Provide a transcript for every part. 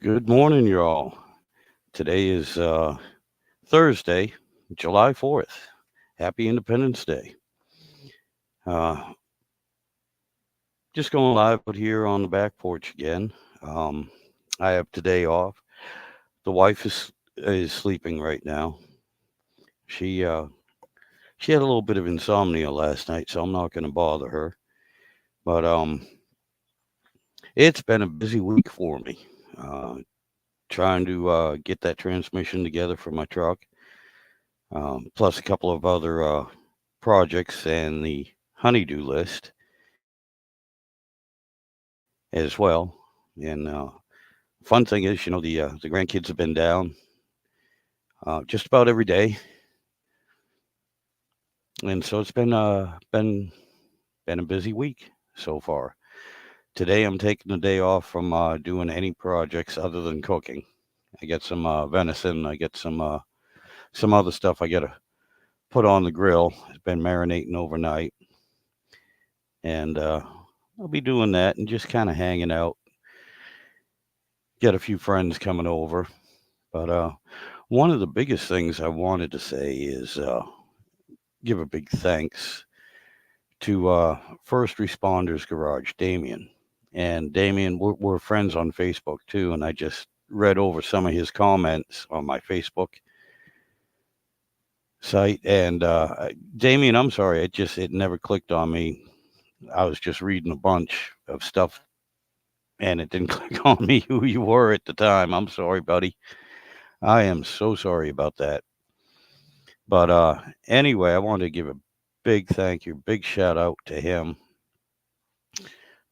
Good morning, y'all. Today is Thursday, July 4th. Happy Independence Day. Uh, just going live out here on the back porch again. I have today off. The wife is sleeping right now. She uh, she had a little bit of insomnia last night, so I'm not going to bother her. But it's been a busy week for me. Uh, Trying to get that transmission together for my truck, plus a couple of other projects and the honeydew list as well. And fun thing is, the grandkids have been down just about every day, and so it's been a busy week so far. Today I'm taking the day off from doing any projects other than cooking. I get some venison. I get some other stuff I got to put on the grill. It's been marinating overnight, and I'll be doing that and just kind of hanging out. Get a few friends coming over, but one of the biggest things I wanted to say is give a big thanks to First Responders Garage, Damien. And Damien, we're friends on Facebook too, and I just read over some of his comments on my Facebook site. And Damien, I'm sorry, it never clicked on me. I was just reading a bunch of stuff, and it didn't click on me who you were at the time. I'm sorry, buddy. I am so sorry about that. But anyway, I wanted to give a big thank you, big shout out to him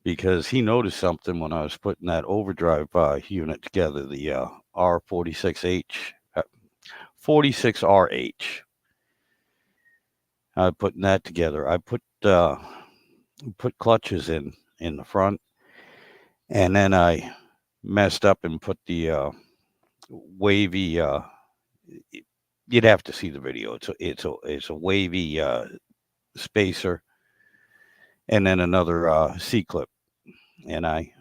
because he noticed something when I was putting that overdrive unit together, the R46H, 46RH. Putting that together. I put clutches in the front, and then I messed up and put the wavy. You'd have to see the video. It's a wavy spacer, and then another C clip, and I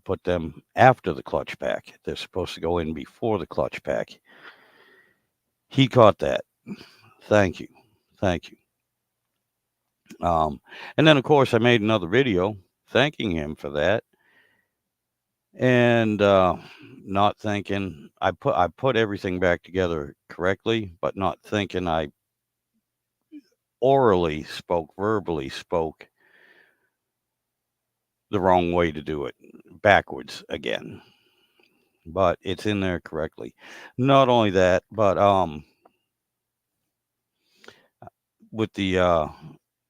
put them after the clutch pack. They're supposed to go in before the clutch pack. He caught that. Thank you, thank you. And then of course I made another video thanking him for that, and not thinking I put everything back together correctly, but not thinking I verbally spoke the wrong way to do it, backwards again. But it's in there correctly. Not only that, but with the uh,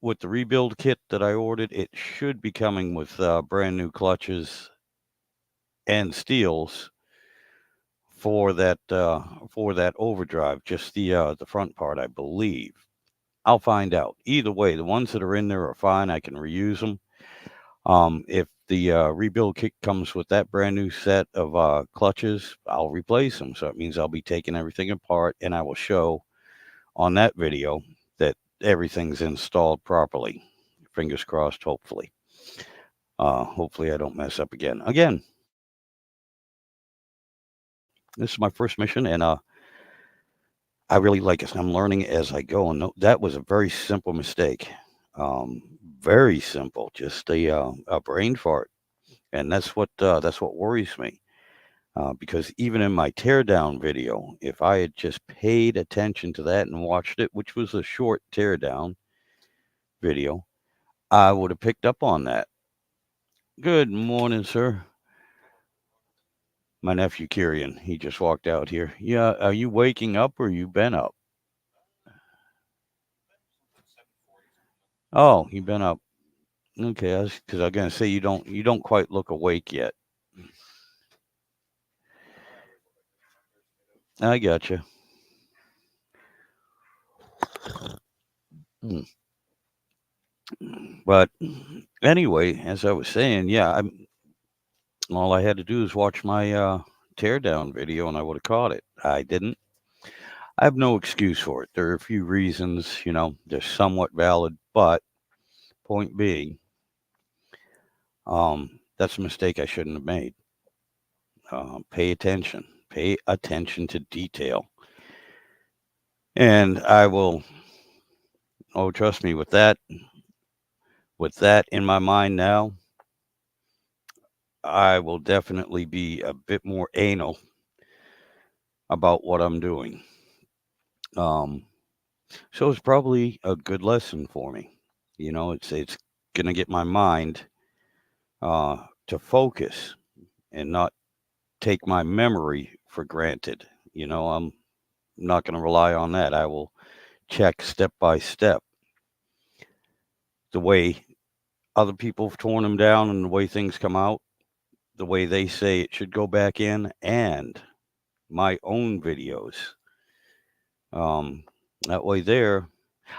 with the rebuild kit that I ordered, it should be coming with brand new clutches and steels for that overdrive. Just the front part, I believe. I'll find out. Either way, the ones that are in there are fine. I can reuse them. If the rebuild kit comes with that brand new set of clutches, I'll replace them. So it means I'll be taking everything apart, and I will show on that video that everything's installed properly. Fingers crossed, hopefully. Hopefully I don't mess up again. Again, this is my first mission, and I really like it. I'm learning as I go, and that was a very simple mistake. Very simple, just a brain fart, and that's what worries me. Because even in my teardown video, if I had just paid attention to that and watched it, which was a short teardown video, I would have picked up on that. Good morning, sir. My nephew Kirian, he just walked out here. Yeah, are you waking up or you been up? Oh, you been up. Okay, because I was gonna say you don't quite look awake yet. I got you. But anyway, as I was saying, yeah, all I had to do is watch my teardown video, and I would have caught it. I didn't. I have no excuse for it. There are a few reasons, they're somewhat valid, but point being, that's a mistake I shouldn't have made. Pay attention. Pay attention to detail. And I will, oh, trust me, with that in my mind now, I will definitely be a bit more anal about what I'm doing. Um, so it's probably a good lesson for me. It's gonna get my mind to focus and not take my memory for granted. I'm not gonna rely on that. I will check step by step the way other people have torn them down and the way things come out, the way they say it should go back in, and my own videos. Um, that way,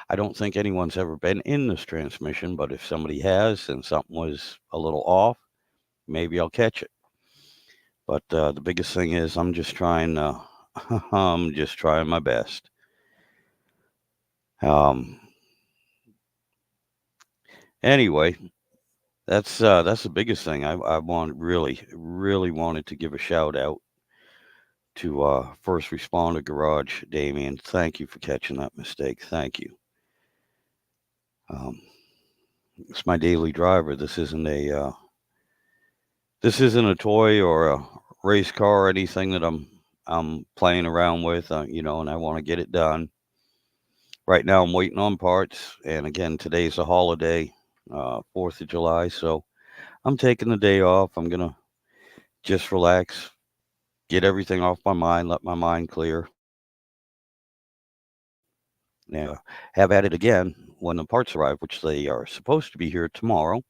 I don't think anyone's ever been in this transmission, but if somebody has and something was a little off, maybe I'll catch it. But the biggest thing is I'm just trying. I'm just trying my best. Um, anyway, that's the biggest thing. I really wanted to give a shout out to First Responder Garage, Damien. Thank you for catching that mistake. Thank you. Um, it's my daily driver. This isn't a toy or a race car or anything that I'm playing around with. And I want to get it done. Right now, I'm waiting on parts, and again, today's a holiday, 4th of July, so I'm taking the day off. I'm gonna just relax, get everything off my mind, let my mind clear. Now, have at it again when the parts arrive, which they are supposed to be here tomorrow.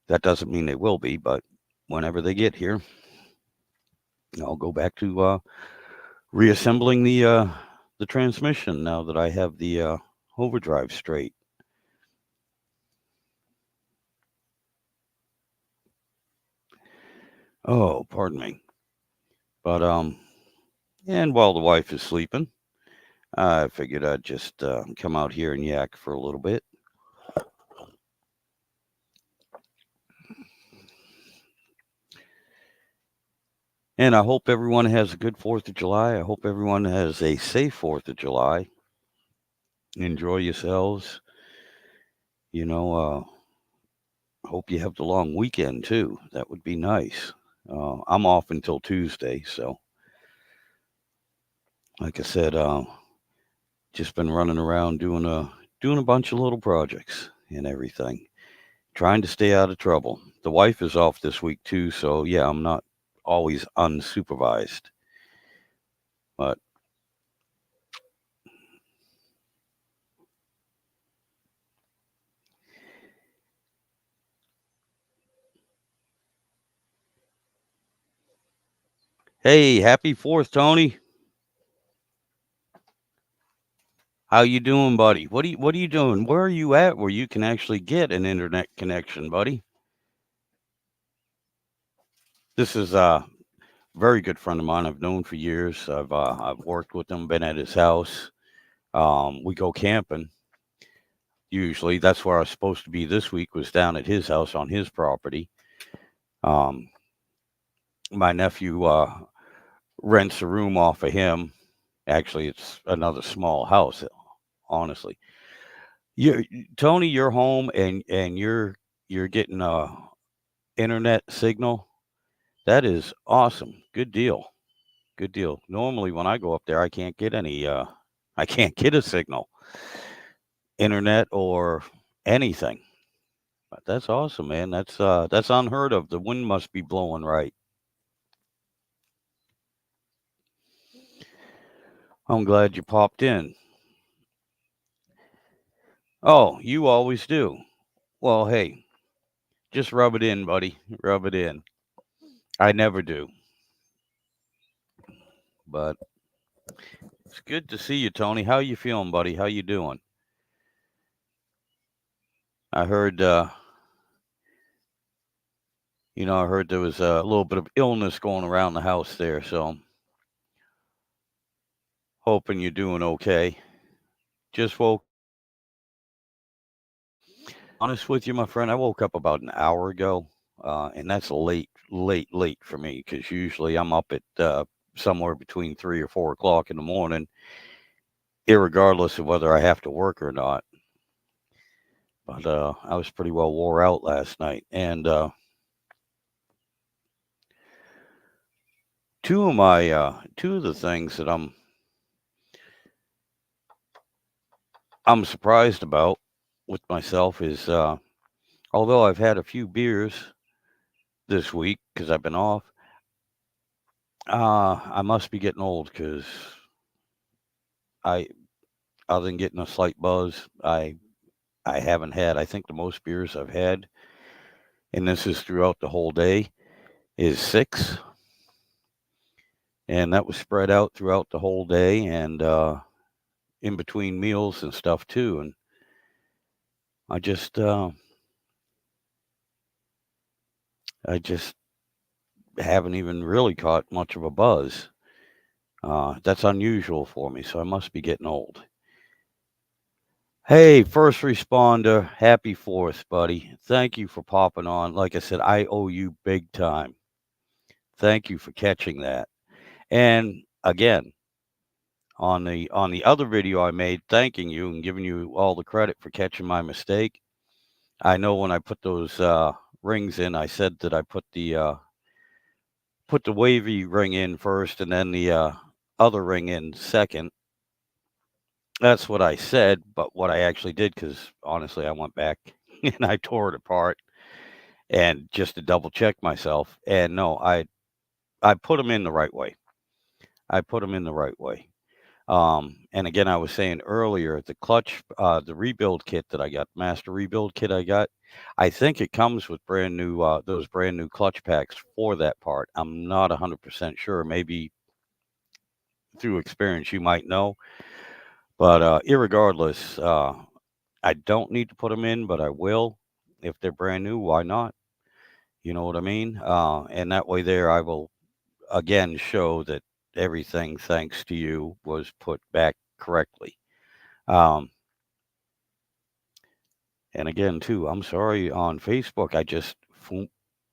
That doesn't mean they will be, but whenever they get here, I'll go back to reassembling the transmission now that I have the overdrive straight. Oh, pardon me. But and while the wife is sleeping, I figured I'd just come out here and yak for a little bit. And I hope everyone has a good 4th of July. I hope everyone has a safe 4th of July. Enjoy yourselves. Hope you have the long weekend too. That would be nice. I'm off until Tuesday, so like I said, just been running around doing a bunch of little projects and everything, trying to stay out of trouble. The wife is off this week too, so yeah, I'm not always unsupervised. But hey, happy 4th, Tony. How you doing, buddy? What are you doing? Where are you at where you can actually get an internet connection, buddy? This is a very good friend of mine I've known for years. I've worked with him, been at his house. We go camping. Usually, that's where I was supposed to be this week. Was down at his house on his property. Um, my nephew rents a room off of him. Actually, it's another small house. Honestly, you, Tony, you're home and you're getting a internet signal. That is awesome. Good deal. Good deal. Normally, when I go up there, I can't get any. I can't get a signal, internet or anything. But that's awesome, man. That's unheard of. The wind must be blowing right. I'm glad you popped in. Oh, you always do. Well, hey, just rub it in, buddy. Rub it in. I never do. But it's good to see you, Tony. How you feeling, buddy? How you doing? I heard I heard there was a little bit of illness going around the house there, so I'm hoping you're doing okay. Just woke honest with you, my friend, I woke up about an hour ago. and that's late for me because usually I'm up at somewhere between 3 or 4 o'clock in the morning, irregardless of whether I have to work or not. But I was pretty well wore out last night, and two of the things that I'm surprised about with myself is although I've had a few beers this week because I've been off, I must be getting old because I, other than getting a slight buzz, I haven't had. I think the most beers I've had, and this is throughout the whole day, is 6, and that was spread out throughout the whole day and in between meals and stuff too. And I just haven't even really caught much of a buzz. That's unusual for me, so I must be getting old. Hey, first responder, happy 4th, buddy. Thank you for popping on. Like I said, I owe you big time. Thank you for catching that. And again, on the other video I made thanking you and giving you all the credit for catching my mistake, I know when I put those rings in, I said that I put the wavy ring in first and then the other ring in second. That's what I said, but what I actually did, because honestly, I went back and I tore it apart and just to double check myself. And no, I put them in the right way. I put them in the right way. And again, I was saying earlier, the clutch, the rebuild kit that I got, master rebuild kit I got, I think it comes with brand new, those brand new clutch packs for that part. I'm not 100% sure. Maybe through experience you might know, but irregardless, I don't need to put them in, but I will if they're brand new. Why not? You know what I mean? And that way, there, I will again show that everything, thanks to you, was put back correctly. Um, And again, too, I'm sorry on Facebook. I just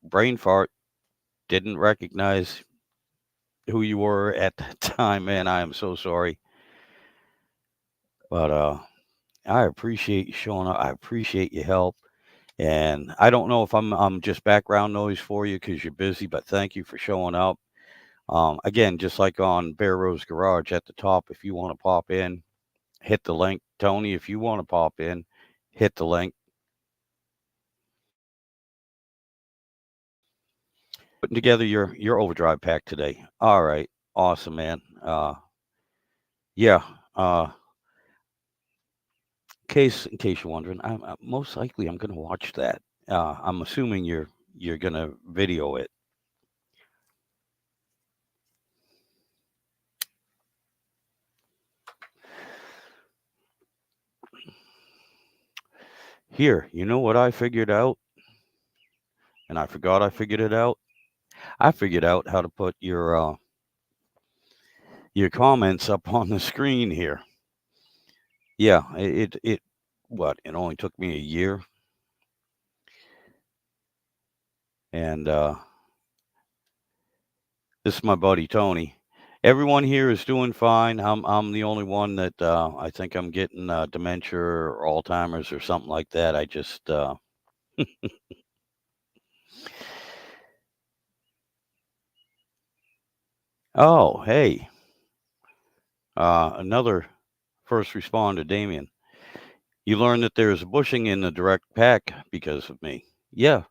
brain fart, didn't recognize who you were at that time, man. I am so sorry. But I appreciate you showing up. I appreciate your help. And I don't know if I'm just background noise for you because you're busy, but thank you for showing up. Again, just like on Bear Rose Garage at the top, if you want to pop in, hit the link. Tony, if you want to pop in, hit the link. Putting together your overdrive pack today. All right, awesome, man. Yeah. In case you're wondering, I'm most likely I'm gonna watch that. I'm assuming you're gonna video it. Here, you know what I figured out, and I forgot I figured it out. I figured out how to put your comments up on the screen here. Yeah, it what? It only took me a year, and this is my buddy Tony. Everyone here is doing fine. I'm the only one that I think I'm getting dementia or Alzheimer's or something like that. I just oh, hey, another first responder, Damien. You learned that there's bushing in the direct pack because of me. Yeah,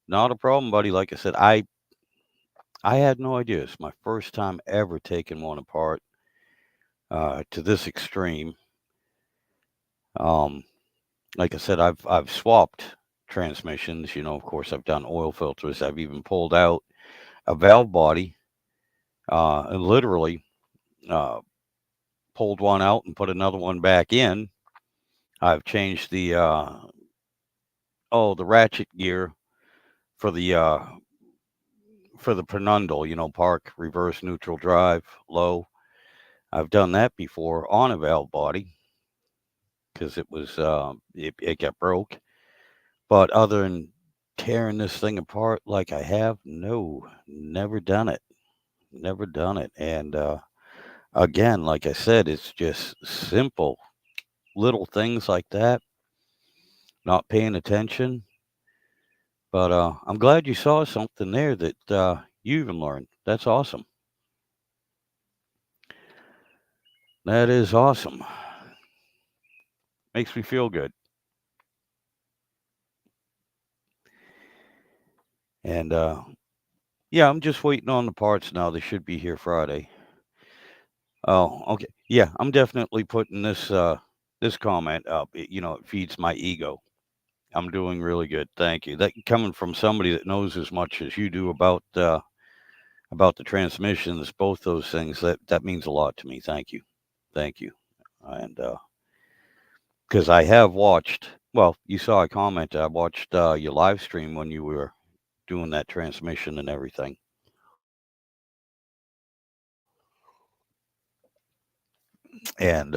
not a problem, buddy. Like I said, I had no idea. It's my first time ever taking one apart to this extreme. Um, like I said, I've swapped transmissions. You know, of course, I've done oil filters. I've even pulled out a valve body and literally uh, pulled one out and put another one back in. I've changed the ratchet gear for the Pernundle. You know, park, reverse, neutral, drive, low. I've done that before on a valve body because it got broke. But other than tearing this thing apart like I have? No, never done it. Never done it. And again, like I said, it's just simple little things like that, not paying attention. But I'm glad you saw something there that you even learned. That's awesome. That is awesome. Makes me feel good. And yeah, I'm just waiting on the parts now. They should be here Friday. Oh, okay. Yeah, I'm definitely putting this comment up. It feeds my ego. I'm doing really good. Thank you. That coming from somebody that knows as much as you do about the transmissions, both those things, that means a lot to me. Thank you. Thank you. And because I have watched, well, you saw a comment. I watched your live stream when you were doing that transmission and everything. And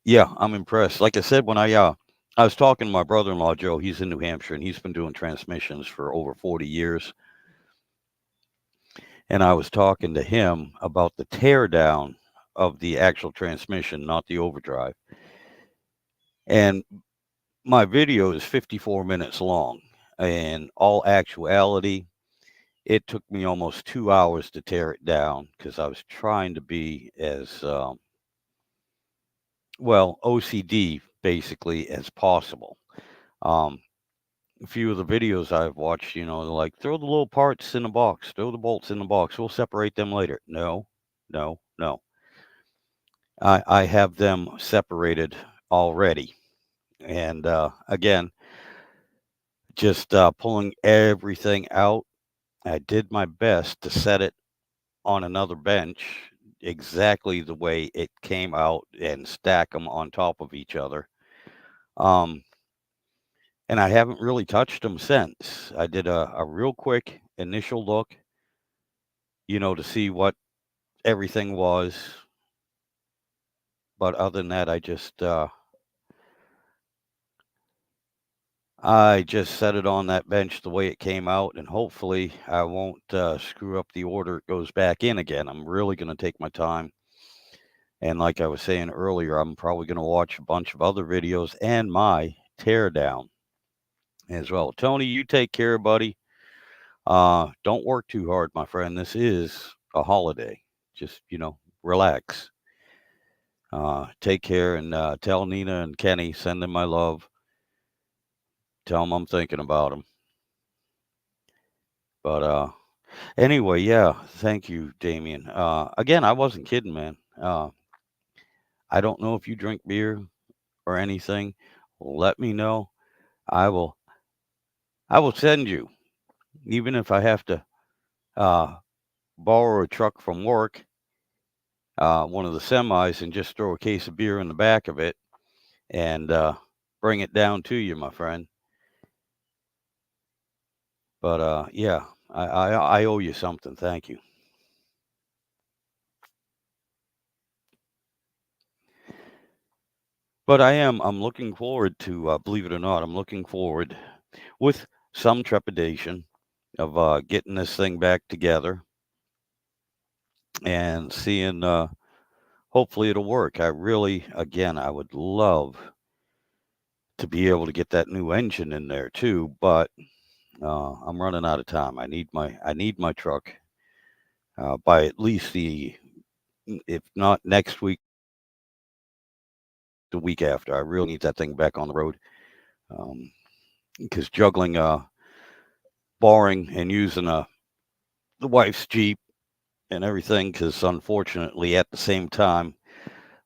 yeah, I'm impressed. Like I said, when I was talking to my brother-in-law Joe, he's in New Hampshire and he's been doing transmissions for over 40 years. And I was talking to him about the teardown of the actual transmission, not the overdrive. And my video is 54 minutes long. In all actuality, it took me almost 2 hours to tear it down because I was trying to be as well OCD basically as possible. Um, a few of the videos I've watched, they're like, throw the little parts in the box, throw the bolts in the box, we'll separate them later. No, no, no. I have them separated already. And again, just pulling everything out. I did my best to set it on another bench exactly the way it came out and stack them on top of each other. Um, and I haven't really touched them since. I did a real quick initial look, to see what everything was. But other than that, I just set it on that bench the way it came out, and hopefully I won't screw up the order it goes back in again. I'm really going to take my time. And like I was saying earlier, I'm probably going to watch a bunch of other videos and my teardown as well. Tony, you take care, buddy. Don't work too hard, my friend. This is a holiday. Just, relax. Take care and tell Nina and Kenny, send them my love. Tell them I'm thinking about them. But anyway, yeah, thank you, Damien. Again, I wasn't kidding, man. I don't know if you drink beer or anything. Let me know. I will. I will send you, even if I have to uh, borrow a truck from work, one of the semis, and just throw a case of beer in the back of it and bring it down to you, my friend. But yeah, I owe you something. Thank you. But I'm looking forward to, believe it or not, I'm looking forward with some trepidation of getting this thing back together and seeing, hopefully it'll work. Again, I would love to be able to get that new engine in there too, but I'm running out of time. I need my truck by at least if not next week, the week after. I really need that thing back on the road because juggling, borrowing and using the wife's Jeep and everything. Because unfortunately, at the same time,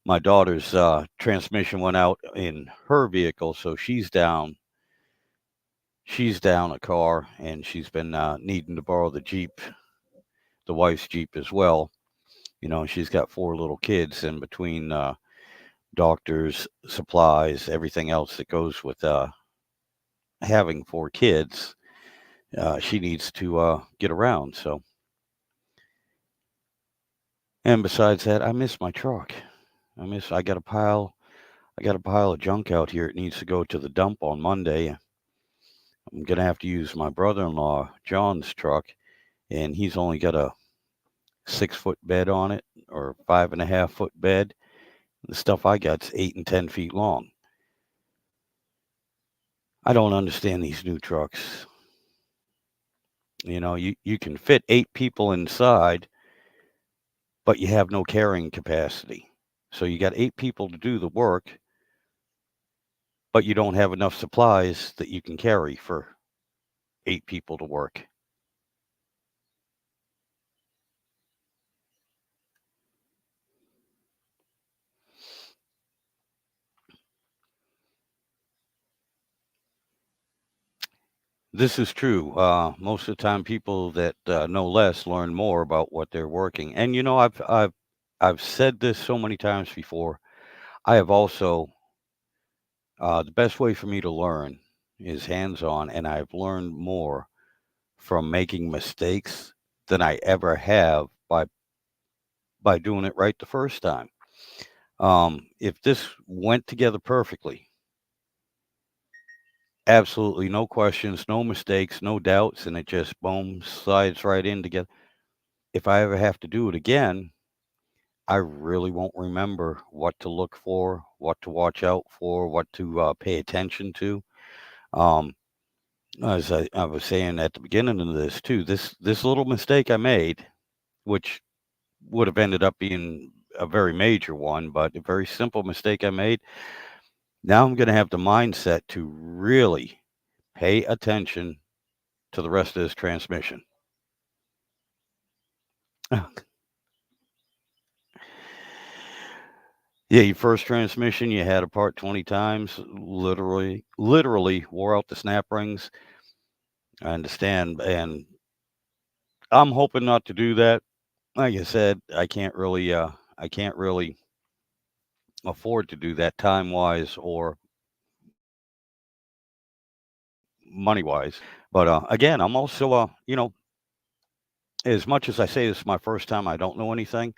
my daughter's transmission went out in her vehicle, so she's down. She's down a car, and she's been needing to borrow the Jeep, the wife's Jeep as well. She's got 4 little kids, and between doctors, supplies, everything else that goes with having 4 kids, she needs to get around. So, and besides that, I miss my truck. I got a pile. I got a pile of junk out here. It needs to go to the dump on Monday. I'm going to have to use my brother-in-law, John's truck, and he's only got a 6-foot bed on it or 5.5-foot bed. The stuff I got's 8 and 10 feet long. I don't understand these new trucks. You know, you can fit 8 people inside, but you have no carrying capacity. So you got 8 people to do the work, but you don't have enough supplies that you can carry for 8 people to work. This is true. Most of the time, people that know less learn more about what they're working. And you know, I've said this so many times before. I have also the best way for me to learn is hands-on, and I've learned more from making mistakes than I ever have by doing it right the first time. If this went together perfectly, absolutely no questions, no mistakes, no doubts, and it just boom slides right in together. If I ever have to do it again, I really won't remember what to look for, what to watch out for, what to pay attention to. Um, as I was saying at the beginning of this too, this little mistake I made, which would have ended up being a very major one, but a very simple mistake I made. Now I'm going to have the mindset to really pay attention to the rest of this transmission. Yeah, your first transmission, you had apart 20 times, literally wore out the snap rings. I understand, and I'm hoping not to do that. Like I said, I can't really afford to do that time-wise or money-wise. But again, I'm also, you know, as much as I say this is my first time, I don't know anything.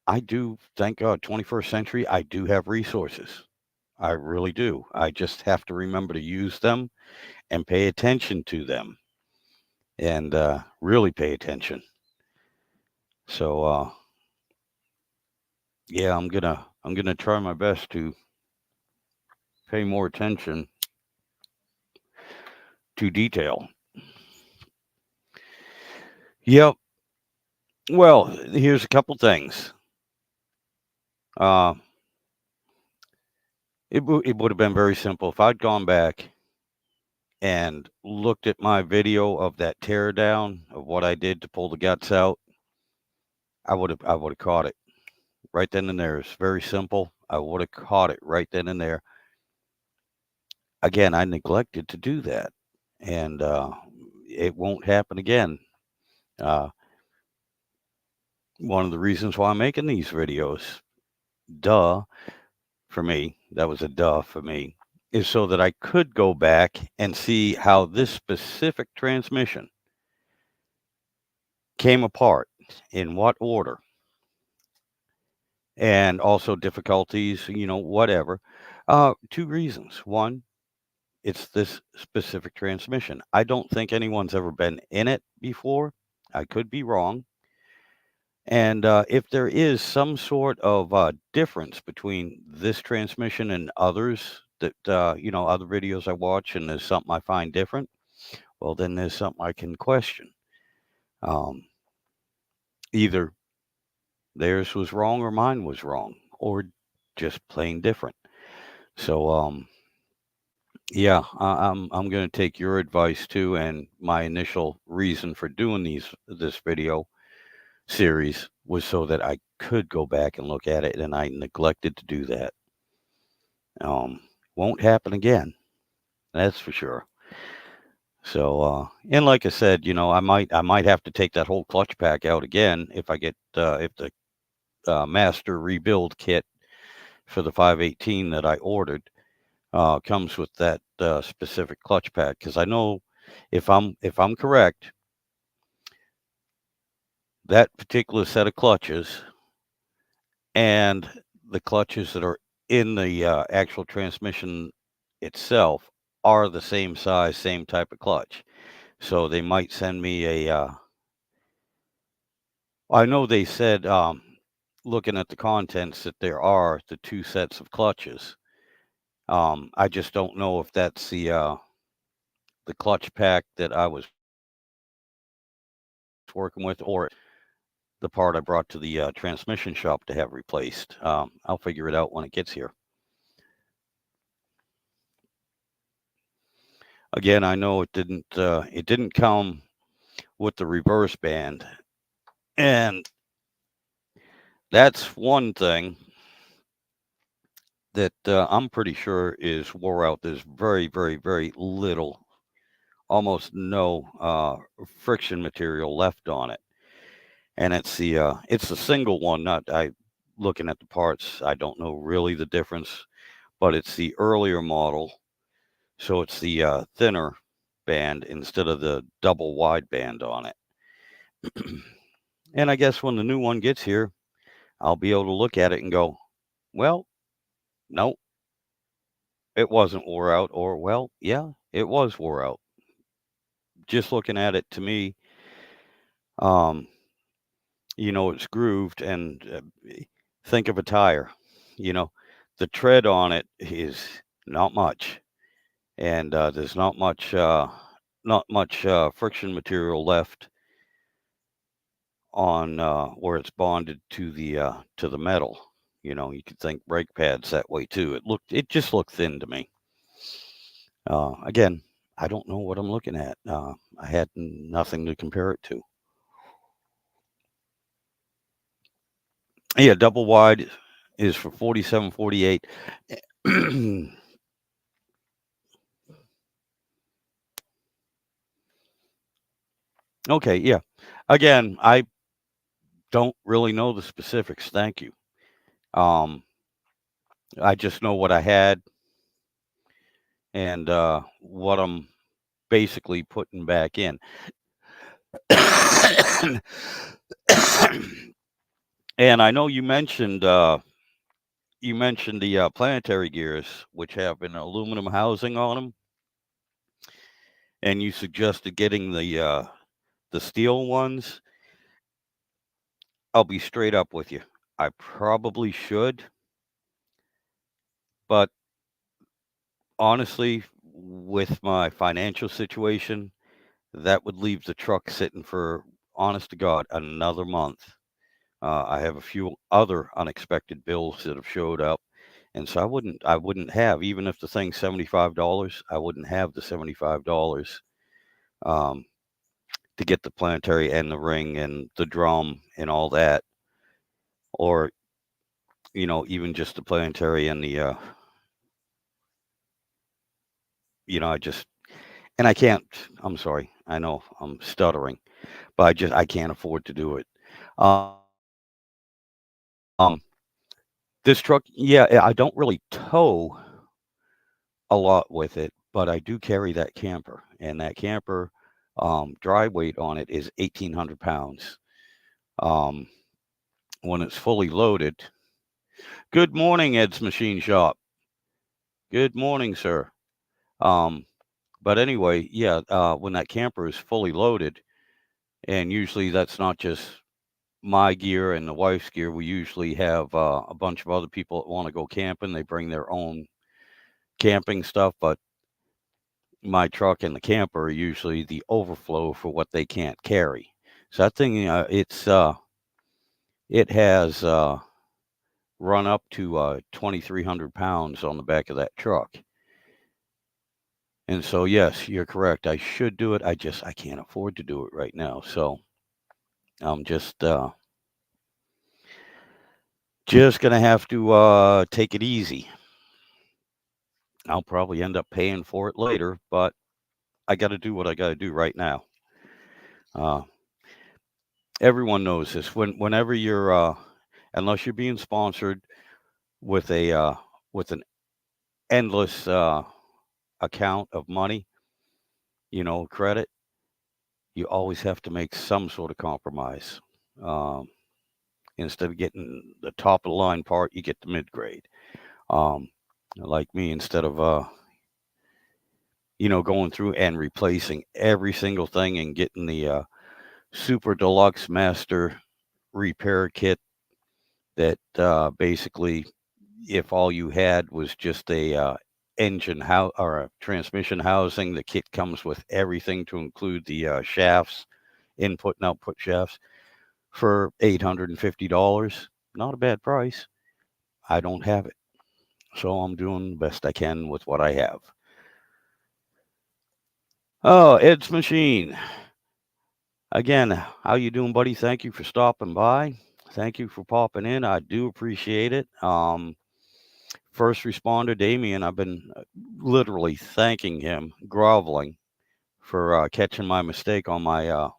I do, thank God, 21st century, I do have resources. I really do. I just have to remember to use them and pay attention to them and really pay attention. So yeah, I'm gonna try my best to pay more attention to detail. Yep. Well, here's a couple things. Uh, it would have been very simple if I'd gone back and looked at my video of that tear down of what I did to pull the guts out. I would have caught it right then and there. It's very simple. I would have caught it right then and there. Again, I neglected to do that, and it won't happen again. Uh, one of the reasons why I'm making these videos, duh, for me, that was a duh for me, is so that I could go back and see how this specific transmission came apart, in what order, and also difficulties, you know, whatever. Two reasons. One, it's this specific transmission. I don't think anyone's ever been in it before. I could be wrong. And if there is some sort of difference between this transmission and others that, you know, other videos I watch and there's something I find different, well, then there's something I can question. Um, Either theirs was wrong or mine was wrong or just plain different. So, yeah, I'm going to take your advice too, and my initial reason for doing this video series was so that I could go back and look at it, and I neglected to do that. Won't happen again, that's for sure. So, and like I said, you know, I might have to take that whole clutch pack out again if I get if the master rebuild kit for the 518 that I ordered comes with that specific clutch pack, because I know if I'm correct, that particular set of clutches and the clutches that are in the actual transmission itself are the same size, same type of clutch. So they might send me a. I know they said, looking at the contents, that there are the 2 sets of clutches. I just don't know if that's the clutch pack that I was working with, or the part I brought to the transmission shop to have replaced. I'll figure it out when it gets here. Again, I know it didn't come with the reverse band, and that's one thing that I'm pretty sure is wore out. There's very, very, very little, almost no friction material left on it, and it's the single one. Not I looking at the parts, I don't know really the difference, but it's the earlier model, so it's the thinner band instead of the double wide band on it. And I guess when the new one gets here, I'll be able to look at it and go, well, no, it wasn't wore out, or well, yeah, it was wore out. Just looking at it, to me, um, it's grooved, and think of a tire. You know, the tread on it is not much, and there's not much friction material left on where it's bonded to the metal. You could think brake pads that way too. It just looked thin to me. Again, I don't know what I'm looking at. I had nothing to compare it to. Yeah, double wide is for 47.48. Okay, yeah. Again, I don't really know the specifics. Thank you. Um, I just know what I had, and what I'm basically putting back in. And I know you mentioned the planetary gears, which have an aluminum housing on them, and you suggested getting the steel ones. I'll be straight up with you. I probably should, but honestly, with my financial situation, that would leave the truck sitting for, honest to God, another month. I have a few other unexpected bills that have showed up, and so I wouldn't have, even if the thing's $75, I wouldn't have the $75 um, to get the planetary and the ring and the drum and all that, or even just the planetary and the I just and I can't. I'm sorry. I know I'm stuttering, but I can't afford to do it. Um, this truck, yeah, I don't really tow a lot with it, but I do carry that camper, and that camper, dry weight on it is 1,800 pounds. Um, when it's fully loaded. Good morning, Ed's Machine Shop. Good morning, sir. Um, but anyway, yeah, when that camper is fully loaded, and usually that's not just my gear and the wife's gear. We usually have a bunch of other people that want to go camping. They bring their own camping stuff, but my truck and the camper are usually the overflow for what they can't carry. So that thing, it has run up to 2,300 pounds on the back of that truck. And so, yes, you're correct. I should do it. I can't afford to do it right now. So I'm just gonna have to take it easy. I'll probably end up paying for it later, but I got to do what I got to do right now. Uh, everyone knows this. Whenever you're, unless you're being sponsored with with an endless account of money, credit, you always have to make some sort of compromise. Um, Instead of getting the top of the line part, you get the mid grade. Um, like me, instead of going through and replacing every single thing and getting the super deluxe master repair kit that basically, if all you had was just a engine or a transmission housing, the kit comes with everything to include the shafts, input and output shafts, for $850. Not a bad price. I don't have it, so I'm doing the best I can with what I have. Oh, Ed's Machine. Again, how you doing, buddy? Thank you for stopping by. Thank you for popping in. I do appreciate it. First responder Damien, I've been literally thanking him, groveling for catching my mistake on my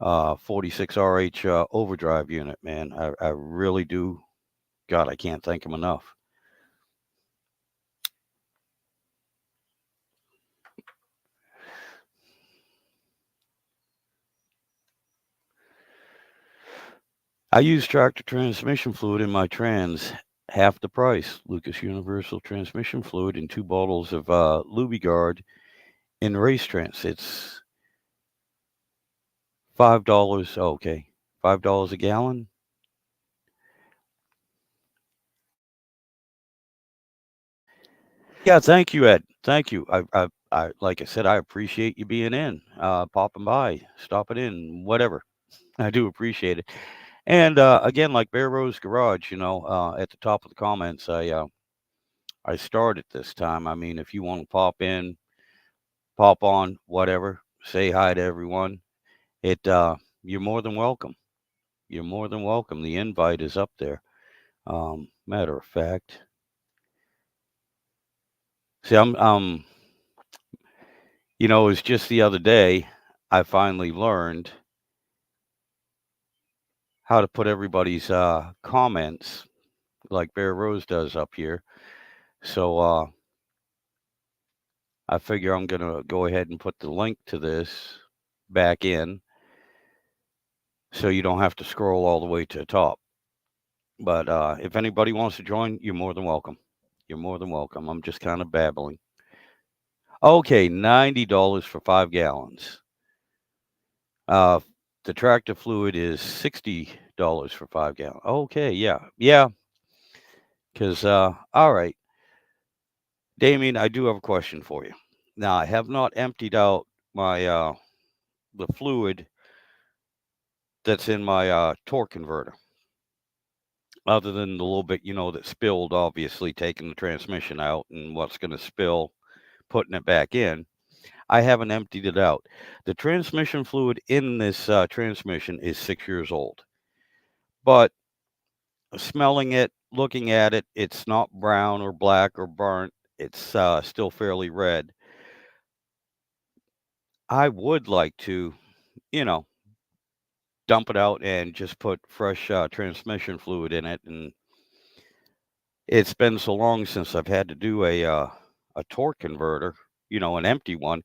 46RH overdrive unit, man. I really do. God, I can't thank him enough. I use tractor transmission fluid in my trans, half the price. Lucas Universal Transmission Fluid and 2 bottles of Lubigard in race trans. It's $5. Okay, $5 a gallon. Yeah, thank you, Ed. Thank you. I like I said, I appreciate you being in, popping by, stopping in, whatever. I do appreciate it. And again, like Bear Rose Garage, at the top of the comments, I started this time. I mean, if you want to pop in, pop on, whatever, say hi to everyone. You're more than welcome. You're more than welcome. The invite is up there. Matter of fact, see, it was just the other day I finally learned how to put everybody's comments like Bear Rose does up here. So I figure I'm going to go ahead and put the link to this back in so you don't have to scroll all the way to the top. But if anybody wants to join, you're more than welcome. You're more than welcome. I'm just kind of babbling. Okay, $90 for 5 gallons. The tractor fluid is $60 for 5 gallons. Okay, yeah. Because, all right. Damien, I do have a question for you. Now, I have not emptied out my the fluid that's in my torque converter, other than the little bit, that spilled, obviously, taking the transmission out and what's going to spill, putting it back in. I haven't emptied it out. The transmission fluid in this transmission is 6 years old. But smelling it, looking at it, it's not brown or black or burnt. It's still fairly red. I would like to, you know, dump it out and just put fresh transmission fluid in it. And it's been so long since I've had to do a torque converter, an empty one.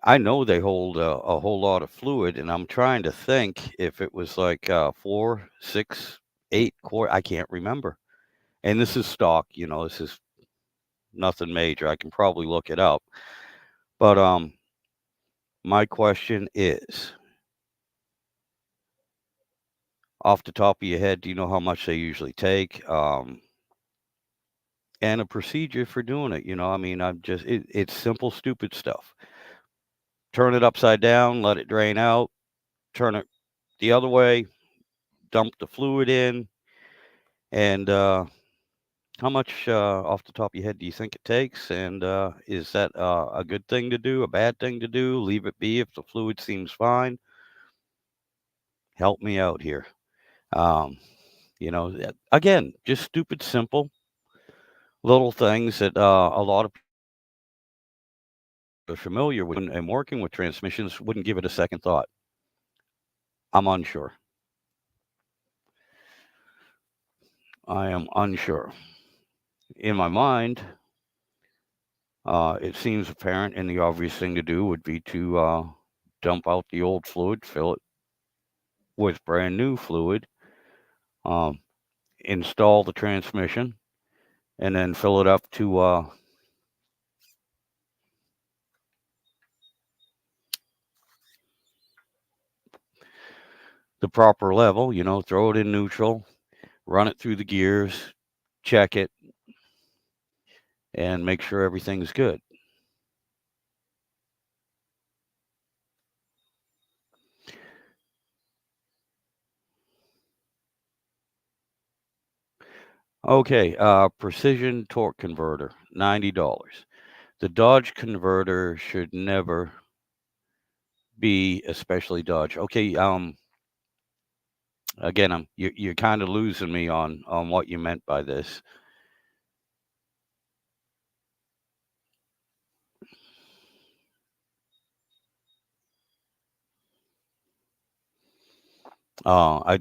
I know they hold a whole lot of fluid, and I'm trying to think if it was like 4, 6, 8 quart. I can't remember. And this is stock, this is nothing major. I can probably look it up. But my question is, off the top of your head, do you know how much they usually take? And a procedure for doing it. I mean, it's simple, stupid stuff. Turn it upside down, let it drain out, turn it the other way, dump the fluid in, and how much off the top of your head do you think it takes? And is that a good thing to do, a bad thing to do? Leave it be if the fluid seems fine. Help me out here. Again, just stupid, simple little things that a lot of people are familiar with and working with transmissions wouldn't give it a second thought. I'm unsure. I am unsure. In my mind, it seems apparent, and the obvious thing to do would be to dump out the old fluid, fill it with brand new fluid, um, install the transmission, and then fill it up to the proper level, throw it in neutral, run it through the gears, check it, and make sure everything's good. Okay, precision torque converter, $90. The Dodge converter should never be especially Dodge. Okay, again, you're kind of losing me on what you meant by this. I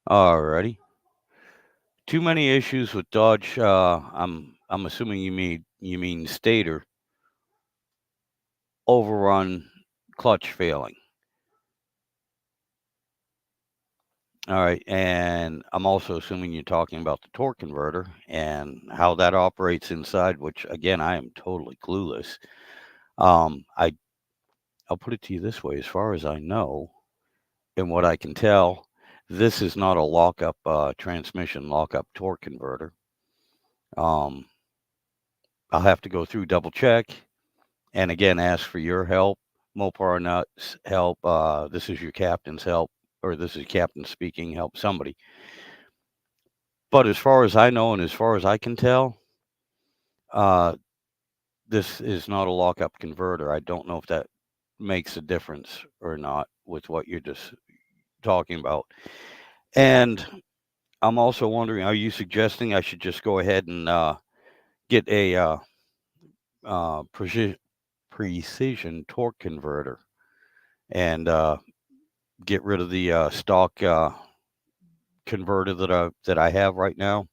alrighty. Too many issues with Dodge. I'm assuming you mean stator overrun clutch failing. All right, and I'm also assuming you're talking about the torque converter and how that operates inside, which again I am totally clueless. I'll put it to you this way: as far as I know, and what I can tell, this is not a lockup transmission, lockup torque converter. Um, I'll have to go through, double check, and again ask for your help, MOPAR nuts help. This is your captain's help, or this is captain speaking. Help somebody. But as far as I know, and as far as I can tell, uh, this is not a lockup converter. I don't know if that makes a difference or not with what you're just talking about. And I'm also wondering, are you suggesting I should just go ahead and get a precision torque converter and get rid of the stock converter that I have right now?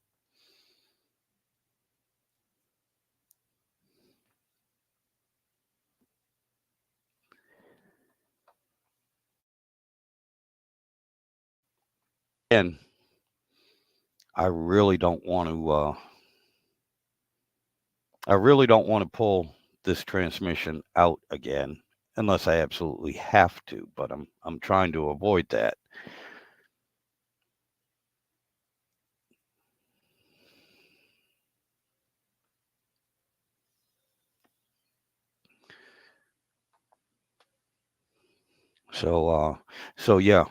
And I really don't want to. I really don't want to pull this transmission out again unless I absolutely have to. But I'm trying to avoid that. So yeah.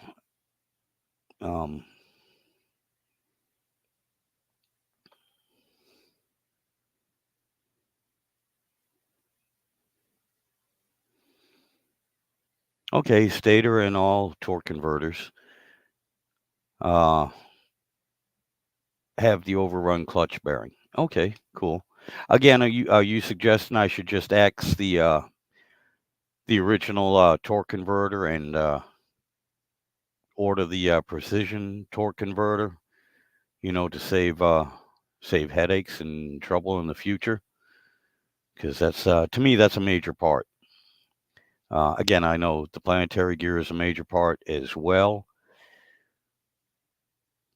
Um, okay, stator and all torque converters uh, have the overrun clutch bearing. Okay, cool. Again, are you suggesting I should just axe the original torque converter and order the precision torque converter? To save headaches and trouble in the future, because that's to me that's a major part. Again, I know the planetary gear is a major part as well,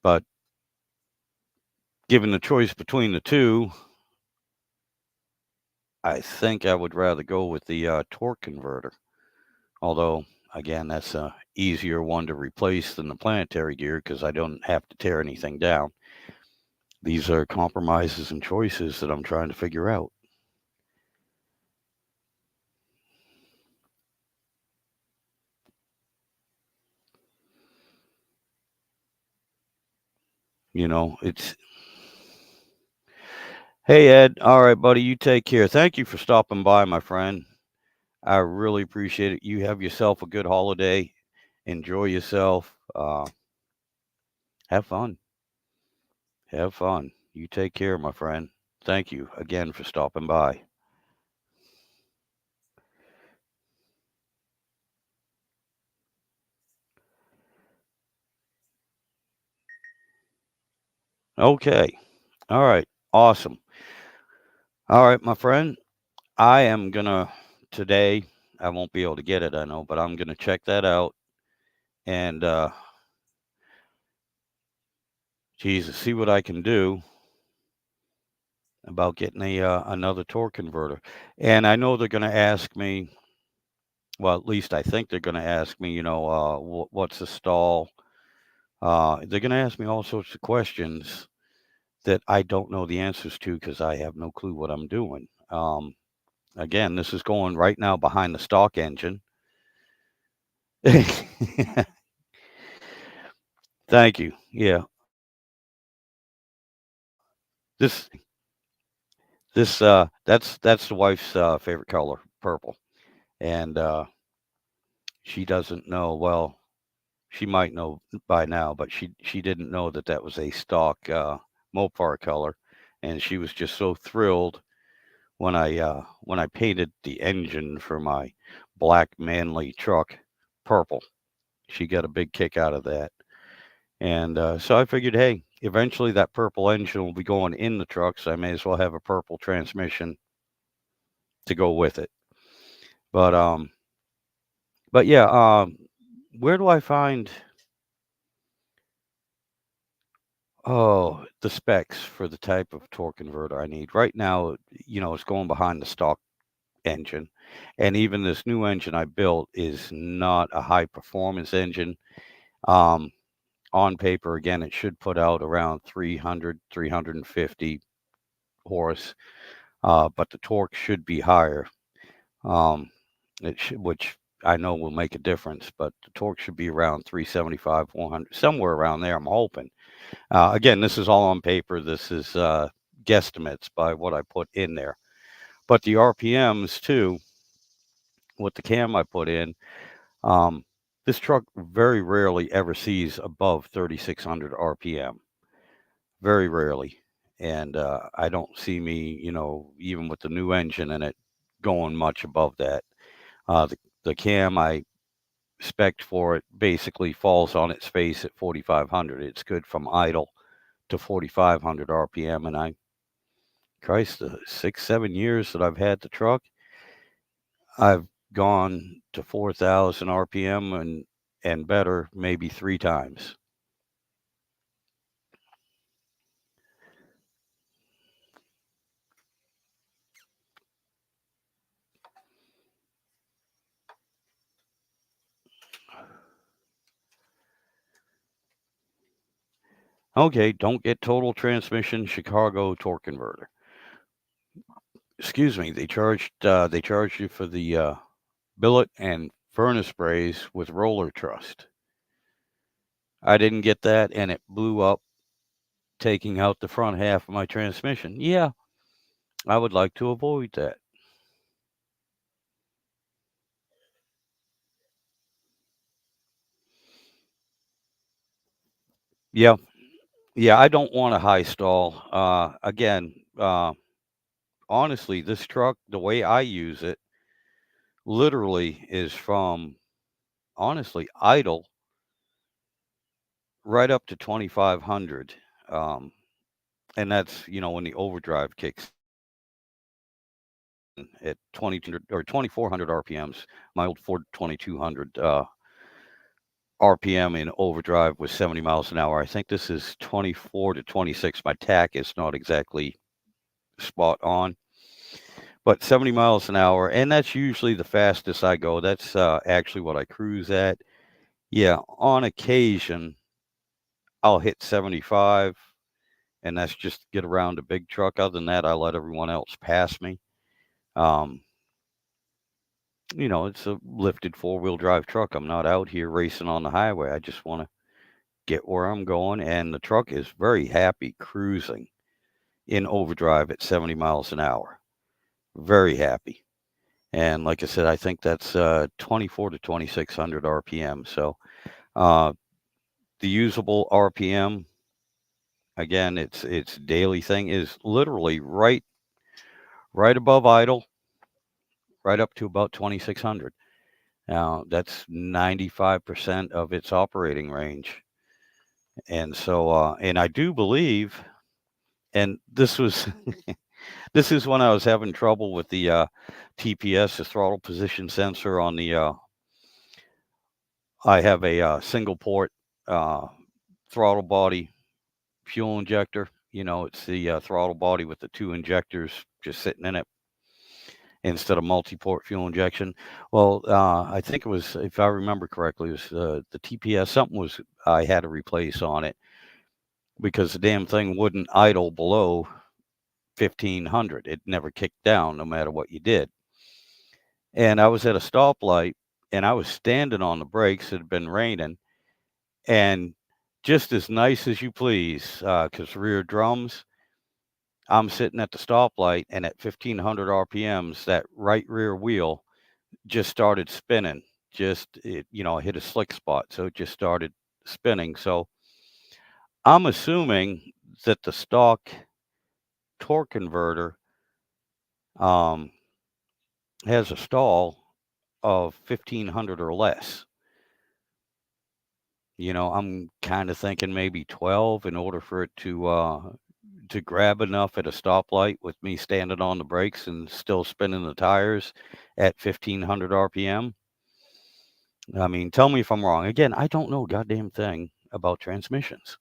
but given the choice between the two, I think I would rather go with the torque converter. Although, again, that's a easier one to replace than the planetary gear because I don't have to tear anything down. These are compromises and choices that I'm trying to figure out. It's Hey, Ed. All right, buddy. You take care. Thank you for stopping by, my friend. I really appreciate it. You have yourself a good holiday. Enjoy yourself. Have fun. Have fun. You take care, my friend. Thank you again for stopping by. Okay. All right. Awesome. All right, my friend. I am going to, today, I won't be able to get it, I know, but I'm going to check that out. And Jesus, see what I can do about getting another torque converter. And I know they're going to ask me, well, at least I think they're going to ask me, what's the stall? They're going to ask me all sorts of questions that I don't know the answers to because I have no clue what I'm doing. Again, this is going right now behind the stock engine. Thank you. Yeah. This that's the wife's favorite color, purple. And she doesn't know, well, she might know by now, but she didn't know that that was a stock MOPAR color, and she was just so thrilled when I painted the engine for my black manly truck purple. She got a big kick out of that. And so I figured, hey, eventually that purple engine will be going in the truck, so I may as well have a purple transmission to go with it. But yeah, where do I find the specs for the type of torque converter I need? Right now, it's going behind the stock engine, and even this new engine I built is not a high performance engine. Um, on paper, again, it should put out around 300, 350 horse, but the torque should be higher. Um, which I know will make a difference, but the torque should be around 375, 400, somewhere around there. I'm hoping. Again, this is all on paper. This is guesstimates by what I put in there. But the RPMs too, with the cam I put in, um, this truck very rarely ever sees above 3,600 RPM. Very rarely. And I don't see me, even with the new engine in it, going much above that. The cam I spec for it basically falls on its face at 4,500. It's good from idle to 4,500 RPM. And Christ, the 6, 7 years that I've had the truck, I've gone to 4,000 RPM and better maybe 3 times. Okay, don't get total transmission Chicago torque converter. Excuse me, they charged you for the billet and furnace braze with roller trust. I didn't get that, and it blew up, taking out the front half of my transmission. Yeah, I would like to avoid that. Yeah, yeah, I don't want a high stall. Again, honestly, this truck, the way I use it, literally is from honestly idle right up to 2,500. Um, and that's when the overdrive kicks in at 2,200 or 2,400 RPMs. My old Ford 2,200 RPM in overdrive was 70 miles an hour. I think this is 24 to 26. My tack is not exactly spot on, but 70 miles an hour, and that's usually the fastest I go. That's actually what I cruise at. Yeah, on occasion I'll hit 75, and that's just to get around a big truck. Other than that, I let everyone else pass me. Um, it's a lifted four-wheel drive truck. I'm not out here racing on the highway. I just want to get where I'm going, and the truck is very happy cruising in overdrive at 70 miles an hour. Very happy. And like I said, I think that's 24 to 2,600 RPM. So uh, the usable RPM, again, its daily thing is literally right above idle, right up to about 2,600. Now that's 95% of its operating range. And so, and I do believe, and this was this is when I was having trouble with the TPS, the throttle position sensor on the. I have a single port uh, throttle body fuel injector. It's the throttle body with the 2 injectors just sitting in it instead of multi-port fuel injection. Well, I think it was, if I remember correctly, it was the TPS. Something was I had to replace on it because the damn thing wouldn't idle below 1500. It never kicked down no matter what you did. And I was at a stoplight and I was standing on the brakes. It had been raining, and just as nice as you please, because rear drums, I'm sitting at the stoplight, and at 1500 RPMs, that right rear wheel just started spinning. It hit a slick spot, so it just started spinning. So I'm assuming that the stock torque converter um, has a stall of 1500 or less. I'm kind of thinking maybe 12 in order for it to grab enough at a stoplight with me standing on the brakes and still spinning the tires at 1500 RPM. I mean, tell me if I'm wrong. Again, I don't know a goddamn thing about transmissions.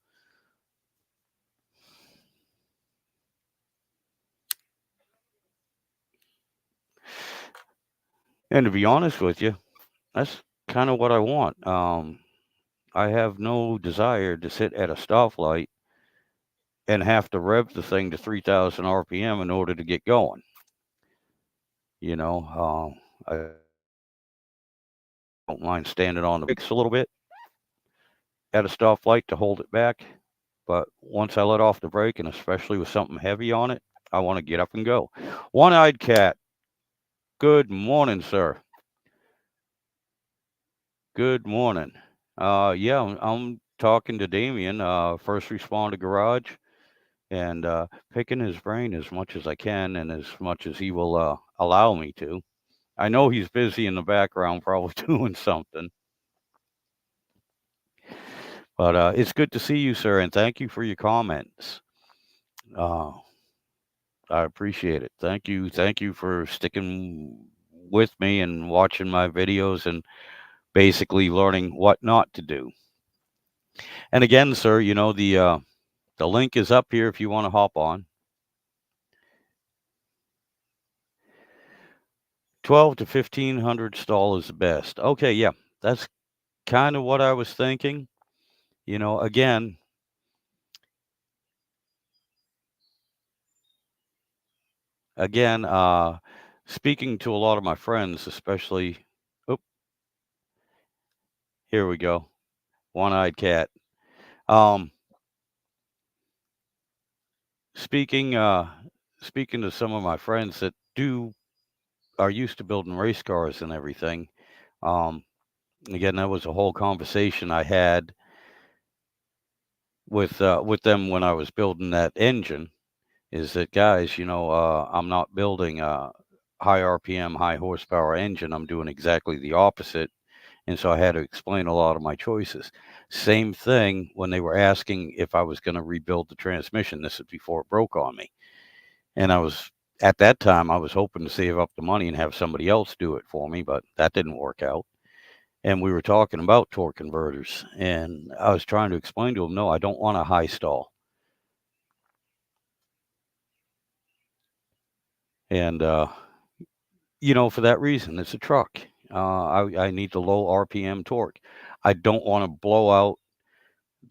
And to be honest with you, that's kind of what I want. I have no desire to sit at a stoplight and have to rev the thing to 3000 RPM in order to get going. I don't mind standing on the brakes a little bit at a stoplight to hold it back. But once I let off the brake, and especially with something heavy on it, I want to get up and go. One-eyed cat. Good morning, sir. Good morning. Yeah, I'm talking to Damien, first responder garage, and picking his brain as much as I can and as much as he will allow me to. I know he's busy in the background, probably doing something. But it's good to see you, sir, and thank you for your comments. Uh, I appreciate it. Thank you. Thank you for sticking with me and watching my videos and basically learning what not to do. And again, sir, the link is up here if you want to hop on. 12 to 1500 stall is the best. Okay, yeah, that's kind of what I was thinking. Again, speaking to a lot of my friends, especially, oh, here we go, one-eyed cat. Um, speaking, speaking to some of my friends that are used to building race cars and everything. Um, Again, that was a whole conversation I had with them when I was building that engine. Is that, guys? I'm not building a high RPM, high horsepower engine. I'm doing exactly the opposite. And so I had to explain a lot of my choices. Same thing when they were asking if I was going to rebuild the transmission. This is before it broke on me. And at that time, I was hoping to save up the money and have somebody else do it for me, but that didn't work out. And we were talking about torque converters. And I was trying to explain to them, no, I don't want a high stall. And, for that reason, it's a truck. I need the low RPM torque. I don't want to blow out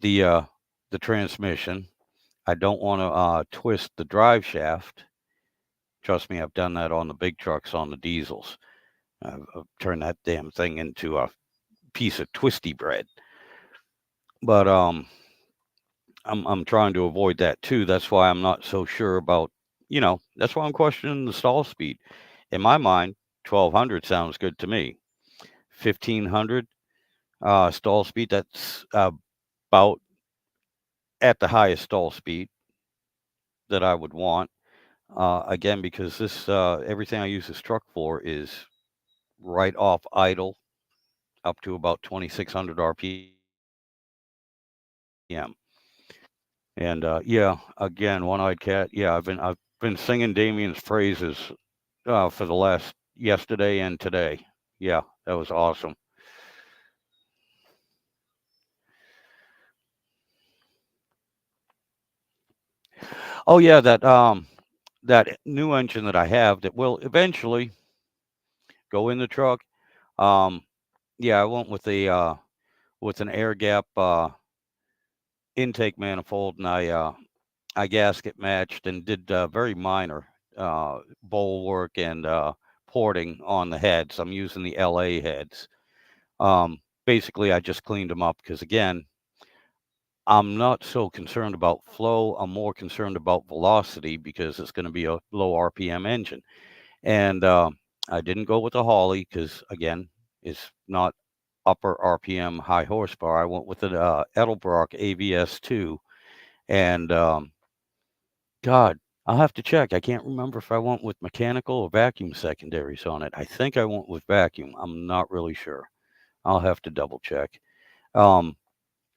the transmission. I don't want to twist the drive shaft. Trust me, I've done that on the big trucks on the diesels. I've turned that damn thing into a piece of twisty bread. But I'm trying to avoid that too. That's why I'm not so sure about. That's why I'm questioning the stall speed. In my mind, 1200 sounds good to me. 1500 stall speed. That's about at the highest stall speed that I would want. Again, because this everything I use this truck for is right off idle up to about 2600 RPM. And yeah, again, one-eyed cat. Yeah, I've been singing Damien's praises for the last yesterday and today. Yeah, that was awesome. Oh yeah, that new engine that I have that will eventually go in the truck. Um, yeah, I went with a with an air gap intake manifold, and I gasket matched and did very minor bowl work and porting on the heads. I'm using the LA heads. Basically, I just cleaned them up because, again, I'm not so concerned about flow. I'm more concerned about velocity because it's going to be a low RPM engine. And I didn't go with the Holly because, again, it's not upper RPM high horsepower. I went with the Edelbrock AVS2. And God, I'll have to check. I can't remember if I went with mechanical or vacuum secondaries on it. I think I went with vacuum. I'm not really sure. I'll have to double check. Um,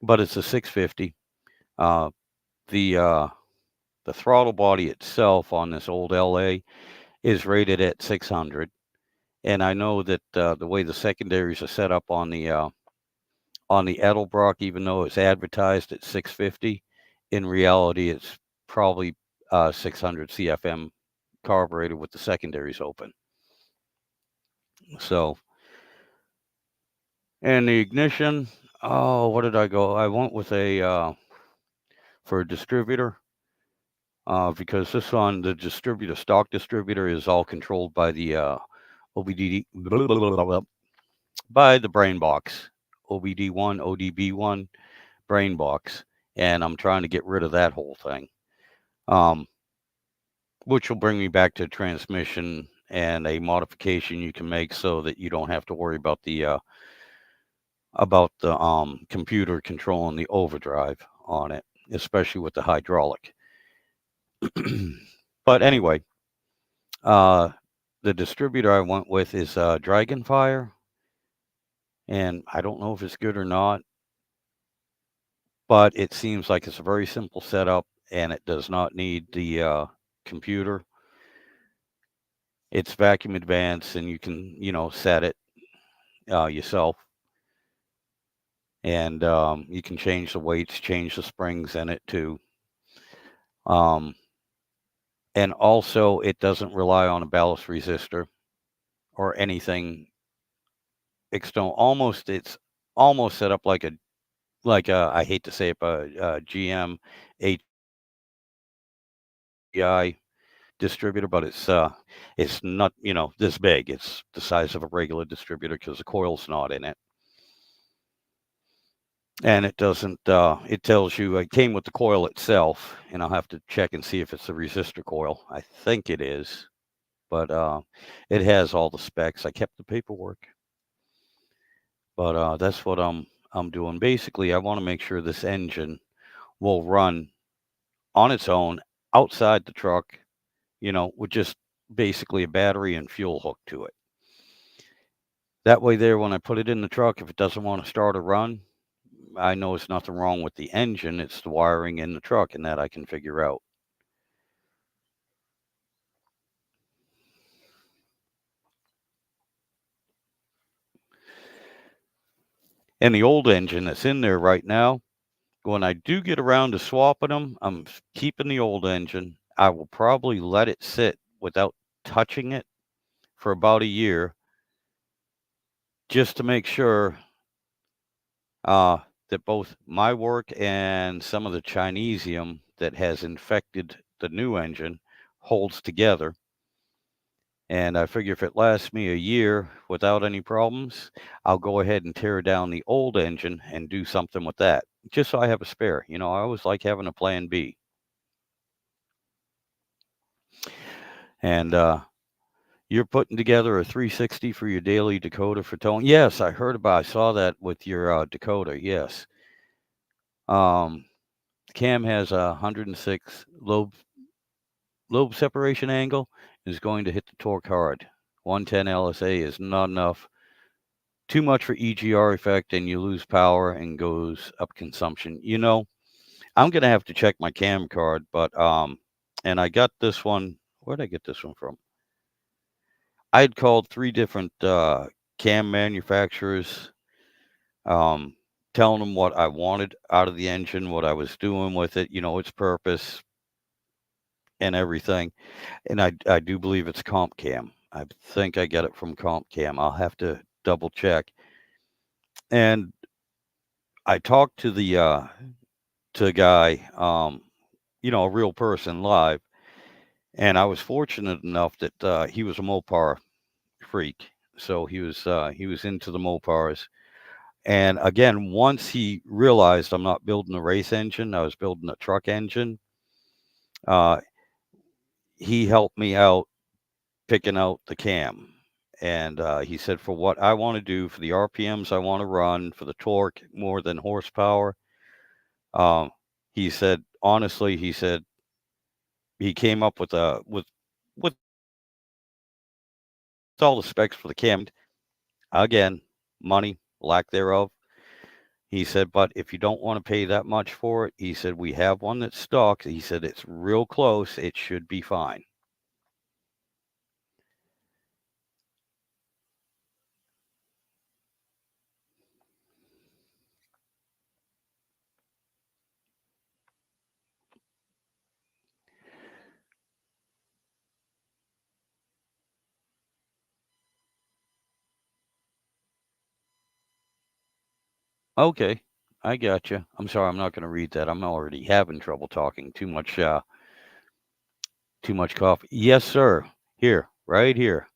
but it's a 650. Uh, the uh, the throttle body itself on this old LA is rated at 600, and I know that the way the secondaries are set up on the Edelbrock, even though it's advertised at 650, in reality it's probably 600 CFM carburetor with the secondaries open. So, and the ignition, oh, what did I go? I went with a for a distributor because this one, the distributor, stock distributor, is all controlled by the OBD, by the brain box, OBD1, ODB1 brain box, and I'm trying to get rid of that whole thing, um, which will bring me back to transmission and a modification you can make so that you don't have to worry about the computer controlling the overdrive on it, especially with the hydraulic. But anyway, uh, the distributor I went with is Dragonfire, and I don't know if it's good or not, but it seems like it's a very simple setup, and it does not need the computer. It's vacuum advanced, and you can set it yourself, and you can change the weights, change the springs in it too. Um, and also, it doesn't rely on a ballast resistor or anything external. It's almost set up like a, I hate to say it, but GM HDI distributor, but it's not this big. It's the size of a regular distributor because the coil's not in it. And it doesn't. It tells you it came with the coil itself, and I'll have to check and see if it's a resistor coil. I think it is, but it has all the specs. I kept the paperwork, but that's what I'm doing. Basically, I want to make sure this engine will run on its own outside the truck, with just basically a battery and fuel hooked to it. That way, there, when I put it in the truck, if it doesn't want to start or run, I know it's nothing wrong with the engine. It's the wiring in the truck, and that I can figure out. And the old engine that's in there right now, when I do get around to swapping them, I'm keeping the old engine. I will probably let it sit without touching it for about a year just to make sure that both my work and some of the Chinesium that has infected the new engine holds together. And I figure if it lasts me a year without any problems, I'll go ahead and tear down the old engine and do something with that, just so I have a spare. I always like having a plan B. And you're putting together a 360 for your daily Dakota for towing. Yes, I saw that with your Dakota. Yes. Cam has a 106 lobe separation angle, is going to hit the torque hard. 110 LSA is not enough. Too much for EGR effect, and you lose power and goes up consumption. I'm gonna have to check my cam card, but and I got this one. Where'd I get this one from? I had called 3 different cam manufacturers, telling them what I wanted out of the engine, what I was doing with it, its purpose, and everything. And I do believe it's CompCam. I think I get it from CompCam. I'll have to double check. And I talked to a guy, a real person live, and I was fortunate enough that he was a Mopar freak. So he was into the Mopars. And again, once he realized I'm not building a race engine, I was building a truck engine. Uh, he helped me out picking out the cam. And he said, for what I want to do, for the RPMs I want to run, for the torque more than horsepower, um, he said, honestly, he said he came up with with all the specs for the cam. Again, money, lack thereof. He said, but if you don't want to pay that much for it, he said, we have one that's stock. He said, it's real close. It should be fine. Okay, I got you. I'm sorry, I'm not going to read that. I'm already having trouble talking. Too much coffee. Yes, sir. Here, right here.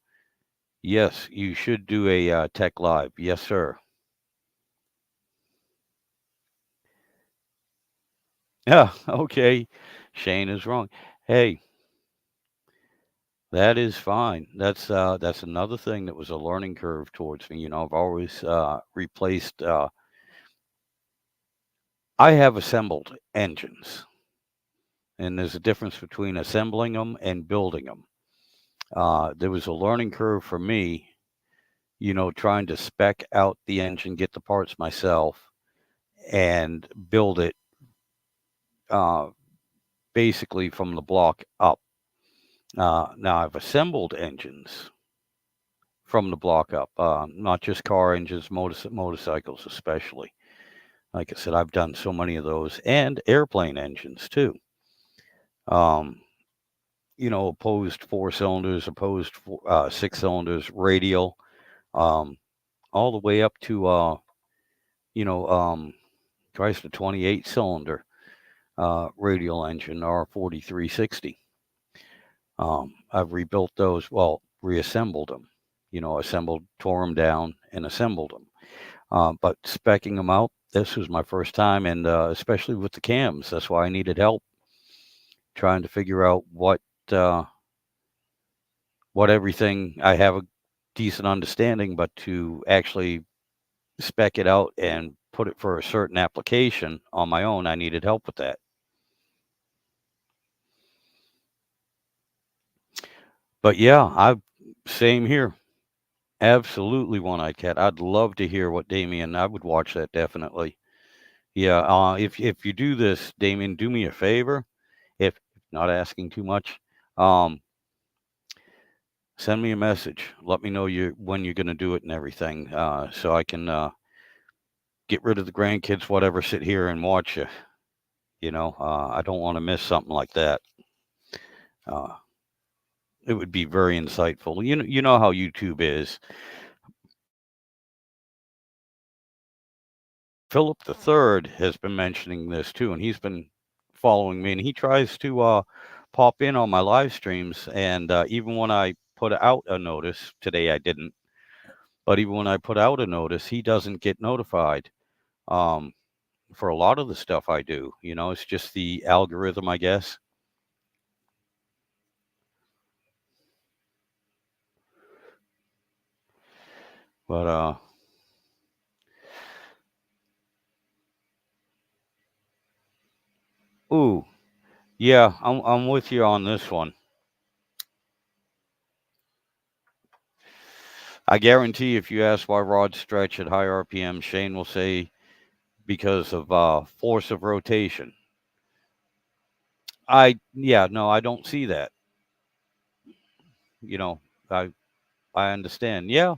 Yes, you should do a tech live. Yes, sir. Yeah, okay. Shane is wrong. Hey, that is fine. That's another thing that was a learning curve towards me. I've always replaced. I have assembled engines, and there's a difference between assembling them and building them. There was a learning curve for me, trying to spec out the engine, get the parts myself, and build it uh, basically from the block up. Now, I've assembled engines from the block up, not just car engines, motorcycles especially. Like I said, I've done so many of those, and airplane engines too. Um, opposed four cylinders, opposed six cylinders, radial, um, all the way up to you know, Chrysler 28 cylinder radial engine R4360. I've rebuilt those, well, reassembled them, assembled, tore them down, and assembled them. But specking them out, this was my first time, and especially with the cams, that's why I needed help trying to figure out uh, what everything I have a decent understanding, but to actually spec it out and put it for a certain application on my own, I needed help with that. But yeah, same here. Absolutely one-eyed cat. I'd love to hear what Damien. I would watch that definitely. Yeah. If you do this, Damien, do me a favor. If not asking too much, um, send me a message. Let me know when you're going to do it and everything, so I can get rid of the grandkids, whatever. Sit here and watch you. I don't want to miss something like that. Uh, it would be very insightful. You know how YouTube is. Philip the Third has been mentioning this too, and he's been following me, and he tries to pop in on my live streams. And even when I put out a notice today, I didn't. But even when I put out a notice, he doesn't get notified um, for a lot of the stuff I do. It's just the algorithm, I guess. But ooh, yeah, I'm with you on this one. I guarantee if you ask why rods stretch at high RPM, Shane will say because of force of rotation. Yeah, no, I don't see that. You know, I I understand. Yeah,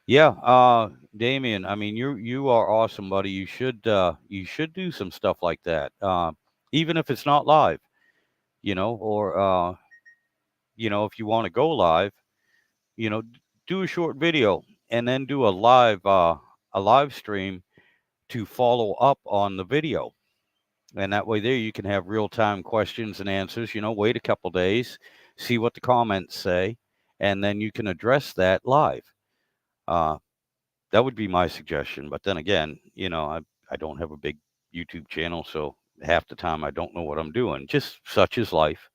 yeah. Damien, I mean, you are awesome, buddy. You should do some stuff like that, even if it's not live. or if you want to go live, do a short video and then do a live stream to follow up on the video. And that way there you can have real-time questions and answers, wait a couple days, see what the comments say, and then you can address that live. Uh, that would be my suggestion. But then again, I don't have a big YouTube channel, so half the time I don't know what I'm doing. Just such is life.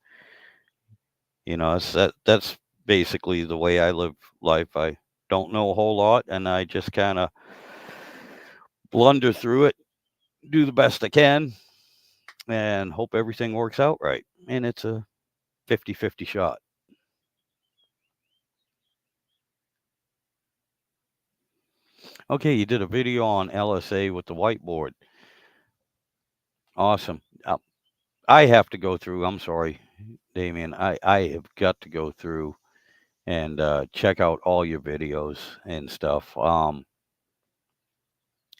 That's basically the way I live life. I don't know a whole lot, and I just kind of blunder through it, do the best I can, and hope everything works out right. And it's a 50-50 shot. Okay, you did a video on LSA with the whiteboard. Awesome. I have to go through, I'm sorry, Damien, I have got to go through and check out all your videos and stuff.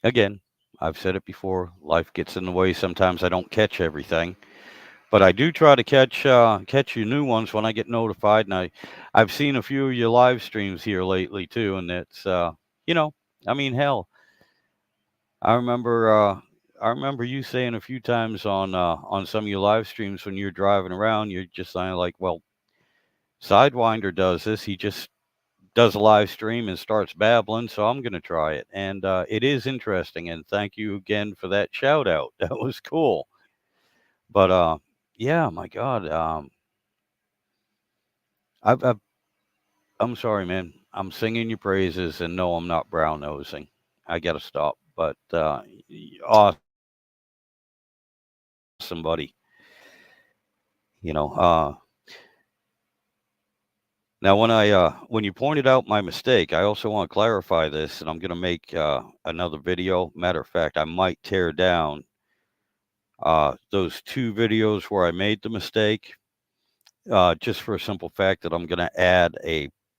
Again, I've said it before, life gets in the way. Sometimes I don't catch everything. But I do try to catch your new ones when I get notified, and I've seen a few of your live streams here lately too, and it's I mean, hell, I remember I remember you saying a few times on some of your live streams when you're driving around, you're just saying like, well, Sidewinder does this, he just does a live stream and starts babbling, so I'm going to try it, and it is interesting, and thank you again for that shout out. That was cool. But yeah, my God, I've I'm sorry, man. I'm singing your praises, and no, I'm not brown nosing. I gotta stop. But awesome, buddy. You know. Now, when you pointed out my mistake, I also want to clarify this, and I'm gonna make another video. Matter of fact, I might tear down those two videos where I made the mistake, just for a simple fact that I'm gonna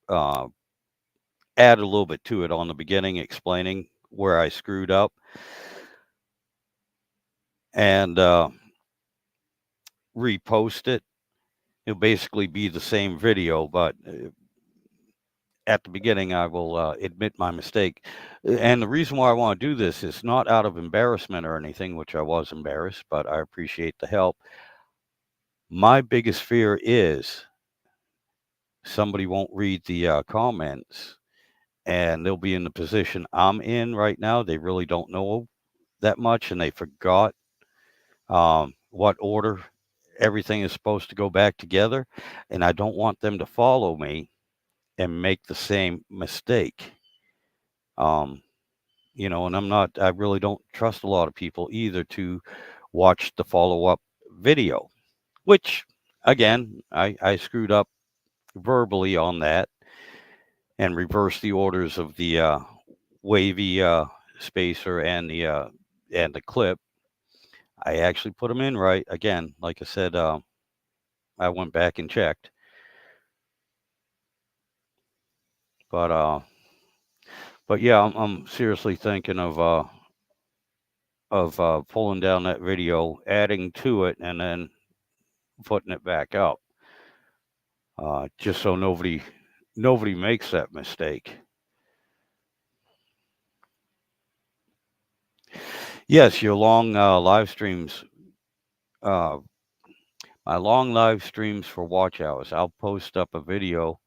uh, add a little bit to it on the beginning, explaining where I screwed up. And repost it. It'll basically be the same video, but at the beginning, I will admit my mistake. And the reason why I want to do this is not out of embarrassment or anything, which I was embarrassed, but I appreciate the help. My biggest fear is somebody won't read the comments, and they'll be in the position I'm in right now. They really don't know that much, and they forgot what order everything is supposed to go back together, and I don't want them to follow me and make the same mistake. Um, and I really don't trust a lot of people either to watch the follow up video, which again, I screwed up verbally on that and reversed the orders of the wavy spacer and the clip. I actually put them in right. Again, like I said, I went back and checked. But yeah, I'm seriously thinking of pulling down that video, adding to it, and then putting it back up, just so nobody makes that mistake. Yes, your long live streams. Uh, my long live streams for watch hours. I'll post up a video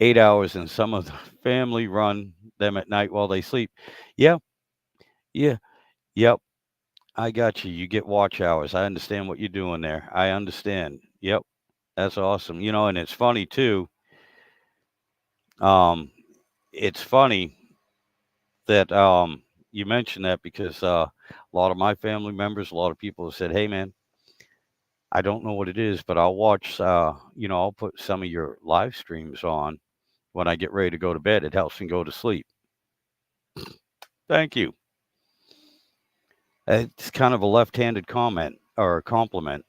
8 hours, and some of the family run them at night while they sleep. Yeah, yeah, yep. I got you. You get watch hours. I understand what you're doing there. I understand. Yep. That's awesome. And it's funny too. Um, it's funny that you mentioned that because a lot of my family members, a lot of people have said, "Hey, man, I don't know what it is, but I'll watch. I'll put some of your live streams on when I get ready to go to bed. It helps me go to sleep." Thank you. It's kind of a left-handed comment or compliment.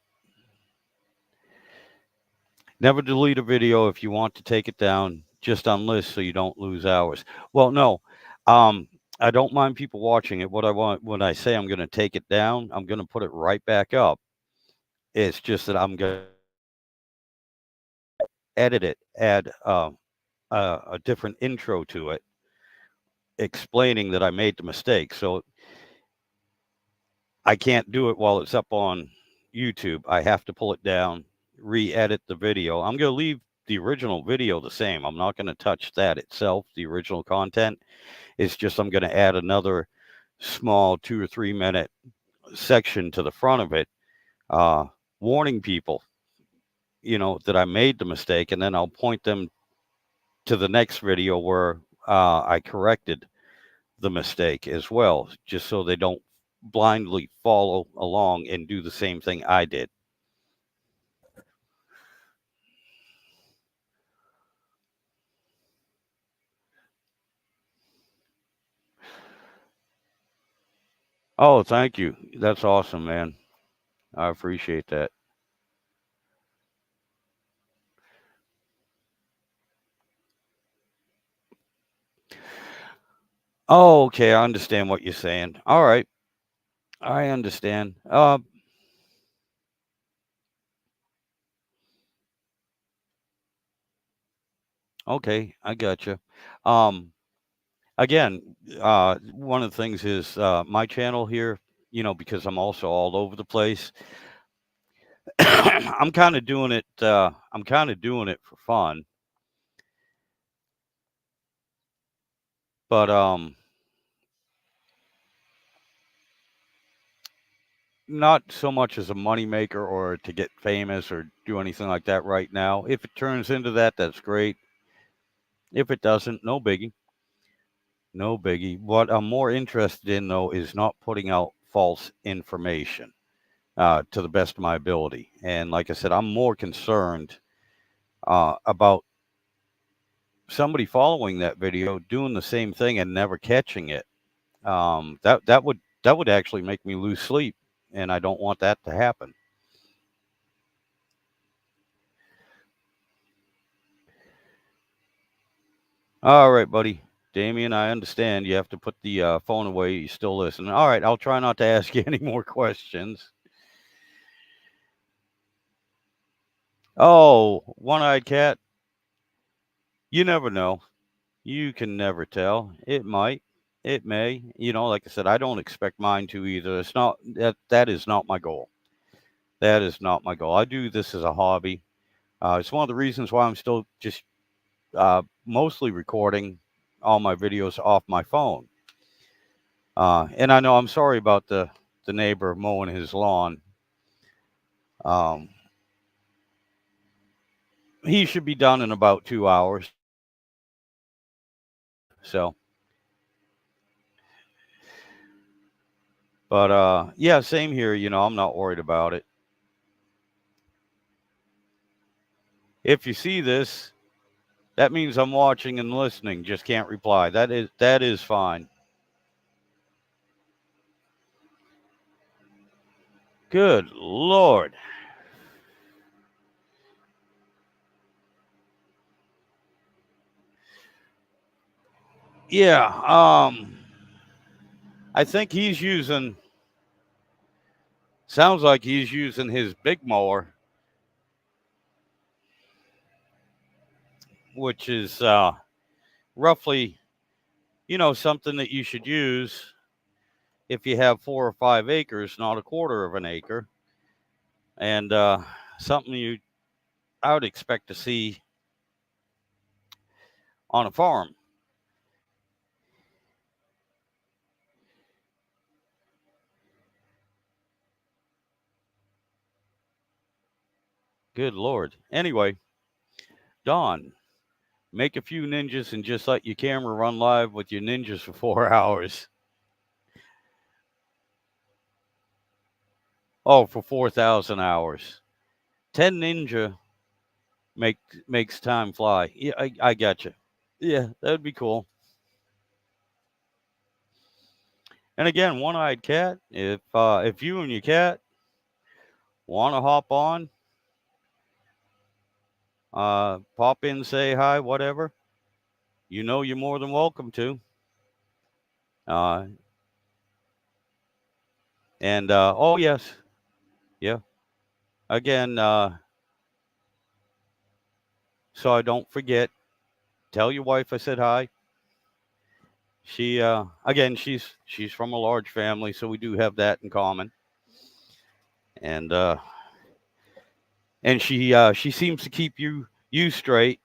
Never delete a video if you want to take it down. Just unlist so you don't lose hours. Well, no, I don't mind people watching it. What I want when I say I'm going to take it down, I'm going to put it right back up. It's just that I'm going edit it, add a different intro to it, explaining that I made the mistake. So I can't do it while it's up on YouTube. I have to pull it down, re-edit the video. I'm going to leave the original video the same. I'm not going to touch that itself, the original content. It's just I'm going to add another small 2 or 3 minute section to the front of it, warning people, that I made the mistake, and then I'll point them to the next video where I corrected the mistake as well, just so they don't blindly follow along and do the same thing I did. Oh, thank you. That's awesome, man. I appreciate that. Oh, okay. I understand what you're saying. All right. I understand. Okay. I gotcha. Um, Again, one of the things is my channel here, because I'm also all over the place. I'm kind of doing it. I'm kind of doing it for fun, but not so much as a moneymaker or to get famous or do anything like that right now. If it turns into that, that's great. If it doesn't, no biggie. No biggie. What I'm more interested in, though, is not putting out false information to the best of my ability. And like I said, I'm more concerned about somebody following that video doing the same thing and never catching it. That would actually make me lose sleep, and I don't want that to happen. All right, buddy. Damien, I understand you have to put the phone away. You still listen. All right, I'll try not to ask you any more questions. Oh, one-eyed cat. You never know. You can never tell. It might. It may. Like I said, I don't expect mine to either. It's not that is not my goal. That is not my goal. I do this as a hobby. It's one of the reasons why I'm still just mostly recording all my videos off my phone. And I know I'm sorry about the neighbor mowing his lawn. Um, he should be done in about 2 hours. So, but yeah, same here. I'm not worried about it. If you see this, that means I'm watching and listening. Just can't reply. That is fine. Good Lord. Yeah. I think he's using. Sounds like he's using his big mower, which is roughly, something that you should use if you have 4 or 5 acres, not a quarter of an acre, and something I would expect to see on a farm. Good Lord. Anyway, Don, make a few ninjas and just let your camera run live with your ninjas for 4 hours. Oh, for 4,000 hours. 10 ninja makes time fly. Yeah, I got you. Yeah, that would be cool. And again, one-eyed cat. If you and your cat want to hop on, pop in, say hi, whatever. You're more than welcome to. Uh, and oh yes, yeah. Again, so I don't forget. Tell your wife I said hi. She again, she's from a large family, so we do have that in common. And she seems to keep you straight.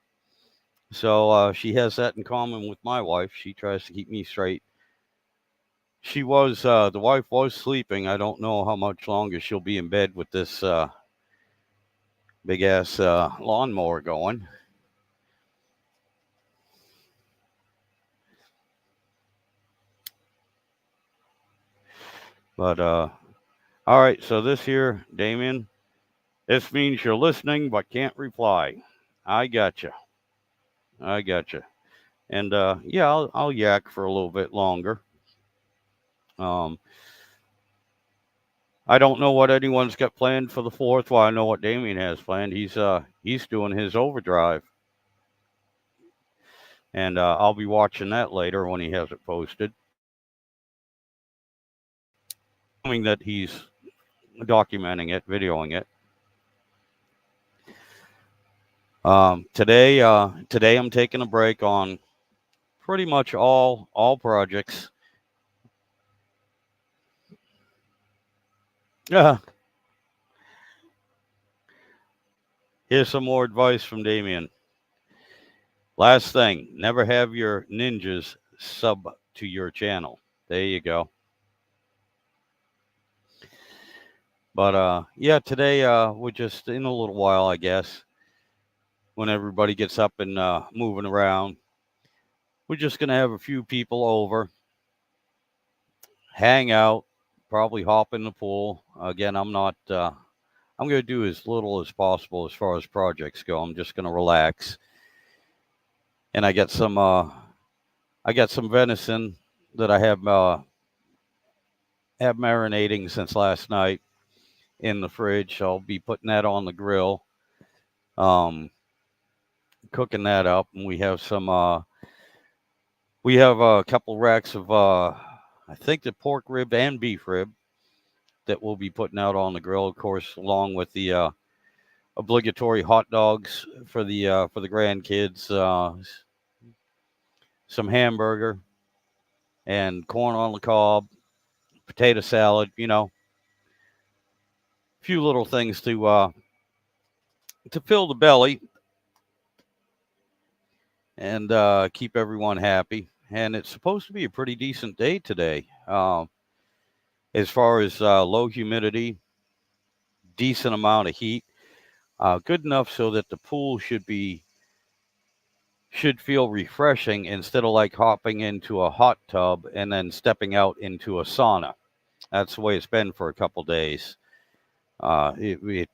So she has that in common with my wife. She tries to keep me straight. The wife was sleeping. I don't know how much longer she'll be in bed with this big ass lawnmower going. But all right, so this here, Damien, this means you're listening but can't reply. I gotcha. I gotcha. And yeah, I'll yak for a little bit longer. Um, I don't know what anyone's got planned for the 4th. Well, I know what Damien has planned. He's doing his overdrive, and I'll be watching that later when he has it posted. Assuming that he's documenting it, videoing it. Today I'm taking a break on pretty much all projects. Yeah. Here's some more advice from Damien. Last thing, never have your ninjas sub to your channel. There you go. But yeah, today we're just in a little while, I guess, when everybody gets up and moving around. We're just gonna have a few people over, hang out, probably hop in the pool. Again, I'm not. I'm gonna do as little as possible as far as projects go. I'm just gonna relax, and I got some. I got some venison that I have marinating since last night in the fridge. I'll be putting that on the grill, cooking that up, and we have some. We have a couple racks of I think the pork rib and beef rib that we'll be putting out on the grill, of course, along with the obligatory hot dogs for the grandkids, some hamburger and corn on the cob, potato salad. A few little things to fill the belly and keep everyone happy. And it's supposed to be a pretty decent day today, as far as low humidity, decent amount of heat, good enough so that the pool should feel refreshing instead of like hopping into a hot tub and then stepping out into a sauna. That's the way it's been for a couple days. It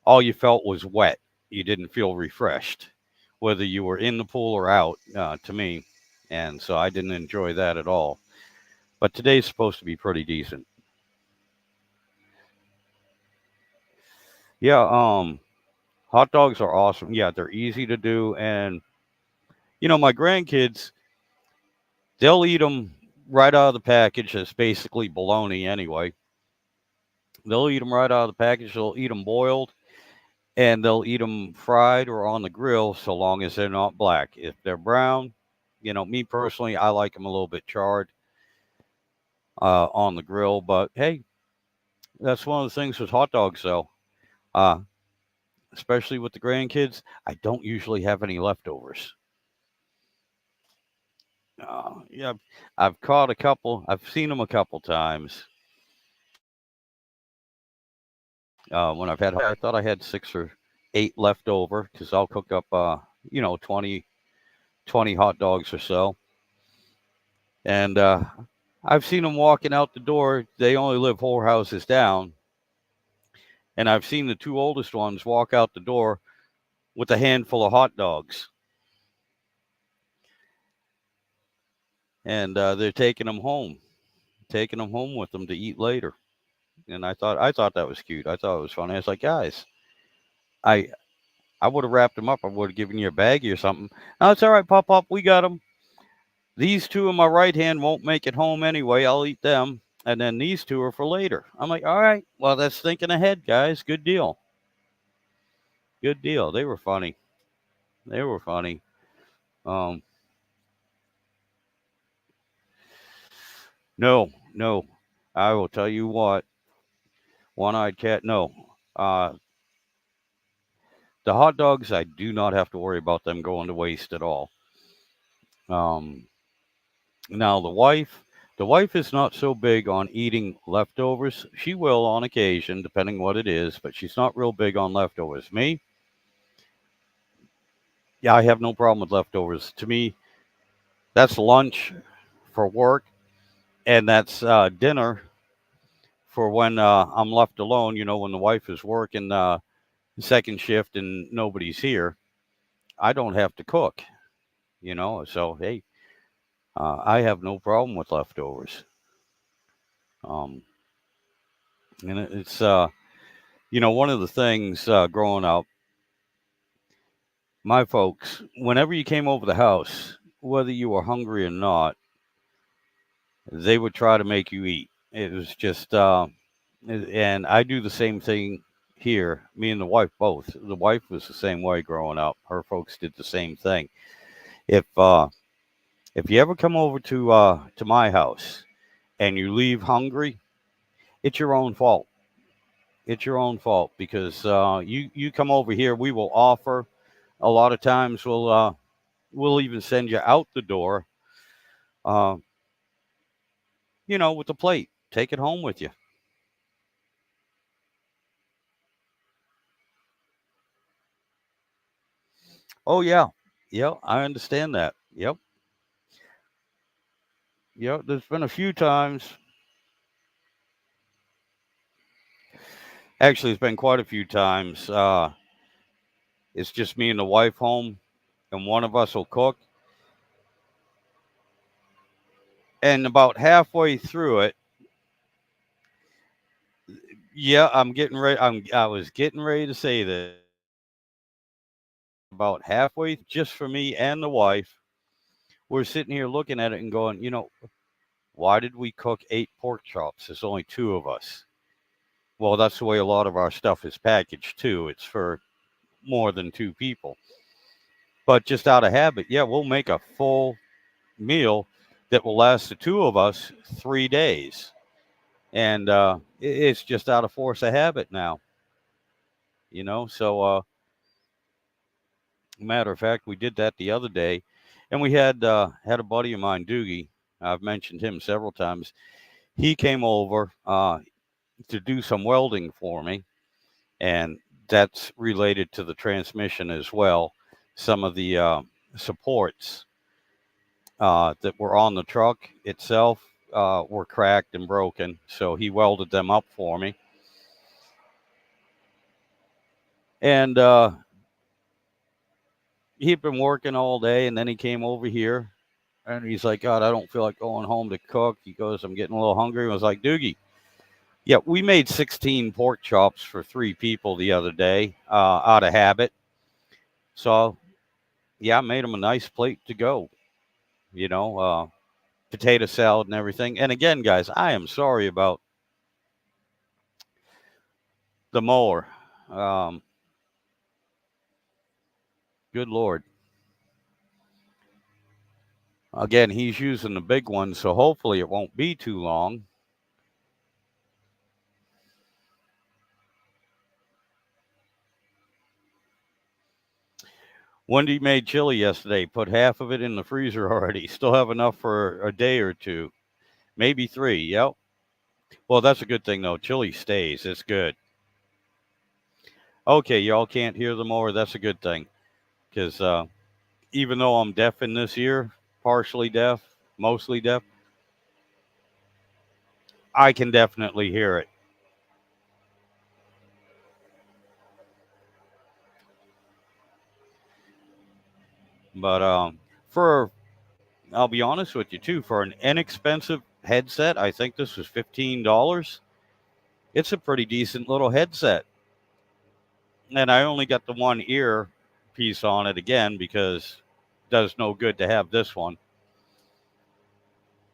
all you felt was wet. You didn't feel refreshed, whether you were in the pool or out. To me, and so I didn't enjoy that at all. But today's supposed to be pretty decent. Yeah. Hot dogs are awesome. Yeah, they're easy to do, and my grandkids, they'll eat them right out of the package. It's basically bologna anyway. They'll eat them right out of the package. They'll eat them boiled, and they'll eat them fried or on the grill, so long as they're not black. If they're brown, me personally, I like them a little bit charred on the grill. But hey, that's one of the things with hot dogs, though. Uh, Especially with the grandkids, I don't usually have any leftovers. Yeah, I've caught a couple. I've seen them a couple times. When I thought I had 6 or 8 left over because I'll cook up, 20 hot dogs or so. And I've seen them walking out the door. They only live 4 houses down. And I've seen the 2 oldest ones walk out the door with a handful of hot dogs. And they're taking them home with them to eat later. And I thought that was cute. I thought it was funny. I was like, guys, I I would have wrapped them up. I would have given you a baggie or something. No, it's all right, Pop. We got them. These 2 in my right hand won't make it home anyway. I'll eat them. And then these 2 are for later. I'm like, all right, well, that's thinking ahead, guys. Good deal. Good deal. They were funny. They were funny. Um, no, no. I will tell you what. One-eyed cat. No. Uh, the hot dogs, I do not have to worry about them going to waste at all. Um, Now the wife is not so big on eating leftovers. She will on occasion, depending what it is, but she's not real big on leftovers. Me, yeah, I have no problem with leftovers. To me, that's lunch for work, and that's dinner for when I'm left alone. You know, when the wife is working second shift and nobody's here, I don't have to cook. You know, so hey, I have no problem with leftovers. Um, and it's one of the things growing up, my folks, whenever you came over the house, whether you were hungry or not, they would try to make you eat. It was just, and I do the same thing here. Me and the wife both. The wife was the same way growing up. Her folks did the same thing. If uh, if you ever come over to my house and you leave hungry, it's your own fault. It's your own fault because you come over here. We will offer. A lot of times we'll even send you out the door, uh, with the plate. Take it home with you. Oh yeah, yep. I understand that. Yep, yep. There's been a few times. Actually, it's been quite a few times. It's just me and the wife home, and one of us will cook. And about halfway through it, yeah, I'm getting ready. I was getting ready to say that. About halfway, just for me and the wife, we're sitting here looking at it and going, why did we cook 8 pork chops? There's only two of us. Well, that's the way a lot of our stuff is packaged too. It's for more than two people. But just out of habit, yeah, we'll make a full meal that will last the two of us 3 days. And it's just out of force of habit now, So, matter of fact, we did that the other day, and we had a buddy of mine, Doogie. I've mentioned him several times. He came over to do some welding for me, and that's related to the transmission as well. Some of the supports that were on the truck itself were cracked and broken, so he welded them up for me. And he'd been working all day, and then he came over here, and he's like, God, I don't feel like going home to cook. He goes, I'm getting a little hungry. I was like, Doogie, yeah, we made 16 pork chops for 3 people the other day out of habit. So, yeah, I made him a nice plate to go, you know, uh, potato salad and everything. And again, guys, I am sorry about the mower. Um, Good Lord. Again, he's using the big one, so hopefully it won't be too long. Wendy made chili yesterday, put half of it in the freezer already. Still have enough for a day or two, maybe 3. Yep. Well, that's a good thing, though. Chili stays. It's good. Okay, y'all can't hear the mower. That's a good thing because even though I'm deaf in this ear, partially deaf, mostly deaf, I can definitely hear it. But for I'll be honest with you too, for an inexpensive headset, I think this was $15. It's a pretty decent little headset. And I only got the one ear piece on it again because it does no good to have this one.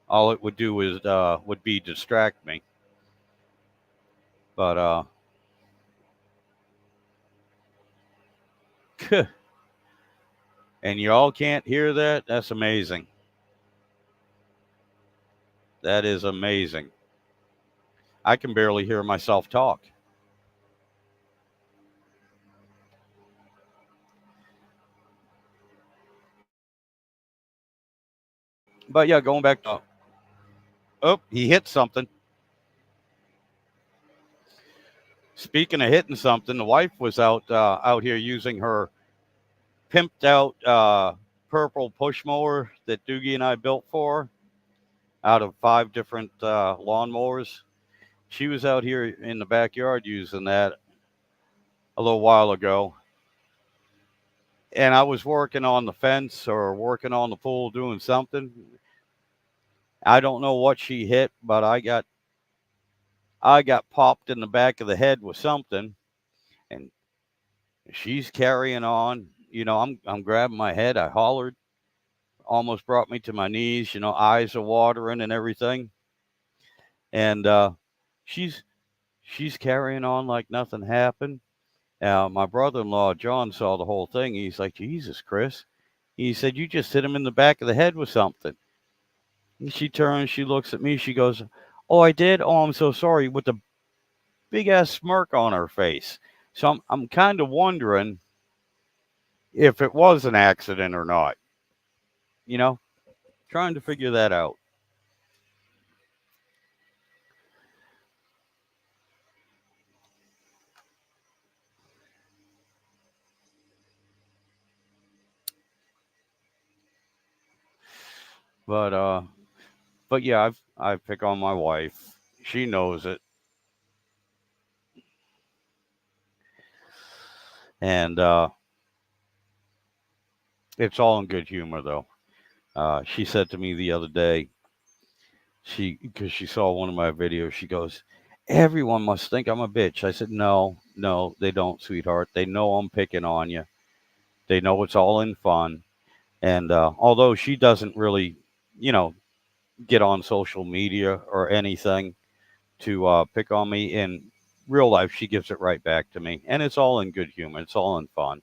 All it would do is would be distract me. But And you all can't hear that? That's amazing. That is amazing. I can barely hear myself talk. But yeah, going back to, oh, he hit something. Speaking of hitting something, the wife was out here using her pimped out purple push mower that Doogie and I built for her out of 5 different lawnmowers. She was out here in the backyard using that a little while ago. And I was working on the fence or working on the pool doing something. I don't know what she hit, but I got popped in the back of the head with something, and she's carrying on. I'm grabbing my head. I hollered, almost brought me to my knees. Eyes are watering and everything. And she's she's carrying on like nothing happened. My brother-in-law John saw the whole thing. He's like, "Jesus, Chris," he said, "you just hit him in the back of the head with something." And she turns, she looks at me, she goes, "Oh, I did. Oh, I'm so sorry," with a big ass smirk on her face. So I'm kind of wondering if it was an accident or not. You know, trying to figure that out. But but yeah, I pick on my wife. She knows it, and it's all in good humor though. She said to me the other day, because she saw one of my videos, she goes, "Everyone must think I'm a bitch." I said, "No, no, they don't, sweetheart. They know I'm picking on you. They know it's all in fun." And although she doesn't really, you know, get on social media or anything to pick on me in real life, she gives it right back to me, and it's all in good humor. It's all in fun.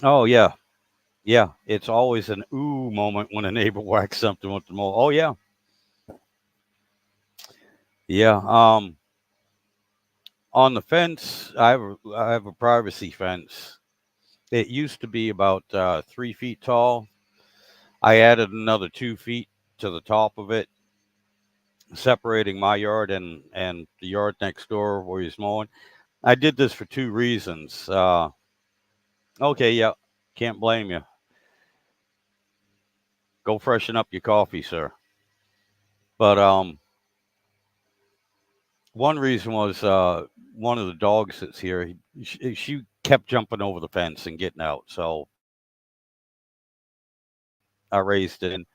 Oh yeah, yeah. It's always an ooh moment when a neighbor whacks something with the mower. Oh yeah, yeah. On the fence, I have a privacy fence. It used to be about 3 feet tall. I added another 2 feet to the top of it, separating my yard and the yard next door where he's mowing. I did this for 2 reasons. Okay, yeah, can't blame you. Go freshen up your coffee, sir. But one reason was one of the dogs that's here. She kept jumping over the fence and getting out, so I raised it.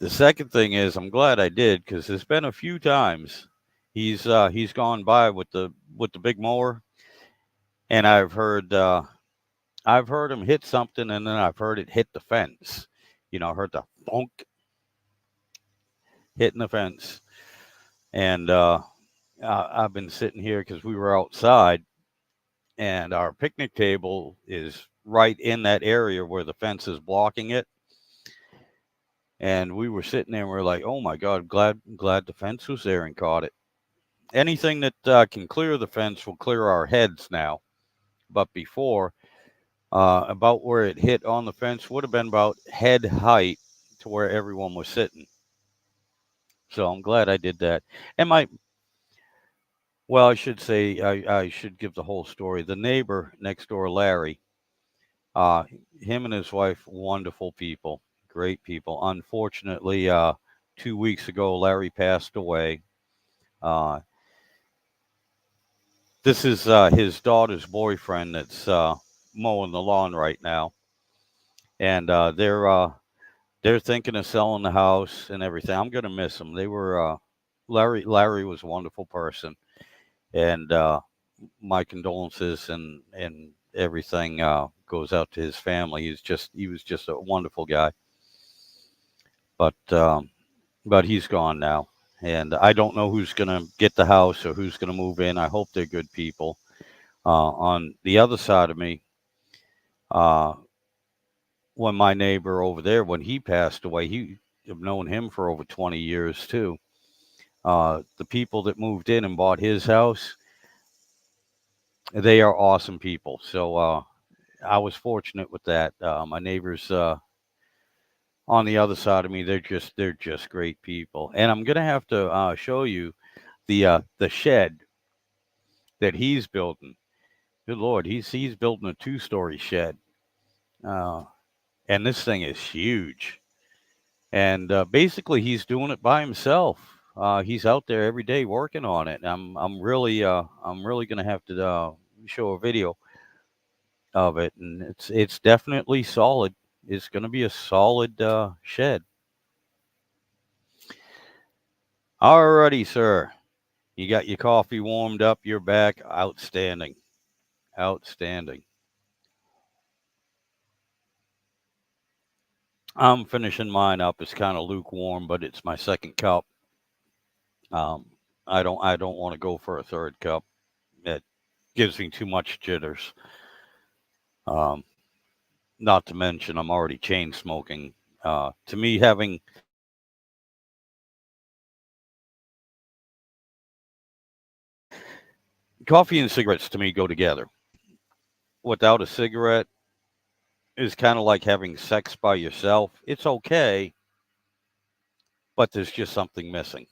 The second thing is I'm glad I did because there's been a few times he's gone by with the big mower, and I've heard him hit something, and then I've heard it hit the fence. I heard the thunk hitting the fence, and I've been sitting here because we were outside, and our picnic table is right in that area where the fence is blocking it. And we were sitting there, and we are like, "Oh my God, glad the fence was there and caught it." Anything that can clear the fence will clear our heads now. But before, about where it hit on the fence would have been about head height to where everyone was sitting. So I'm glad I did that. And well, I should say, I should give the whole story. The neighbor next door, Larry, uh, him and his wife, wonderful people, great people. Unfortunately, 2 weeks ago, Larry passed away. Uh, this is his daughter's boyfriend that's mowing the lawn right now, and they're thinking of selling the house and everything. I'm gonna miss them. They were Larry was a wonderful person, and my condolences and everything goes out to his family. He was just a wonderful guy, but he's gone now, and I don't know who's going to get the house or who's going to move in. I hope they're good people. On the other side of me, uh, when my neighbor over there, when he passed away, I've known him for over 20 years too. The people that moved in and bought his house, they are awesome people. So I was fortunate with that. My neighbors on the other side of me, they're just great people. And I'm gonna have to show you the shed that he's building. Good Lord, he's building a 2-story shed, uh, and this thing is huge. And basically, he's doing it by himself. He's out there every day working on it. I'm really gonna have to show a video of it, and it's definitely solid. It's gonna be a solid shed. Alrighty, sir. You got your coffee warmed up. You're back. Outstanding. Outstanding. I'm finishing mine up. It's kind of lukewarm, but it's my second cup. Um, I don't want to go for a third cup. It gives me too much jitters. Um, Not to mention, I'm already chain smoking. To me, having coffee and cigarettes to me go together. Without a cigarette is kind of like having sex by yourself. It's okay, but there's just something missing.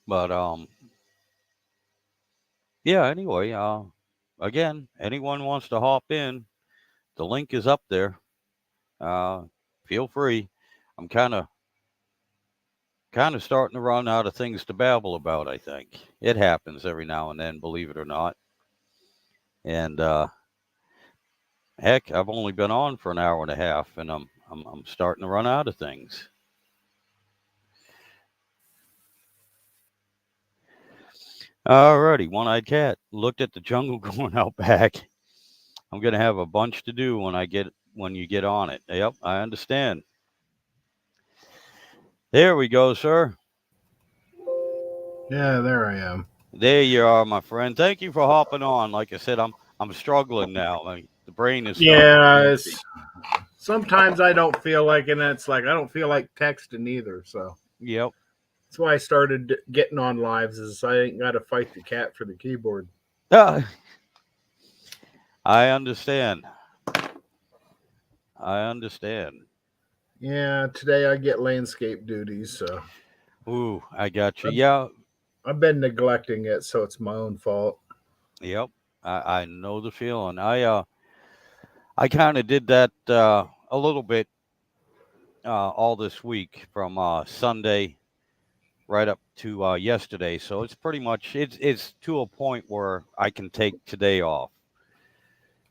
But yeah. Anyway, again, anyone wants to hop in, the link is up there. Uh, Feel free. I'm kind of starting to run out of things to babble about. I think it happens every now and then, believe it or not. And heck, I've only been on for an hour and a half, and I'm starting to run out of things. Alrighty, one-eyed cat looked at the jungle going out back. I'm gonna have a bunch to do when you get on it. Yep, I understand. There we go, sir. Yeah, there I am. There you are, my friend. Thank you for hopping on. Like I said, I'm struggling now. The brain is starting to Yeah, be empty. it's sometimes I don't feel like, and it's like I don't feel like texting either. So Yep. that's why I started getting on lives. Is I ain't got to fight the cat for the keyboard. Ah, I understand. I understand. Yeah, today I get landscape duties, so Ooh, I got you. I've, Yeah. I've been neglecting it, so it's my own fault. Yep. I know the feeling. I kind of did that a little bit all this week from Sunday right up to yesterday. So it's pretty much it's to a point where I can take today off.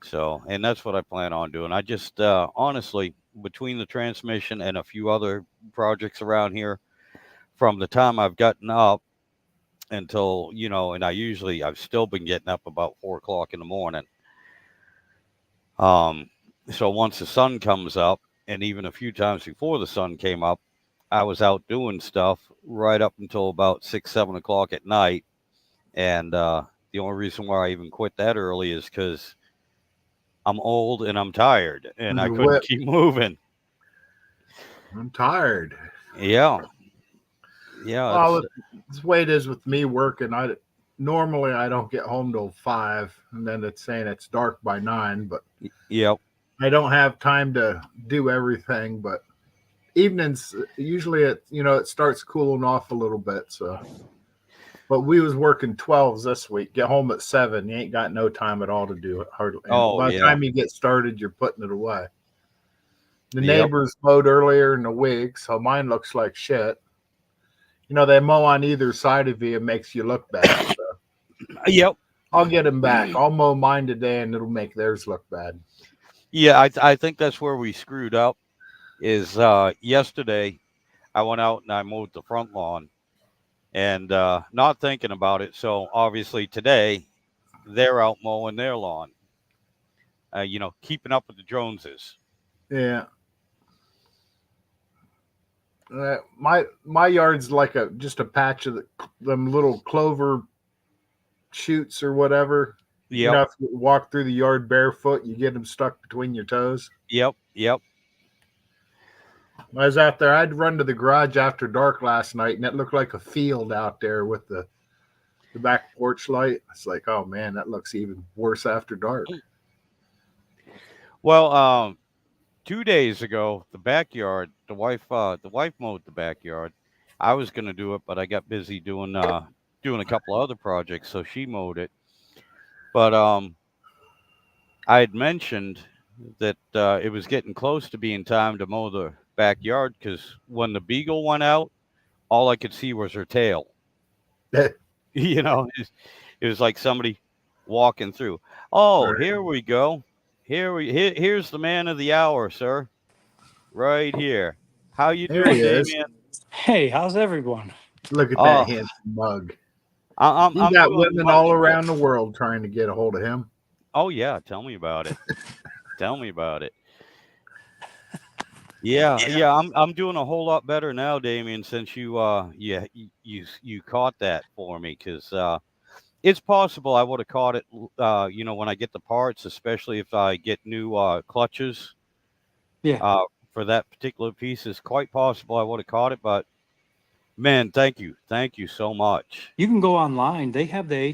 So, and that's what I plan on doing. I just honestly, between the transmission and a few other projects around here, from the time I've gotten up until and I've still been getting up about 4 o'clock in the morning. Um, so once the sun comes up, and even a few times before the sun came up, I was out doing stuff right up until about 6, 7 o'clock at night. And the only reason why I even quit that early is because I'm old and I'm tired, and I The couldn't whip. keep moving. I'm tired. Yeah, yeah, Well, this way it is with me working. I normally I don't get home till 5, and then it's saying it's dark by 9. But yep, I don't have time to do everything. But evenings usually it starts cooling off a little bit. So, but we was working 12s this week. Get home at 7. You ain't got no time at all to do it hardly. And oh by the yeah, time you get started, you're putting it away. The yep, neighbors mowed earlier in the week, so mine looks like shit. They mow on either side of you. It makes you look bad. So yep. I'll get them back. I'll mow mine today, and it'll make theirs look bad. Yeah, I think that's where we screwed up. Is yesterday I went out and I mowed the front lawn, and not thinking about it. So obviously today they're out mowing their lawn. keeping up with the Joneses. Yeah. My yard's like just a patch of them little clover shoots or whatever. You Yep, know, if you walk through the yard barefoot, you get them stuck between your toes. yep. When I was out there, I'd run to the garage after dark last night, and it looked like a field out there with the back porch light. It's like, oh man, that looks even worse after dark. Well, 2 days ago, the backyard, the wife mowed the backyard. I was gonna do it, but I got busy doing a couple of other projects, so she mowed it. But I had mentioned that it was getting close to being time to mow the backyard because when the beagle went out, all I could see was her tail. It was like somebody walking through. Oh, Right. here we go. Here's the man of the hour, sir. Right here. How you There he doing, is. Damien? Hey, how's everyone? Look at that Oh, handsome mug. I'm You I'm got doing women much all good. around the world trying to get a hold of him. Oh yeah, tell me about it. Tell me about it. Yeah, Yeah. yeah, I'm doing a whole lot better now, Damien, since you caught that for me because it's possible I would have caught it, when I get the parts, especially if I get new clutches Yeah. uh, for that particular piece. It's quite possible I would have caught it, but man, thank you so much. You can go online. They have the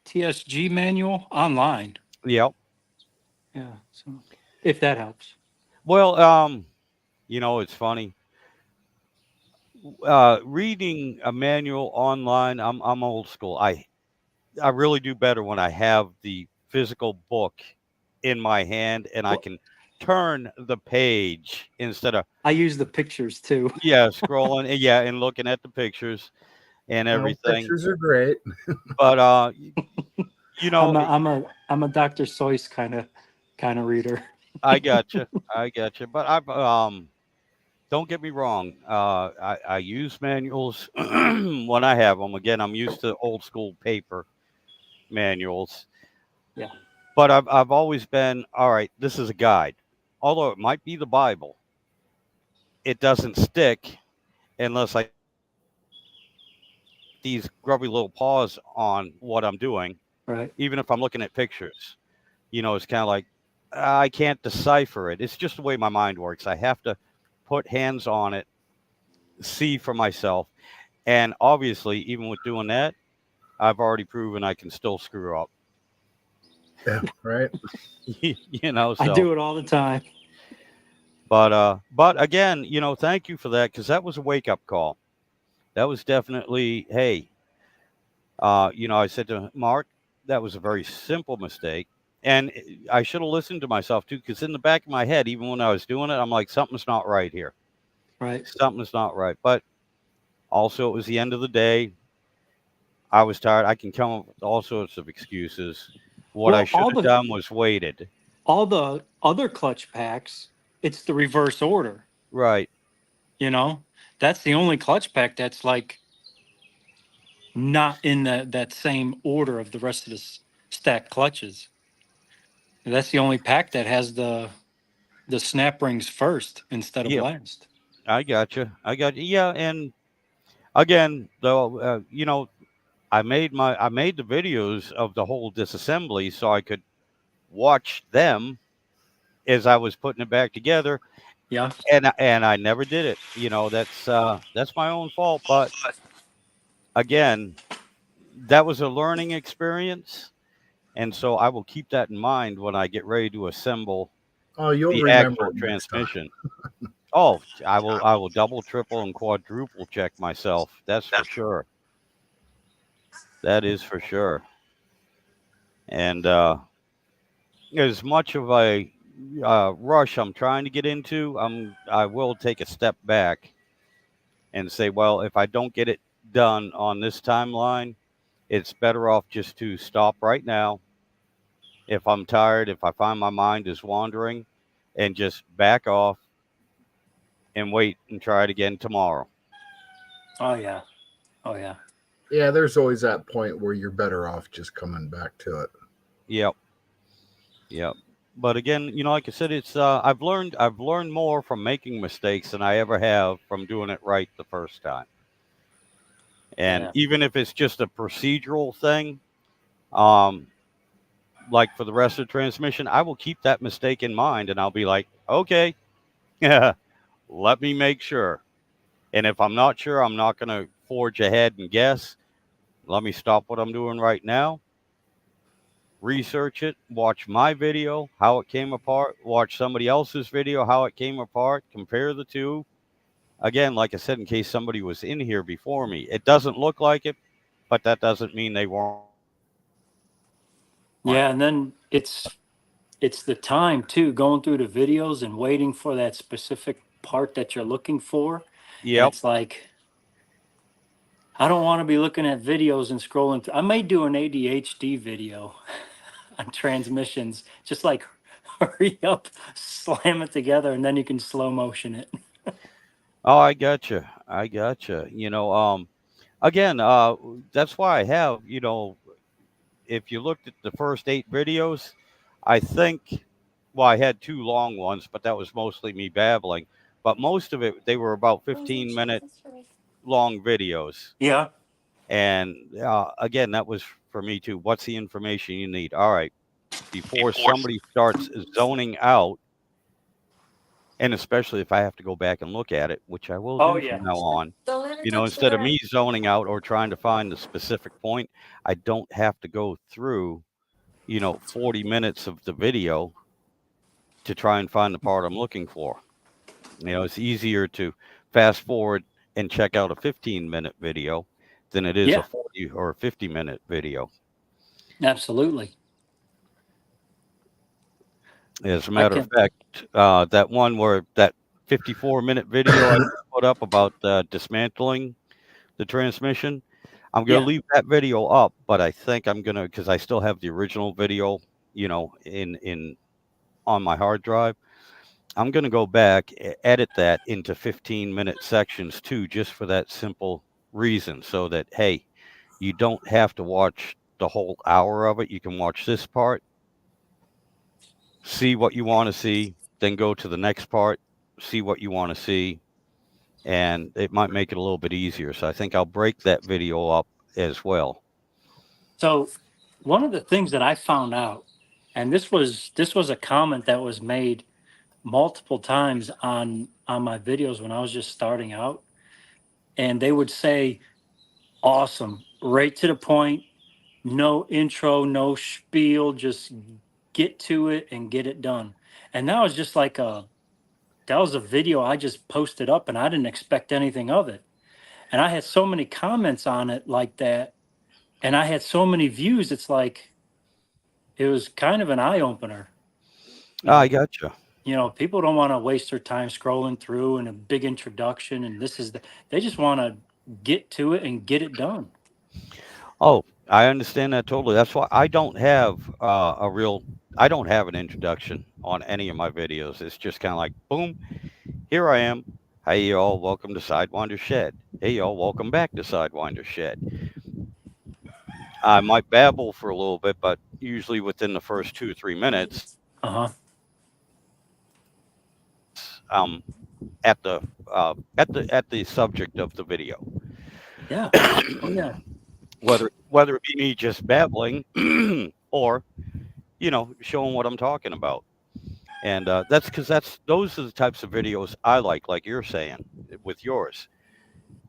TSG manual online. Yep. Yeah. So if that helps. Well, it's funny. Reading a manual online, I'm old school. I really do better when I have the physical book in my hand and I Well, can turn the page instead of I use the pictures too. scrolling and looking at the pictures and Well, everything. pictures are great. But you I'm know, a I'm a I'm a Dr. Seuss kind of reader. I gotcha. I gotcha. But I've don't get me wrong. I use manuals when I have them. Again, I'm used to old school paper manuals. Yeah. But I've always been all right. This is a guide, although it might be the Bible. It doesn't stick unless I these grubby little paws on what I'm doing. Right. Even if I'm looking at pictures, it's kind of like I can't decipher it. It's just the way my mind works. I have to put hands on it, see for myself, and obviously, even with doing that, I've already proven I can still screw up. Yeah, right. I So do it all the time. but again, thank you for that because that was a wake up call. That was definitely, hey, I said to Mark, that was a very simple mistake. And I should have listened to myself too, because in the back of my head, even when I was doing it, I'm like, something's not right here. Right. Something's not right. But also, it was the end of the day. I was tired. I can come up with all sorts of excuses. What I Well, should have done was waited. all the other clutch packs, it's the reverse order. Right. You know, that's the only clutch pack that's like not in that same order of the rest of the stacked clutches. That's the only pack that has the snap rings first instead of Yeah. last. I got you. I got you. Yeah. And again, though, I made the videos of the whole disassembly so I could watch them as I was putting it back together, Yeah. and I never did it. That's my own fault. But again, that was a learning experience, and so I will keep that in mind when I get ready to assemble Oh, you'll the remember actual it next time. transmission. Oh, I will double, triple, and quadruple check myself. That's for sure. That is for sure. And as much of a rush I'm trying to get into, I will take a step back and say, well, if I don't get it done on this timeline, it's better off just to stop right now. If I'm tired, if I find my mind is wandering, and just back off and wait and try it again tomorrow. Oh yeah. Oh yeah. Yeah, there's always that point where you're better off just coming back to it. Yep. Yep. But again, like I said, it's I've learned more from making mistakes than I ever have from doing it right the first time. And Yeah. even if it's just a procedural thing, um, like for the rest of the transmission, I will keep that mistake in mind, and I'll be like, okay, yeah, let me make sure. And if I'm not sure, I'm not going to forge ahead and guess. Let me stop what I'm doing right now, research it, watch my video, how it came apart, watch somebody else's video, how it came apart, compare the two. Again, like I said, in case somebody was in here before me, it doesn't look like it, but that doesn't mean they weren't. Yeah, and then it's the time too, going through the videos and waiting for that specific part that you're looking for. And Yep. it's like, I don't want to be looking at videos and scrolling through. I may do an ADHD video on transmissions, just like hurry up, slam it together, and then you can slow motion it. Oh, I gotcha. I gotcha. Again, that's why I have, if you looked at the first 8 videos, I think, well, I had 2 long ones, but that was mostly me babbling. But most of it, they were about 15-minute long videos. Yeah. And again, that was for me too. What's the information you need? All right. Before somebody starts zoning out, and especially if I have to go back and look at it, which I will Oh do from yeah. now on, instead of me zoning out or trying to find the specific point, I don't have to go through, 40 minutes of the video to try and find the part I'm looking for. It's easier to fast forward and check out a 15-minute video than it is a Yeah, 40 or a 50-minute video. absolutely. As a I matter of can. fact, that one where that 54-minute video I just put up about dismantling the transmission, I'm going to Yeah. leave that video up, but I think I'm going to, because I still have the original video, in on my hard drive. I'm going to go back, edit that into 15-minute sections too, just for that simple reason, so that, hey, you don't have to watch the whole hour of it. You can watch this part, see what you want to see, then go to the next part, see what you want to see, and it might make it a little bit easier. So I think I'll break that video up as well. So one of the things that I found out, and this was a comment that was made multiple times on my videos when I was just starting out, and they would say, "Awesome, right to the point, no intro, no spiel, just get to it and get it done." And that was just like that was a video I just posted up, and I didn't expect anything of it. And I had so many comments on it like that, and I had so many views. It's like it was kind of an eye opener. You I know, gotcha. people don't want to waste their time scrolling through and a big introduction, and they just want to get to it and get it done. Oh, I understand that totally. That's why I don't have I don't have an introduction on any of my videos. It's just kind of like, boom, here I am. Hey, y'all, welcome to Sidewinder Shed. Hey, y'all, welcome back to Sidewinder Shed. I might babble for a little bit, but usually within the first 2 or 3 minutes, Uh-huh. at the at the subject of the video. Yeah. Oh yeah. Whether it be me just babbling or showing what I'm talking about. And that's because those are the types of videos I like you're saying with yours.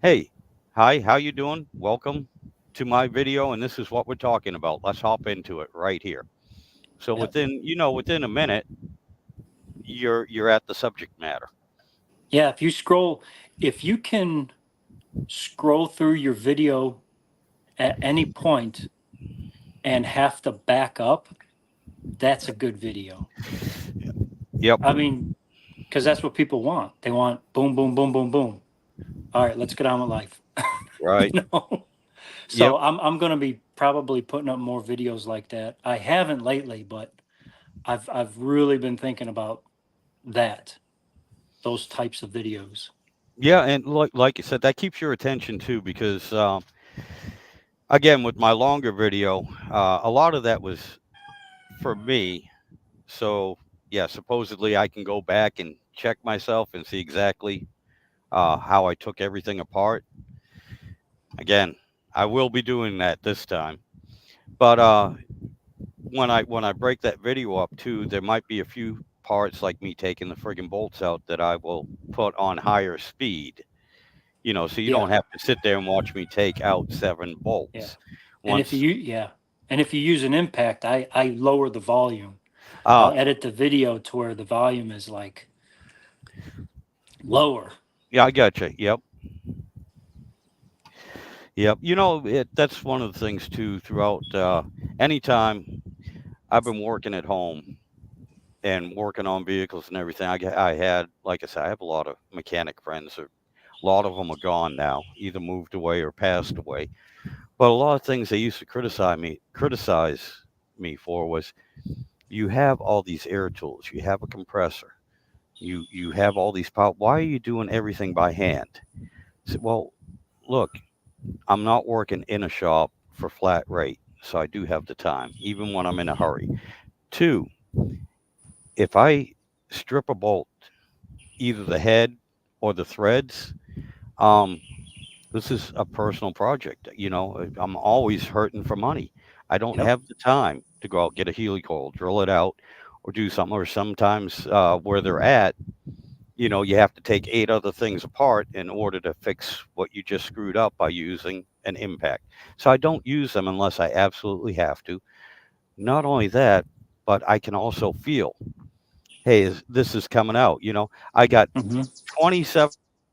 Hey, hi, how you doing? Welcome to my video, and this is what we're talking about. Let's hop into it right here. So Yep. within a minute, you're at the subject matter. Yeah, if you can scroll through your video at any point and have to back up, that's a good video. Yep. I mean, because that's what people want. They want boom, boom, boom, boom, boom. All right, let's get on with life. Right. you know. Yep. So I'm gonna be probably putting up more videos like that. I haven't lately, but I've really been thinking about that, those types of videos. Yeah, and like you said, that keeps your attention too, because again, with my longer video, a lot of that was for me. So yeah, supposedly I can go back and check myself and see exactly how I took everything apart. Again, I will be doing that this time. But when I break that video up too, there might be a few parts like me taking the friggin' bolts out that I will put on higher speed. So you don't Yeah, have to sit there and watch me take out 7 yeah. bolts. And if Once yeah, and if you use an impact, I lower the volume. I'll ah edit the video to where the volume is like lower. yeah, I got you. Yep. Yep. That's one of the things too throughout anytime I've been working at home and working on vehicles and everything. I had, like I said, I have a lot of mechanic friends. A lot of them are gone now, either moved away or passed away. But a lot of things they used to criticize me for was you have all these air tools, you have a compressor, you have all these power. Why are you doing everything by hand? I said, well, look, I'm not working in a shop for flat rate, so I do have the time, even when I'm in a hurry. Two, if I strip a bolt, either the head or the threads, um, this is a personal project. I'm always hurting for money. I don't Yep. have the time to go out, get a Healy coil, drill it out, or do something. Or sometimes where they're at, you have to take 8 other things apart in order to fix what you just screwed up by using an impact. So I don't use them unless I absolutely have to. Not only that, but I can also feel, hey, this is coming out. I got Hmm. 27 full turns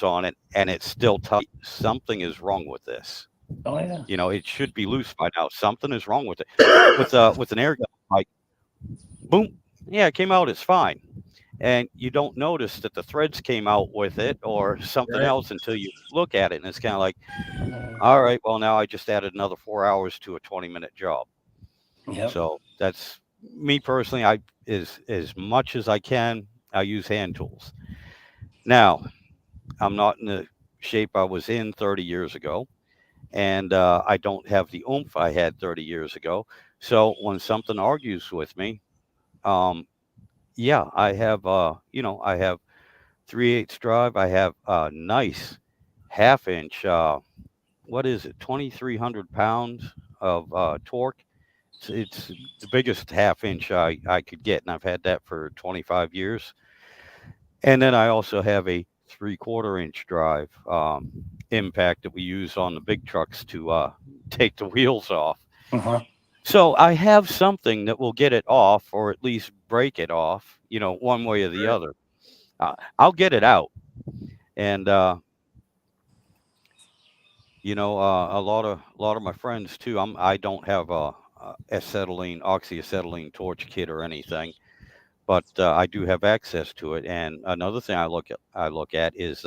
on it and it's still tight. Something is wrong with this. Oh yeah. It should be loose by now. Something is wrong with it. With an air gun, like boom, yeah, it came out. It's fine, and you don't notice that the threads came out with it or something Right. else until you look at it, and it's kind of like, Uh, all right, well now I just added another 4 hours to a 20-minute job. yep. So that's me personally. I as much as I can, I use hand tools. Now I'm not in the shape I was in 30 years ago, and I don't have the oomph I had 30 years ago. So when something argues with me, um, yeah, I have 3/8 drive. I have a nice half inch. What is it? 2,300 pounds of torque. It's the biggest half inch I could get, and I've had that for 25 years. And then I also have a 3/4 inch drive impact that we use on the big trucks to take the wheels off. Uh-huh. So I have something that will get it off, or at least break it off, one way or the Right. other. I'll get it out, and a lot of my friends too. I don't have a acetylene, oxyacetylene torch kit or anything, but I do have access to it. And another thing I look at is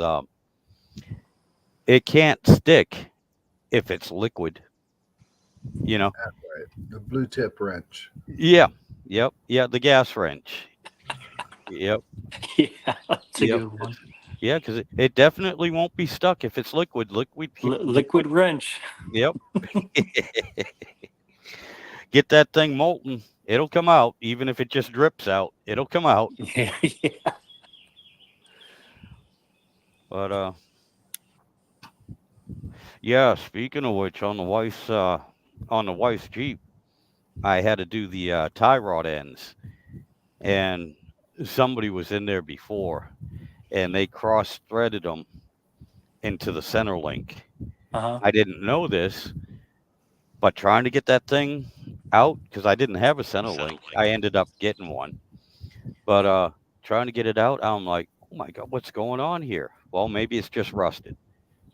it can't stick if it's liquid. You know, Right. The blue tip wrench. yeah, yep, yeah, the gas wrench. Yep, Yeah, that's a yep, good one. yeah, because it definitely won't be stuck if it's liquid. Liquid. Liquid wrench. Yep. Get that thing molten. It'll come out, even if it just drips out. It'll come out. Yeah, yeah. But yeah. Speaking of which, on the wife's Jeep, I had to do the tie rod ends, and somebody was in there before, and they cross threaded them into the center link. Uh-huh. I didn't know this, but trying to get that thing out because I didn't have a center link, I ended up getting one. But trying to get it out, I'm like, oh my god, what's going on here? Well, maybe it's just rusted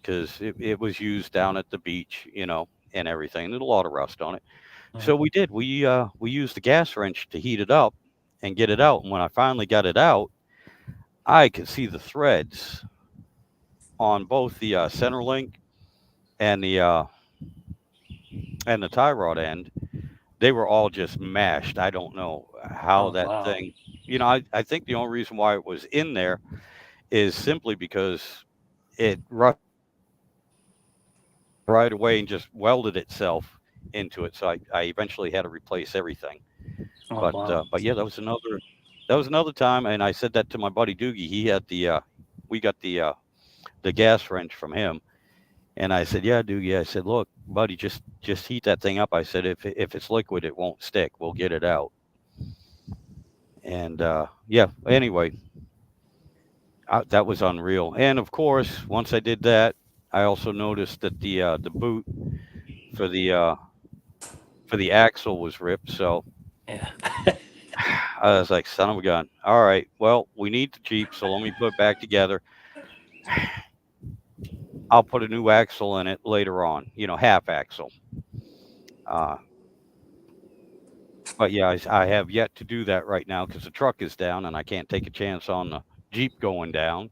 because it was used down at the beach, and everything. There's a lot of rust on it. So we did. We used the gas wrench to heat it up and get it out. And when I finally got it out, I could see the threads on both the center link and the tie rod end. They were all just mashed. I don't know how Oh that wow. thing. I think the only reason why it was in there is simply because it rusted right away and just welded itself into it. So I eventually had to replace everything. Oh, wow. But yeah, that was another time, and I said that to my buddy Doogie. He had we got the gas wrench from him, and I said, yeah, Doogie. I said, look, buddy, just heat that thing up. I said, if it's liquid, it won't stick. We'll get it out. And yeah, anyway, that was unreal. And of course, once I did that, I also noticed that the boot for the axle was ripped. So Yeah. I was like, son of a gun. All right, well, we need the Jeep, so let me put it back together. I'll put a new axle in it later on, half axle. Uh, but yeah, I have yet to do that right now because the truck is down and I can't take a chance on the Jeep going down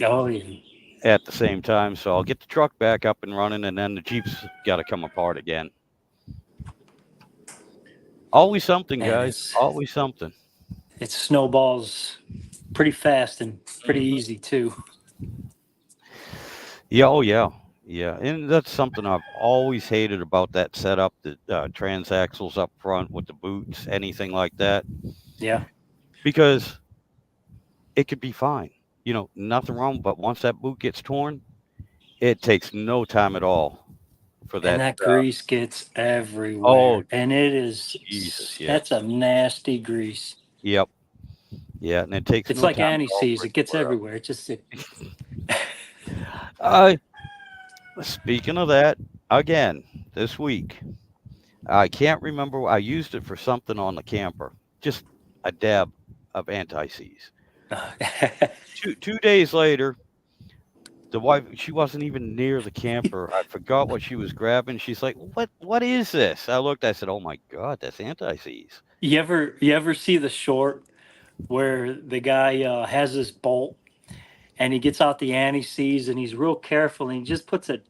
Oh, yeah. at the same time. So I'll get the truck back up and running, and then the Jeep's got to come apart again. Always something, Man, guys. Always something. it snowballs pretty fast and pretty Mhm. easy too. Yeah, oh yeah, yeah, and that's something I've always hated about that setup. The transaxles up front with the boots, anything like that, Yeah. because it could be fine. Nothing wrong. But once that boot gets torn, it takes no time at all for And that. that grease gets Oh, everywhere. And it Jesus, is, yes, that's a nasty grease. yep, yeah, and it takes It's no like time at all anti-seize. for it It to gets wear out. everywhere. Uh, Speaking of that, again this week, I can't remember. I used it for something on the camper, just a dab of anti-seize. Two days later, the wife, she wasn't even near the camper. I forgot what she was grabbing. She's like, what is this? I looked, I said, oh my God, that's anti-seize. You ever see the short where the guy has this bolt and he gets out the anti-seize and he's real careful and he just puts a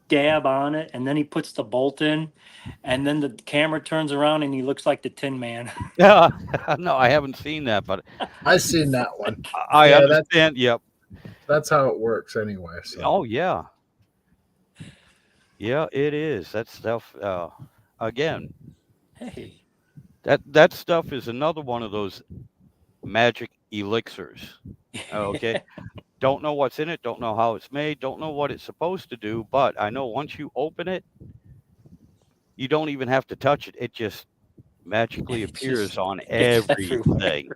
dab on it and then he puts the bolt in and then the camera turns around and he looks like the Tin Man. Yeah, no, I haven't seen that, but I seen that one. I Yeah, understand. Yep. that's how it works anyway. So Oh yeah, yeah, it is. That stuff. Again, Hey. that stuff is another one of those magic elixirs. Okay, don't know what's in it. Don't know how it's made. Don't know what it's supposed to do. But I know once you open it, you don't even have to touch it. It just magically It's appears just on it's everywhere. everything.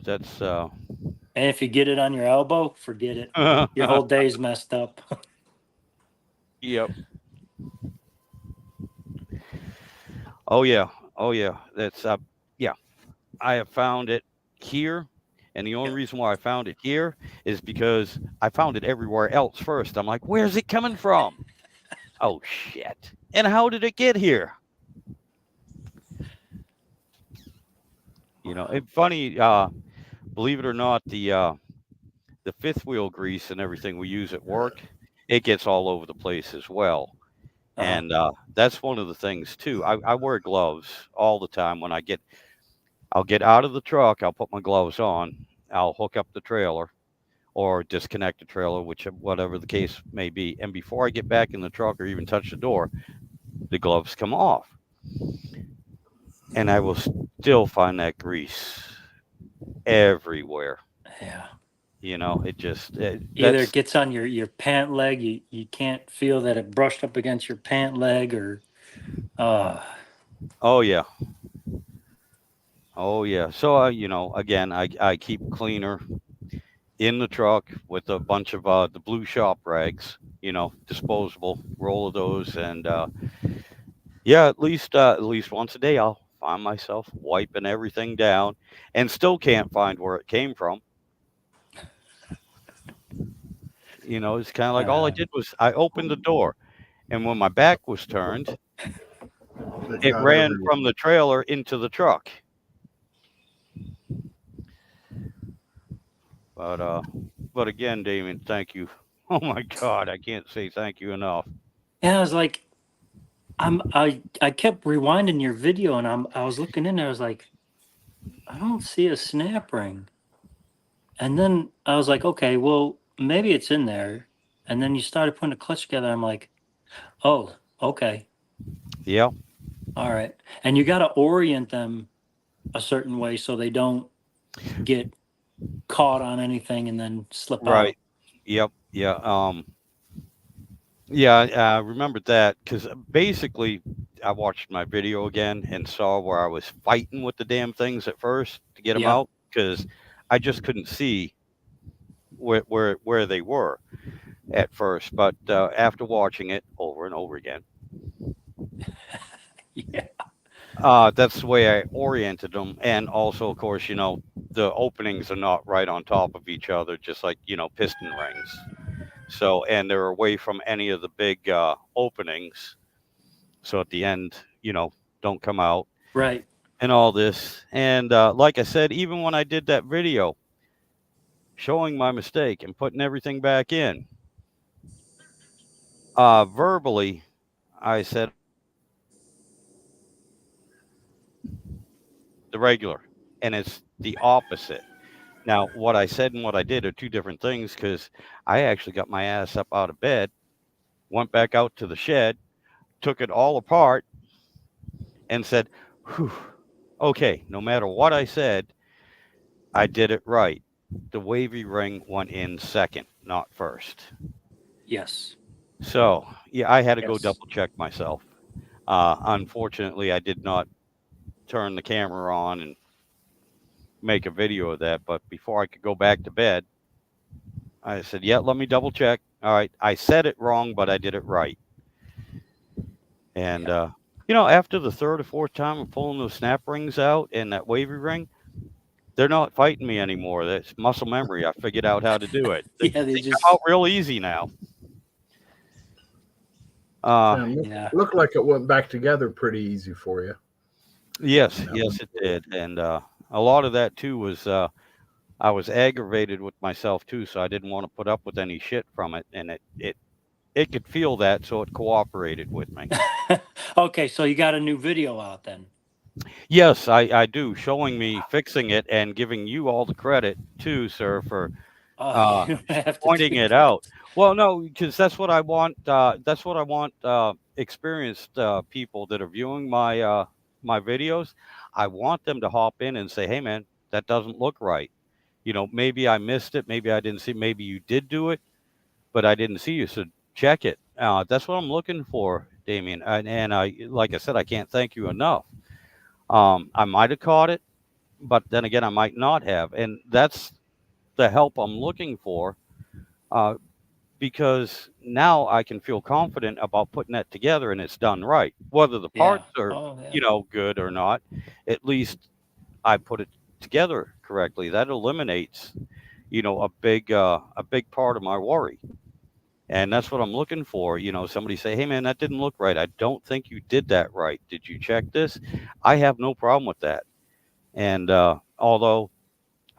That's And if you get it on your elbow, forget it. Your whole day's messed up. yep. Oh yeah. Oh yeah. That's yeah. I have found it here, and the only Yeah. reason why I found it here is because I found it everywhere else first. I'm like, where's it coming from? Oh shit. And how did it get here? It's funny, believe it or not, the fifth wheel grease and everything we use at work, it gets all over the place as well. Uh-huh. And that's one of the things too. I wear gloves all the time when I'll get out of the truck, I'll put my gloves on, I'll hook up the trailer or disconnect the trailer, whatever the case may be. And before I get back in the truck or even touch the door, the gloves come off. And I will still find that grease everywhere. Yeah. It just Either that's it gets on your pant leg, you can't feel that it brushed up against your pant leg, or uh oh yeah. Oh yeah. So again, I keep cleaner in the truck with a bunch of the blue shop rags, disposable, roll of those, and yeah, at least once a day I'll find myself wiping everything down, and still can't find where it came from. It's kind of like all I uh did was I opened the door, and when my back was turned, it it got ran everywhere. from the trailer into the truck. But but again, Damien, thank you. Oh my God, I can't say thank you enough. and I was like, I kept rewinding your video and I was looking in there, I was like, I don't see a snap ring. And then I was like, okay, well, maybe it's in there. And then you started putting the clutch together. I'm like, oh, okay, Yeah, all right. And you got to orient them a certain way so they don't get caught on anything and then slip right. out. Yep. Yeah. Yeah, I remembered that because basically I watched my video again and saw where I was fighting with the damn things at first to get them Yeah, out because I just couldn't see where they were at first. But after watching it over and over again, yeah, that's the way I oriented them. And also, of course, the openings are not right on top of each other, just like piston rings. So, and they're away from any of the big openings. So at the end, don't come out right. and all this. And like I said, even when I did that video showing my mistake and putting everything back in, verbally, I said the regular, and it's the opposite. Now, what I said and what I did are two different things because I actually got my ass up out of bed, went back out to the shed, took it all apart, and said, whew, okay, no matter what I said, I did it right. The wavy ring went in second, not first. Yes, So, yeah, I had to go yes. double check myself. Unfortunately, I did not turn the camera on and make a video of that. But before I could go back to bed, I said, yeah, let me double check. All right. I said it wrong, but I did it right. And, Yeah. after the third or fourth time of pulling those snap rings out and that wavy ring, they're not fighting me anymore. That's muscle memory. I figured out how to do it. They, Yeah, they they come just, out real easy now. Uh, And yeah, looked like it went back together pretty easy for you. yes, That one. yes, it did. And a lot of that, too, was I was aggravated with myself, too, so I didn't want to put up with any shit from it. And it could feel that, so it cooperated with me. okay, so you got a new video out then. Yes, I do, showing me fixing it and giving you all the credit, too, sir, for Oh, uh, you don't have to pointing do it that. out. Well, no, because that's what I want. That's what I want. Experienced people that are viewing my videos. I want them to hop in and say, "Hey, man, that doesn't look right. Maybe I missed it. Maybe I didn't see. Maybe you did do it, but I didn't see you. So check it." That's what I'm looking for, Damien. And I, like I said, I can't thank you enough. I might have caught it, but then again, I might not have, and that's the help I'm looking for. Uh, because now I can feel confident about putting that together and it's done right. Whether the Yeah. parts are, Oh, yeah. good or not, at least I put it together correctly. That eliminates, a big part of my worry. And that's what I'm looking for. Somebody say, "Hey man, that didn't look right. I don't think you did that right. Did you check this?" I have no problem with that. And although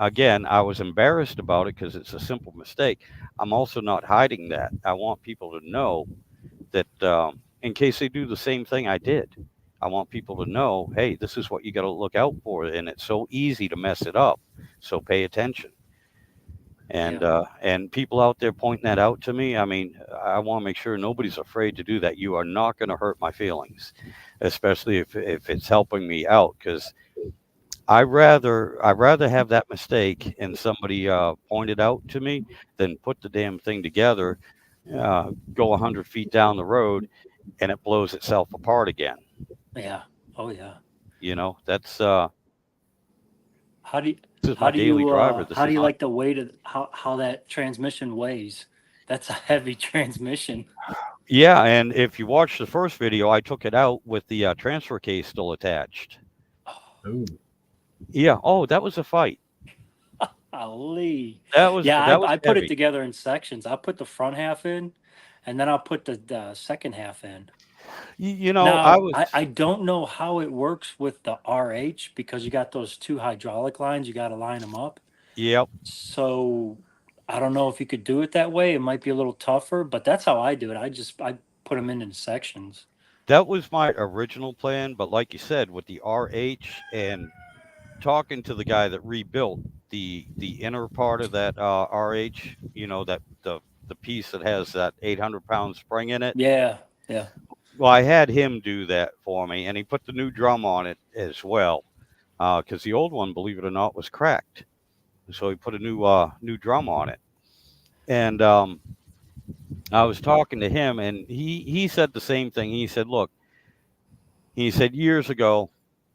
again, I was embarrassed about it because it's a simple mistake. I'm also not hiding that. I want people to know that in case they do the same thing I did, I want people to know, hey, this is what you got to look out for, and it's so easy to mess it up. So pay attention. And Yeah. people out there pointing that out to me. I mean, I want to make sure nobody's afraid to do that. You are not going to hurt my feelings, especially if it's helping me out, because I rather have that mistake and somebody point it out to me than put the damn thing together, go 100 feet down the road, and it blows itself apart again. Yeah. Oh, yeah. That's How do you, this is my daily driver. This how do is you not. like the weight of how that transmission weighs? That's a heavy transmission. Yeah, and if you watch the first video, I took it out with the transfer case still attached. Ooh. Yeah. Oh, that was a fight. Golly. That was Yeah, that was I put it heavy. together in sections. I'll put the front half in, and then I'll put the second half in. I Now, was. I don't know how it works with the RH because you got those two hydraulic lines. You got to line them up. Yep. So I don't know if you could do it that way. It might be a little tougher, but that's how I do it. I put them in sections. That was my original plan, but like you said, with the RH and talking to the guy that rebuilt the inner part of that RH, that the piece that has that 800-pound spring in it. Yeah. Yeah. Well, I had him do that for me, and he put the new drum on it as well, because the old one, believe it or not, was cracked. So he put a new drum on it, and I was talking to him, and he said the same thing. He said, "Look," he said, "years ago,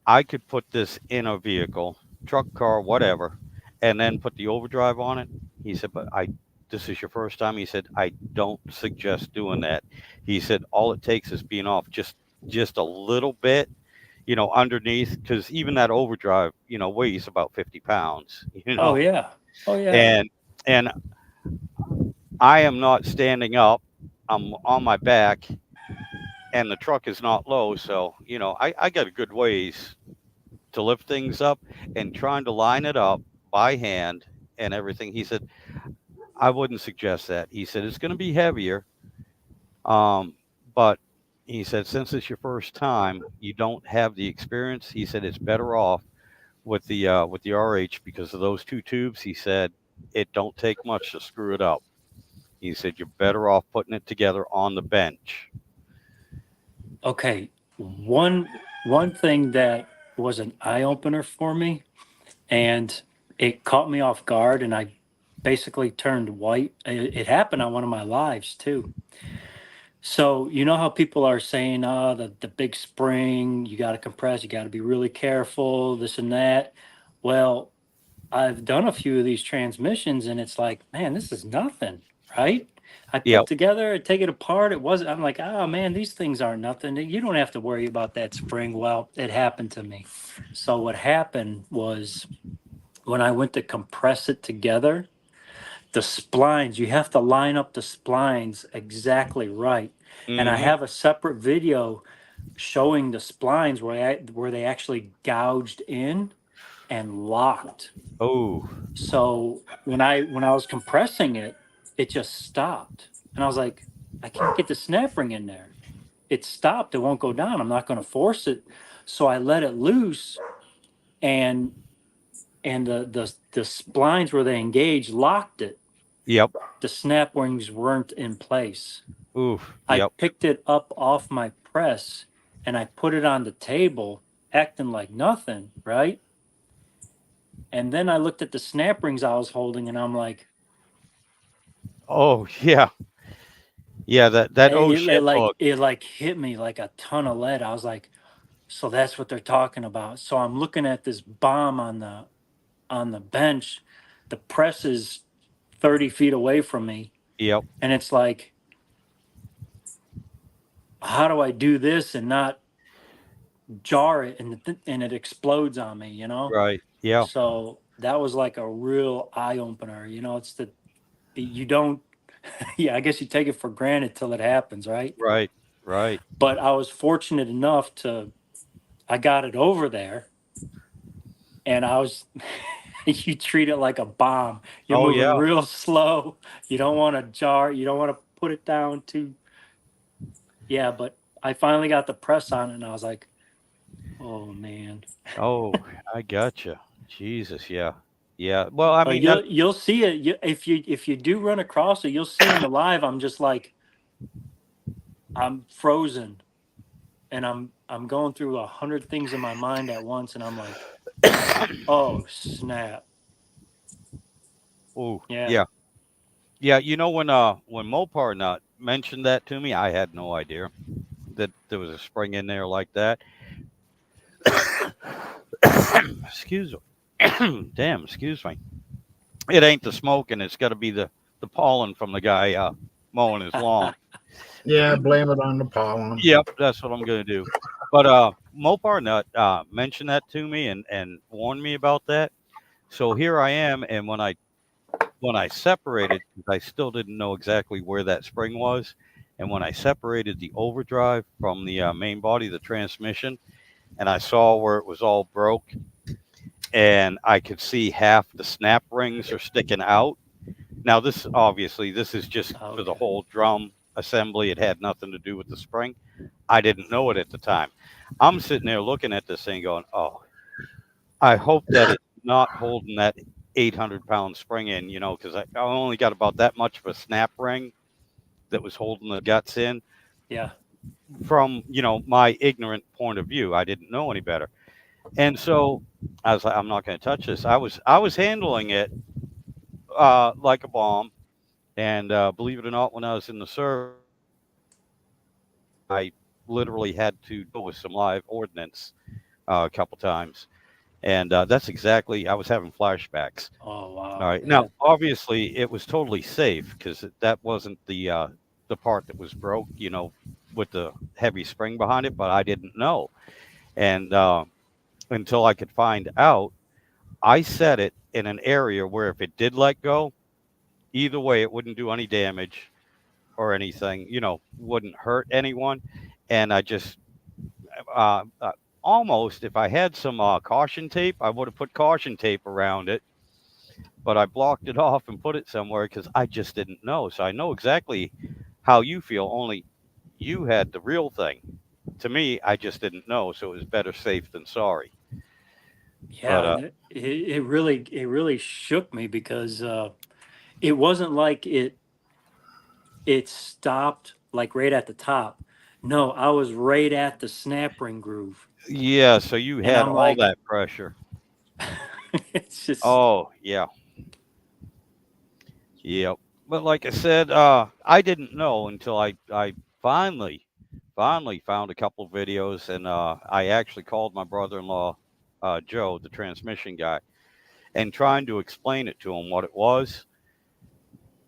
I could put this in a vehicle, truck, car, whatever, and then put the overdrive on it." He said, "But this is your first time." He said, "I don't suggest doing that." He said, "All it takes is being off just a little bit, underneath, because even that overdrive, weighs about 50 pounds, Oh yeah. Oh yeah. and and I am not standing up. I'm on my back, and the truck is not low, so I got a good ways to lift things up, and trying to line it up by hand and everything." He said, "I wouldn't suggest that." He said, "It's going to be heavier, but," he said, "since it's your first time, you don't have the experience." He said, "It's better off with the RH because of those two tubes." He said, "It don't take much to screw it up." He said, "You're better off putting it together on the bench." Okay. One thing that was an eye opener for me, and it caught me off guard, and I basically turned white. It happened on one of my lives too. So you know how people are saying, "Oh, the big spring, you got to compress, you got to be really careful, this and that." Well, I've done a few of these transmissions, and it's like, man, this is nothing, right? I Yep. put together, I take it apart. It wasn't. I'm like, oh man, these things aren't nothing. You don't have to worry about that spring. Well, it happened to me. So what happened was when I went to compress it together, the splines, you have to line up the splines exactly right. And I Mm-hmm. have a separate video showing the splines where they actually gouged in and locked. Oh, So when I was compressing it, it just stopped. And I was like, I can't get the snap ring in there. It stopped, it won't go down. I'm not going to force it. So I let it loose, and the splines where they engaged locked it. yep. The snap rings weren't in place. Oof. I Yep. picked it up off my press and I put it on the table, acting like nothing, right? And then I looked at the snap rings I was holding, and I'm like, Oh, yeah. Yeah, that oh it shit like hook. it like hit me like a ton of lead. I was like, so that's what they're talking about. So I'm looking at this bomb on the bench. The press is 30 feet away from me, Yep. and it's like, how do I do this and not jar it, and it explodes on me, you know? Right. Yeah. So that was like a real eye opener. It's you don't, yeah, I guess you take it for granted till it happens, right? Right. Right. But I was fortunate enough I got it over there, and I was, you treat it like a bomb. You're Oh moving yeah. real slow. You don't want to jar, you don't want to put it down too. Yeah, but I finally got the press on it, and I was like, oh man. Oh, I gotcha. Jesus. Yeah. Yeah. Well, I But mean that. you'll see it. If you do run across it, you'll see in the live. I'm just like, I'm frozen, and I'm going through 100 things in my mind at once, and I'm like, oh snap. Oh, Yeah. yeah. Yeah. When Mopar not mentioned that to me, I had no idea that there was a spring in there like that. Excuse me. Damn. Excuse me. It ain't the smoking. It's got to be the pollen from the guy mowing his lawn. Yeah, blame it on the pollen. Yep, that's what I'm gonna do. But Mopar Nut mentioned that to me and warned me about that. So here I am, and when I separated, 'cause I still didn't know exactly where that spring was, and when I separated the overdrive from the main body, the transmission, and I saw where it was all broke, and I could see half the snap rings are sticking out. Now this is just for the Okay. whole drum assembly. It had nothing to do with the spring. I didn't know it at the time. I'm sitting there looking at this thing going, oh, I hope that it's not holding that 800-pound spring in, because I only got about that much of a snap ring that was holding the guts in. Yeah. From my ignorant point of view, I didn't know any better, and so I was like, I'm not going to touch this. I was handling it like a bomb, and believe it or not, when I was in the service, I literally had to deal with some live ordnance a couple times, and that's exactly, I was having flashbacks. Oh All wow. right, now Yeah. obviously it was totally safe because that wasn't the part that was broke, with the heavy spring behind it, but I didn't know, and until I could find out, I set it in an area where if it did let go, either way, it wouldn't do any damage or anything, wouldn't hurt anyone. And I just uh, uh, almost, if I had some caution tape, I would have put caution tape around it, but I blocked it off and put it somewhere because I just didn't know. So I know exactly how you feel, only you had the real thing. To me, I just didn't know, so it was better safe than sorry. But Yeah. It really shook me because it wasn't like it stopped like right at the top. No, I was right at the snap ring groove, yeah, so you and had I'm all like, that pressure. it's just Oh, yeah. Yep. But like I said, I didn't know until I finally found a couple videos, and I actually called my brother-in-law, Joe, the transmission guy, and trying to explain it to him what it was.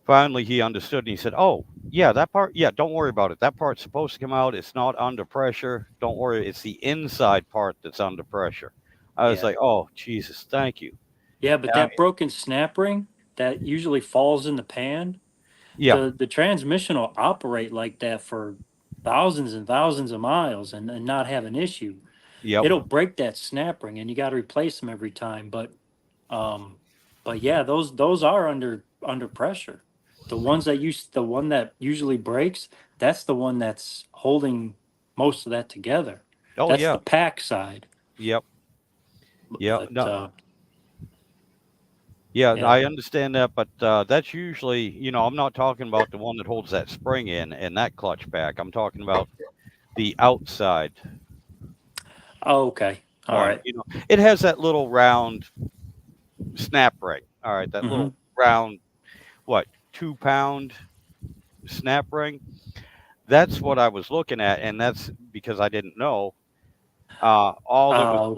Finally, he understood, and he said, "Oh, yeah, that part. Yeah, don't worry about it. That part's supposed to come out. It's not under pressure. Don't worry. It's the inside part that's under pressure." I was yeah. like, "Oh, Jesus, thank you." Yeah, but I that mean, broken snap ring that usually falls in the pan, yeah, the transmission will operate like that for thousands and thousands of miles and not have an issue. yep. It'll break that snap ring and you got to replace them every time. Um, but yeah, those are under pressure. The one that usually breaks, that's the one that's holding most of that together. Oh, That's the yeah, pack side. yep, yep. But No, yeah, yeah. I understand that, but that's usually, I'm not talking about the one that holds that spring in and that clutch pack. I'm talking about the outside Oh, okay. All one. right. It has that little round snap ring. All right, that Mm-hmm. little round, what, 2 pound snap ring. That's what I was looking at, and that's because I didn't know. All that was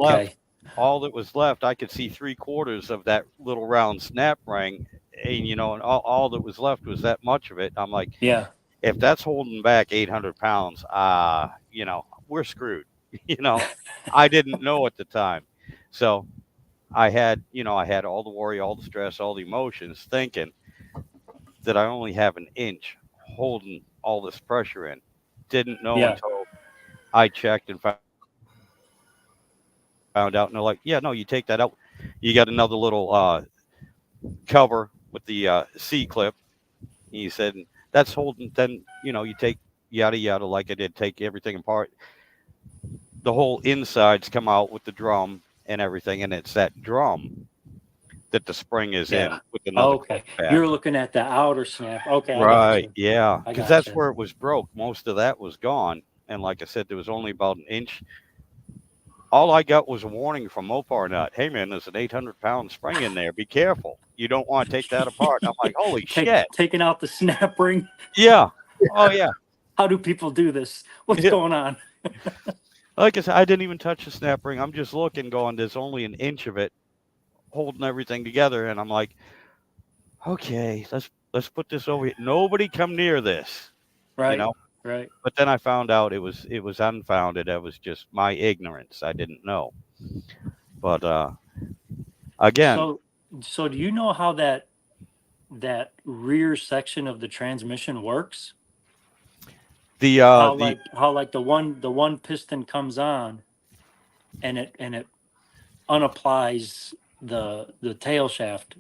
Oh, left, okay. I could see 3/4 of that little round snap ring, and all that was left was that much of it. I'm like, Yeah. if that's holding back 800 pounds, we're screwed. you know, I didn't know at the time. So I had all the worry, all the stress, all the emotions, thinking that I only have an inch holding all this pressure in. Didn't know Yeah. until I checked and found out. And they're like, yeah, no, you take that out. You got another little cover with the C clip. He said, that's holding, then, you take yada yada, like I did, take everything apart. The whole insides come out with the drum and everything, and it's that drum that the spring is Yeah. in with another clutch Okay. pack. You're looking at the outer snap. Okay, I got Right, you. yeah, I because got that's you. where it was broke. Most of that was gone, and like I said, there was only about an inch. All I got was a warning from Mopar Nut. Hey man, there's an 800-pound spring in there. Be careful. You don't want to take that apart. I'm like, holy shit. Taking out the snap ring. Yeah. Oh yeah. How do people do this? What's Yeah. going on? Like I said, I didn't even touch the snap ring. I'm just looking, going, there's only an inch of it holding everything together, and I'm like, okay, let's put this over here. Nobody come near this, you Right. know. Right. But then I found out it was unfounded. It was just my ignorance. I didn't know. But again, So so do you know how that rear section of the transmission works? the How like the one piston comes on and it unapplies the tail shaft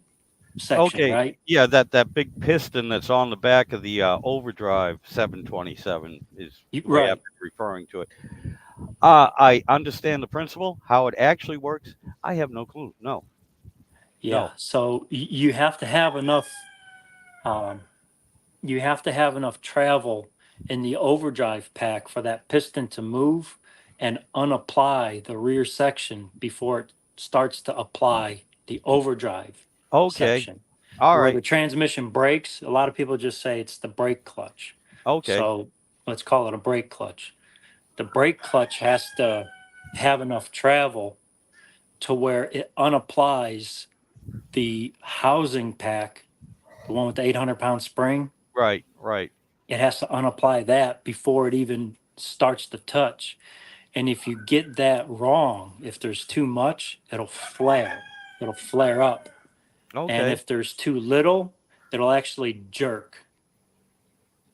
section, okay, right? yeah, that big piston that's on the back of the overdrive 727 is the way I've Right. been referring to it. I understand the principle. How it actually works, I have no clue. No. Yeah. So you have to have enough. Um, you have to have enough travel in the overdrive pack for that piston to move and unapply the rear section before it starts to apply the overdrive Okay. section. All Where right. the transmission brakes, a lot of people just say it's the brake clutch. Okay. So let's call it a brake clutch. The brake clutch has to have enough travel to where it unapplies the housing pack, the one with the 800-pound spring. Right. Right. It has to unapply that before it even starts to touch. And if you get that wrong, if there's too much, it'll flare. It'll flare up. And Okay. if there's too little, it'll actually jerk.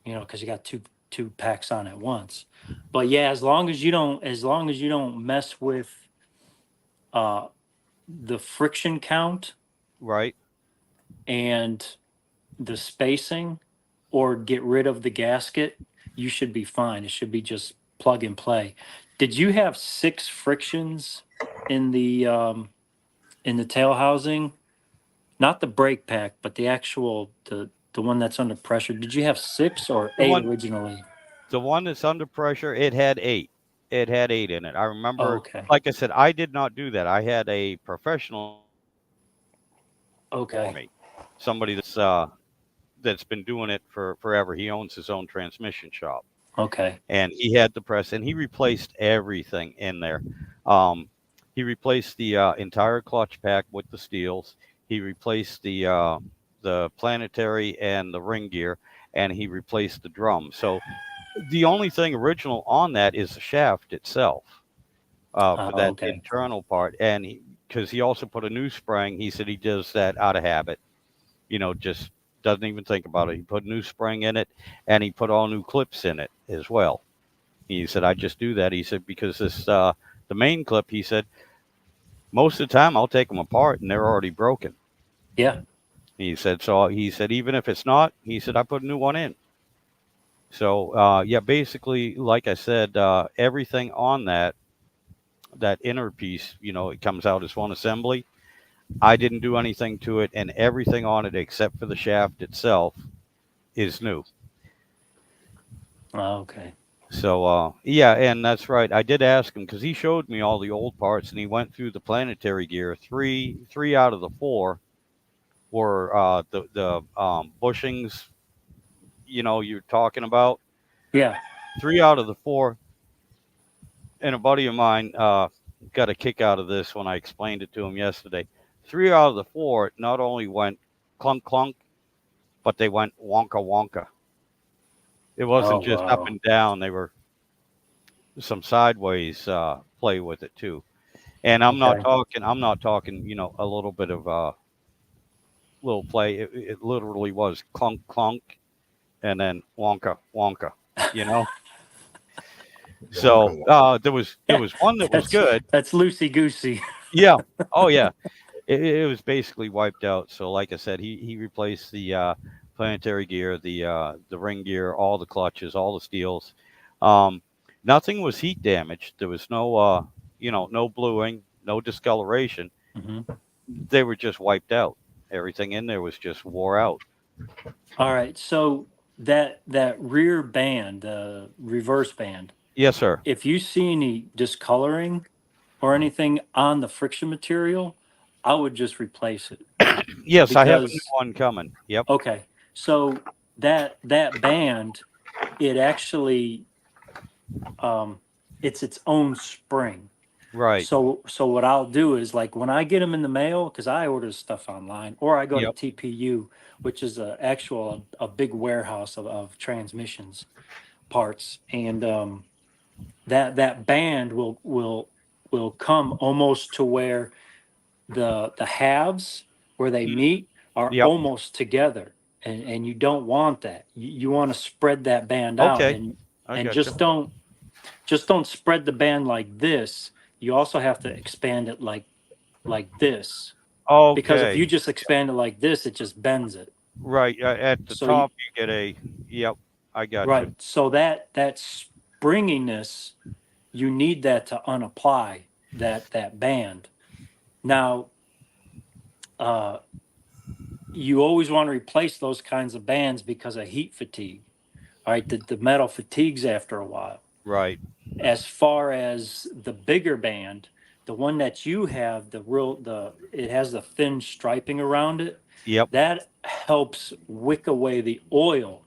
Because you got two packs on at once. But yeah, as long as you don't mess with uh, the friction count Right. and the spacing, or get rid of the gasket, you should be fine. It should be just plug and play. Did you have 6 frictions in the tail housing? Not the brake pack, but the actual the one that's under pressure. Did you have 6 or The 8 one, originally? the one that's under pressure, it had 8. It had 8 in it. I Oh, remember, okay. like I said, I did not do that. I had a professional for Okay. me, somebody that's been doing it for forever. He owns his own transmission shop, Okay. and he had the press, and he replaced everything in there. Um, he replaced the entire clutch pack with the steels. He replaced the planetary and the ring gear, and he replaced the drum. So the only thing original on that is the shaft itself, for that Okay. internal part, and because he also put a new spring. He said he does that out of habit, just doesn't even think about it. He put a new spring in it, and he put all new clips in it as well. He said, I just do that. He said, because the main clip, he said, most of the time I'll take them apart and they're already broken. Yeah. He said, so he said, even if it's not, he said, I put a new one in. So, yeah, basically, like I said, everything on that inner piece, it comes out as one assembly. I didn't do anything to it, and everything on it except for the shaft itself is new. Okay. So, yeah, and that's right. I did ask him because he showed me all the old parts, and he went through the planetary gear. Three out of the 4 were the bushings. You're talking about Yeah. 3 out of the 4. And a buddy of mine got a kick out of this when I explained it to him yesterday. 3 out of the 4 not only went clunk clunk, but they went wonka wonka. It Oh, wasn't just up wow. and down; they were some sideways play with it too. And Okay. I'm not talking, a little bit of little play. It literally was clunk clunk and then wonka wonka. You know. So Wonka, there was one that was That's good. loosey goosey. Yeah. Oh yeah. It was basically wiped out. So like I said, he replaced the planetary gear, the ring gear, all the clutches, all the steels. Um, Nothing was heat damaged. There was no no bluing, no discoloration. Hmm. They were just wiped out. Everything in there was just wore out. All right. So that rear band, reverse band, Yes, sir. if you see any discoloring or anything on the friction material, I would just replace it Yes, I have a new because one coming. Yep. okay. So that band, it actually it's its own spring. Right. So what I'll do is like when I get them in the mail, because I order stuff online, or I go to Yep. TPU, which is a big warehouse of transmissions parts, and that band will come almost to where the halves where they Mm, meet are yep. almost together, and you don't want that. You want to spread that band out, Okay. and I and gotcha. just don't spread the band like this. You also have to expand it like this, because if you Okay. just expand it like this, it just bends it. Right. At the So you top, you get a. Yep. I gotcha. right. So that springiness, you need that to unapply that band. Now, you always want to replace those kinds of bands because of heat fatigue. All right, the metal fatigues after a while. Right. As far as the bigger band, the one that you have, it has the thin striping around it. Yep. That helps wick away the oil,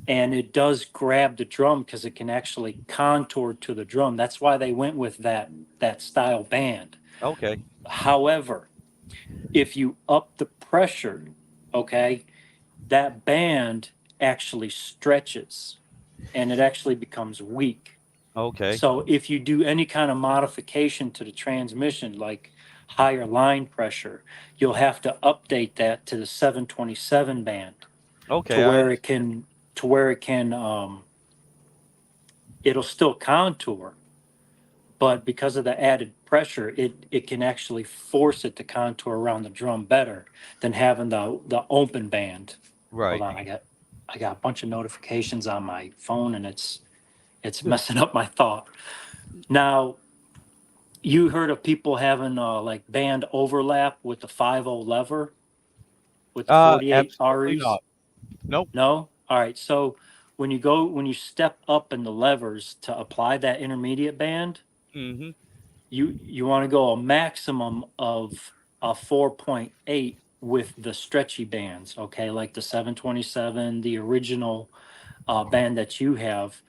and it does grab the drum because it can actually contour to the drum. That's why they went with that style band. Okay. However, if you up the pressure, okay, that band actually stretches and it actually becomes weak. Okay. So if you do any kind of modification to the transmission, like higher line pressure, you'll have to update that to the 727 band to Okay. where it can it'll still contour, but because of the added pressure, it can actually force it to contour around the drum better than having the open band. Hold Right. on, I got a bunch of notifications on my phone and it's messing up my thought. Now, you heard of people having like band overlap with the 5.0 lever with the 48 Absolutely REs? not. Nope. No? All right. So when you step up in the levers to apply that intermediate band, Mm-hmm. you want to go a maximum of a 4.8 with the stretchy bands, okay? Like the 727, the original band that you have.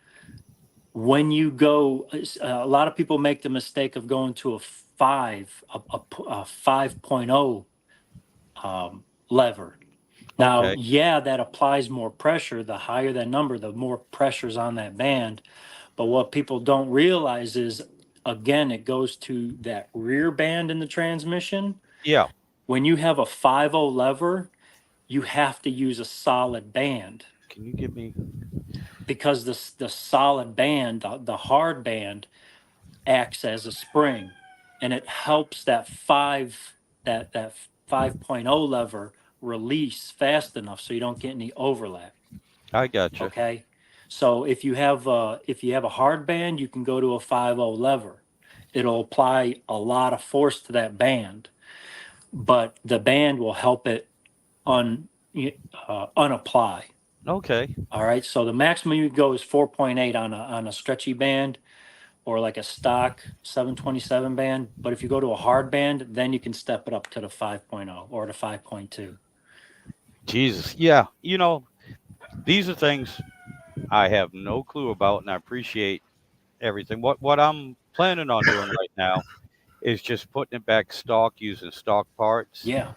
When you go, a lot of people make the mistake of going to a 5.0 lever. Now, Okay. yeah, that applies more pressure. The higher that number, the more pressure's on that band. But what people don't realize is, again, it goes to that rear band in the transmission. Yeah. When you have a 5.0 lever, you have to use a solid band Can you give me? because the solid band, the hard band, acts as a spring, and it helps that 5.0 lever release fast enough so you don't get any overlap. I gotcha. Okay, so if you have a hard band, you can go to a 5.0 lever. It'll apply a lot of force to that band, but the band will help it unapply. Okay. All right, so the maximum you go is 4.8 on a stretchy band or like a stock 727 band. But if you go to a hard band, then you can step it up to the 5.0 or the 5.2. Jesus. Yeah. These are things I have no clue about, and I appreciate everything. What I'm planning on doing right now is just putting it back stock using stock parts. Yeah.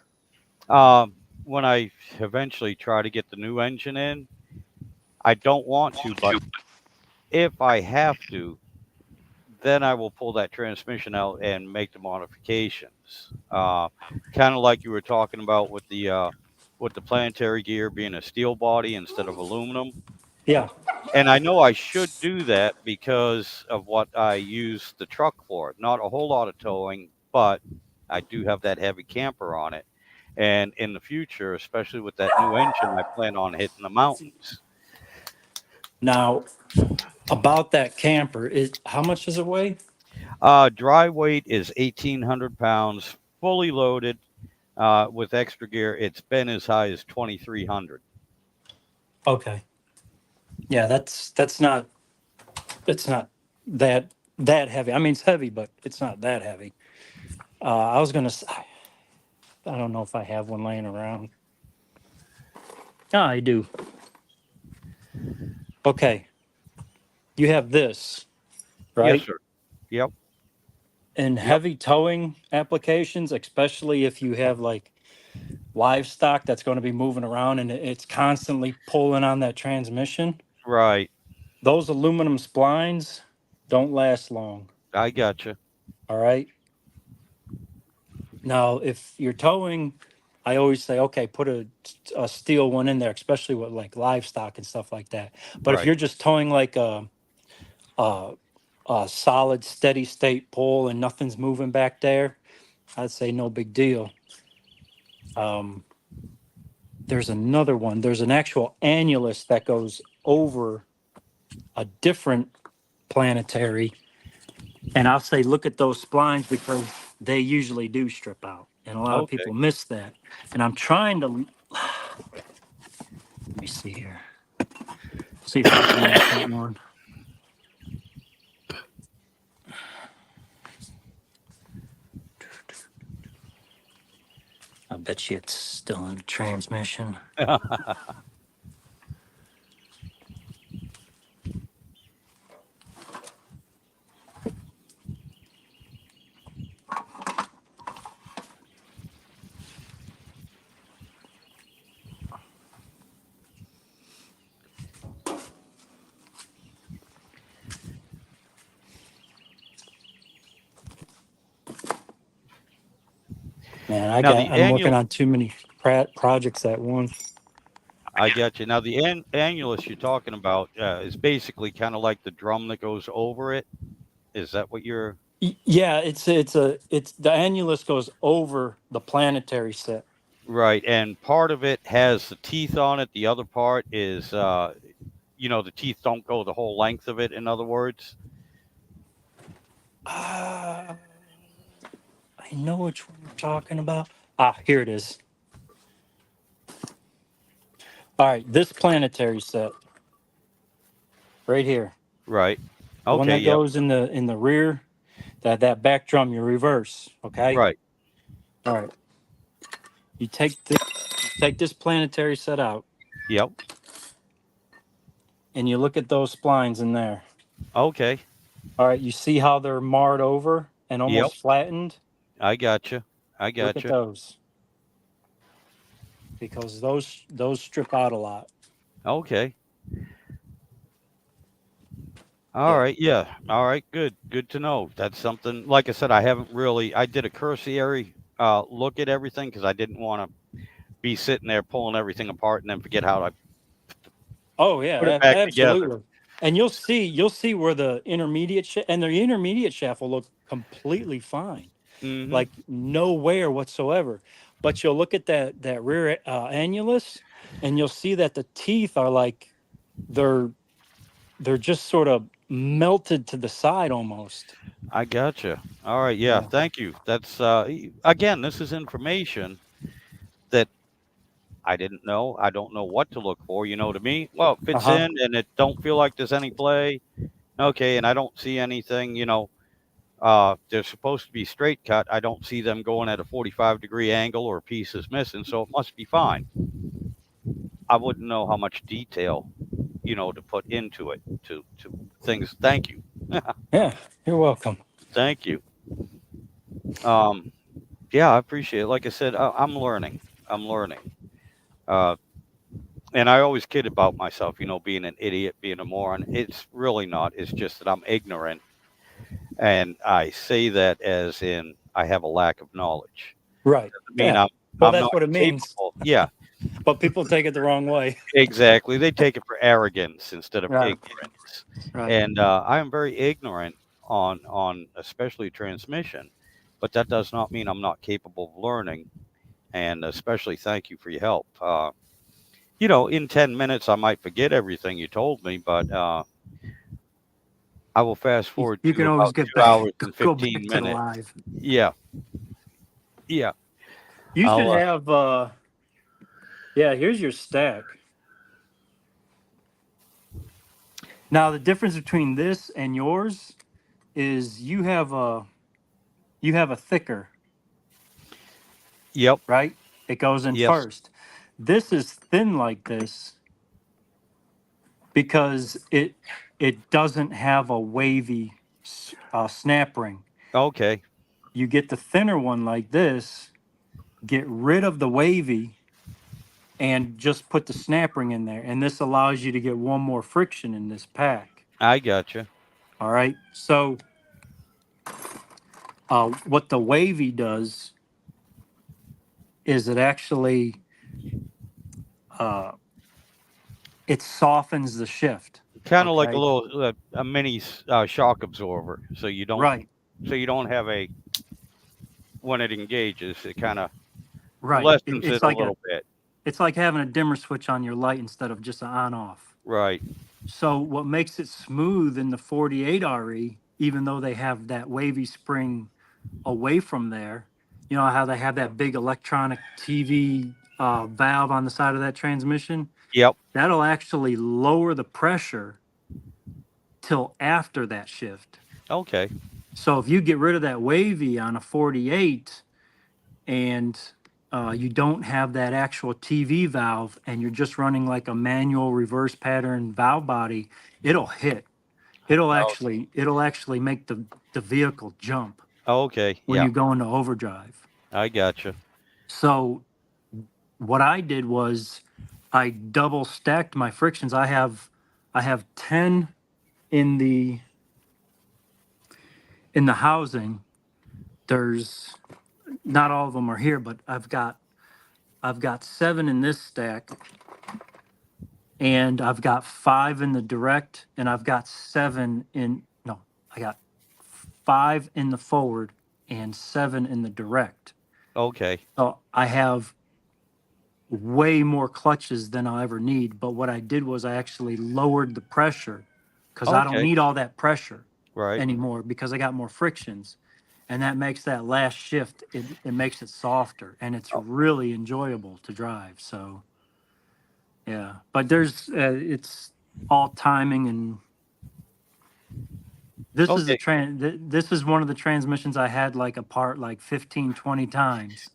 When I eventually try to get the new engine in, I don't want to, but if I have to, then I will pull that transmission out and make the modifications. Kind of like you were talking about with the planetary gear being a steel body instead of aluminum. Yeah. And I know I should do that because of what I use the truck for. Not a whole lot of towing, but I do have that heavy camper on it. And in the future, especially with that new engine, I plan on hitting the mountains. Now, about that camper, how much does it weigh? Dry weight is 1,800 pounds, fully loaded with extra gear. It's been as high as 2,300. Okay. Yeah, it's not that heavy. I mean, it's heavy, but it's not that heavy. I was gonna say, I don't know if I have one laying around. Ah, I do. Okay. You have this, Yes, right? sir. Yep. In Yep. heavy towing applications, especially if you have like livestock that's going to be moving around and it's constantly pulling on that transmission, Right. those aluminum splines don't last long. I gotcha. All right. Now, if you're towing, I always say, okay, put a steel one in there, especially with like livestock and stuff like that. But if Right. you're just towing like a solid, steady state pole and nothing's moving back there, I'd say no big deal. Um, there's another one. There's an actual annulus that goes over a different planetary. And I'll say, look at those splines because they usually do strip out. and a lot of Okay. people miss that. And I'm trying to. Let me see here. See if I can make that one. I bet you it's still in the transmission. Man, I'm working on too many projects at once. I get you. Now the annulus you're talking about is basically kind of like the drum that goes over it. Is that what you're? Yeah, it's the annulus goes over the planetary set. Right, and part of it has the teeth on it. The other part is, the teeth don't go the whole length of it. In other words, I know which one you're talking about. Ah, here it is. All right, this planetary set right here. right? The one Okay, that yep, goes in the rear, that back drum, you reverse. Okay. right, All right. You take this planetary set out, yep. and you look at those splines in there. Okay, All right. You see how they're marred over and yep. almost flattened. I got you. I Look got at you. those, because those strip out a lot. Okay. All Yeah. right. Yeah. All right. Good. Good to know. That's something. Like I said, I haven't really. I did a cursory look at everything because I didn't want to be sitting there pulling everything apart and then forget how to Oh put it yeah, back together. absolutely. And you'll see where the intermediate and the intermediate shaft will look completely fine, Mm-hmm. like no wear whatsoever. But you'll look at that rear annulus, and you'll see that the teeth are like they're just sort of melted to the side almost. I gotcha. All right. Yeah. Yeah. Thank you. That's again, this is information that I didn't know. I don't know what to look for. To me, well, it fits Uh-huh. in and it don't feel like there's any play. Okay, and I don't see anything. They're supposed to be straight cut. I don't see them going at a 45-degree angle or a piece is missing, so it must be fine. I wouldn't know how much detail, to put into it to things. Thank you. Yeah, you're welcome. Thank you. Um, yeah, I appreciate it. Like I said, I'm learning. I'm learning. Uh, and I always kid about myself, being an idiot, being a moron. It's really not. It's just that I'm ignorant. And I say that as in I have a lack of knowledge. Right. I mean, Yeah. I'm, Well, I'm that's not what it means. capable. Yeah, But people take it the wrong way. exactly. They take it for arrogance instead of Right. ignorance. Right. And I am very ignorant on especially transmission, but that does not mean I'm not capable of learning. And especially thank you for your help. In 10 minutes, I might forget everything you told me, but I will fast forward You to can always about get 2 back, hours and go 15 back to the minutes. live. Yeah. Yeah. You should I'll, have, here's your stack. Now, the difference between this and yours is you have a thicker, yep. right? It goes in Yes. first. This is thin like this because it doesn't have a wavy snap ring. Okay. You get the thinner one like this, get rid of the wavy, and just put the snap ring in there. And this allows you to get one more friction in this pack. I gotcha. All right. So what the wavy does is it actually it softens the shift. Kind of like a Okay. little a mini shock absorber, so you Right. don't have when it engages, it kind of Right. lessens it a little bit. It's like having a dimmer switch on your light instead of just an on off. Right. So what makes it smooth in the 48 RE, even though they have that wavy spring away from there, you know how they have that big electronic TV valve on the side of that transmission? Yep. That'll actually lower the pressure till after that shift. Okay. So if you get rid of that wavy on a 48 and you don't have that actual TV valve and you're just running like a manual reverse pattern valve body, it'll hit. Oh, It'll actually make the vehicle jump okay. when Yeah. you go into overdrive. I gotcha. So what I did was I double stacked my frictions. I have 10 in the housing. There's not all of them are here, but I've got 7 in this stack, and I've got 5 in the direct, and I've got 7 in no, I got 5 in the forward and 7 in the direct. Okay. So I have way more clutches than I'll ever need. But what I did was I actually lowered the pressure because I don't Okay. need all that pressure Right. anymore because I got more frictions. And that makes that last shift, it makes it softer and it's really enjoyable to drive. So, yeah. But it's all timing, and this is Okay. this is one of the transmissions I had like apart like 15, 20 times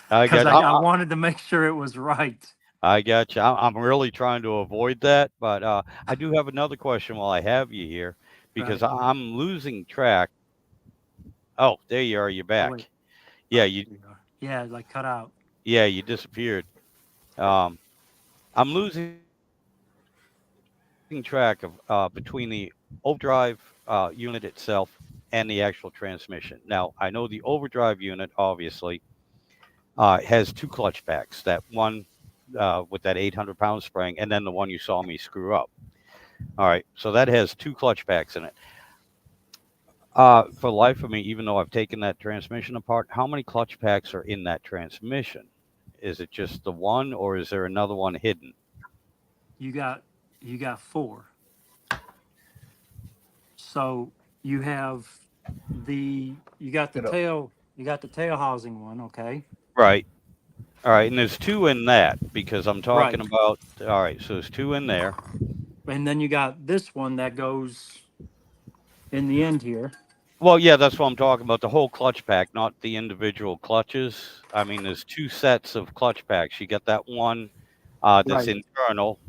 I because got. I wanted to make sure it was right. I got you. I'm really trying to avoid that, but I do have another question while I have you here, because Right. I'm losing track. Oh, there you are. You're Oh, wait. back. Yeah, Oh, you. there you are. Yeah, like cut out. Yeah, you disappeared. Um, I'm losing track of between the overdrive unit itself and the actual transmission. Now, I know the overdrive unit obviously has 2 clutch packs. That one with that 800-pound spring, and then the one you saw me screw up. All right, so that has 2 clutch packs in it. For the life of me, even though I've taken that transmission apart, how many clutch packs are in that transmission? Is it just the one, or is there another one hidden? You got 4. So you have Get up. you got the tail housing one, okay? Right. All right, and there's 2 in that because I'm talking Right. about. All right, so there's 2 in there. And then you got this one that goes in the end here. Well, yeah, that's what I'm talking about. The whole clutch pack, not the individual clutches. I mean, there's 2 sets of clutch packs. You got that one that's Right. internal,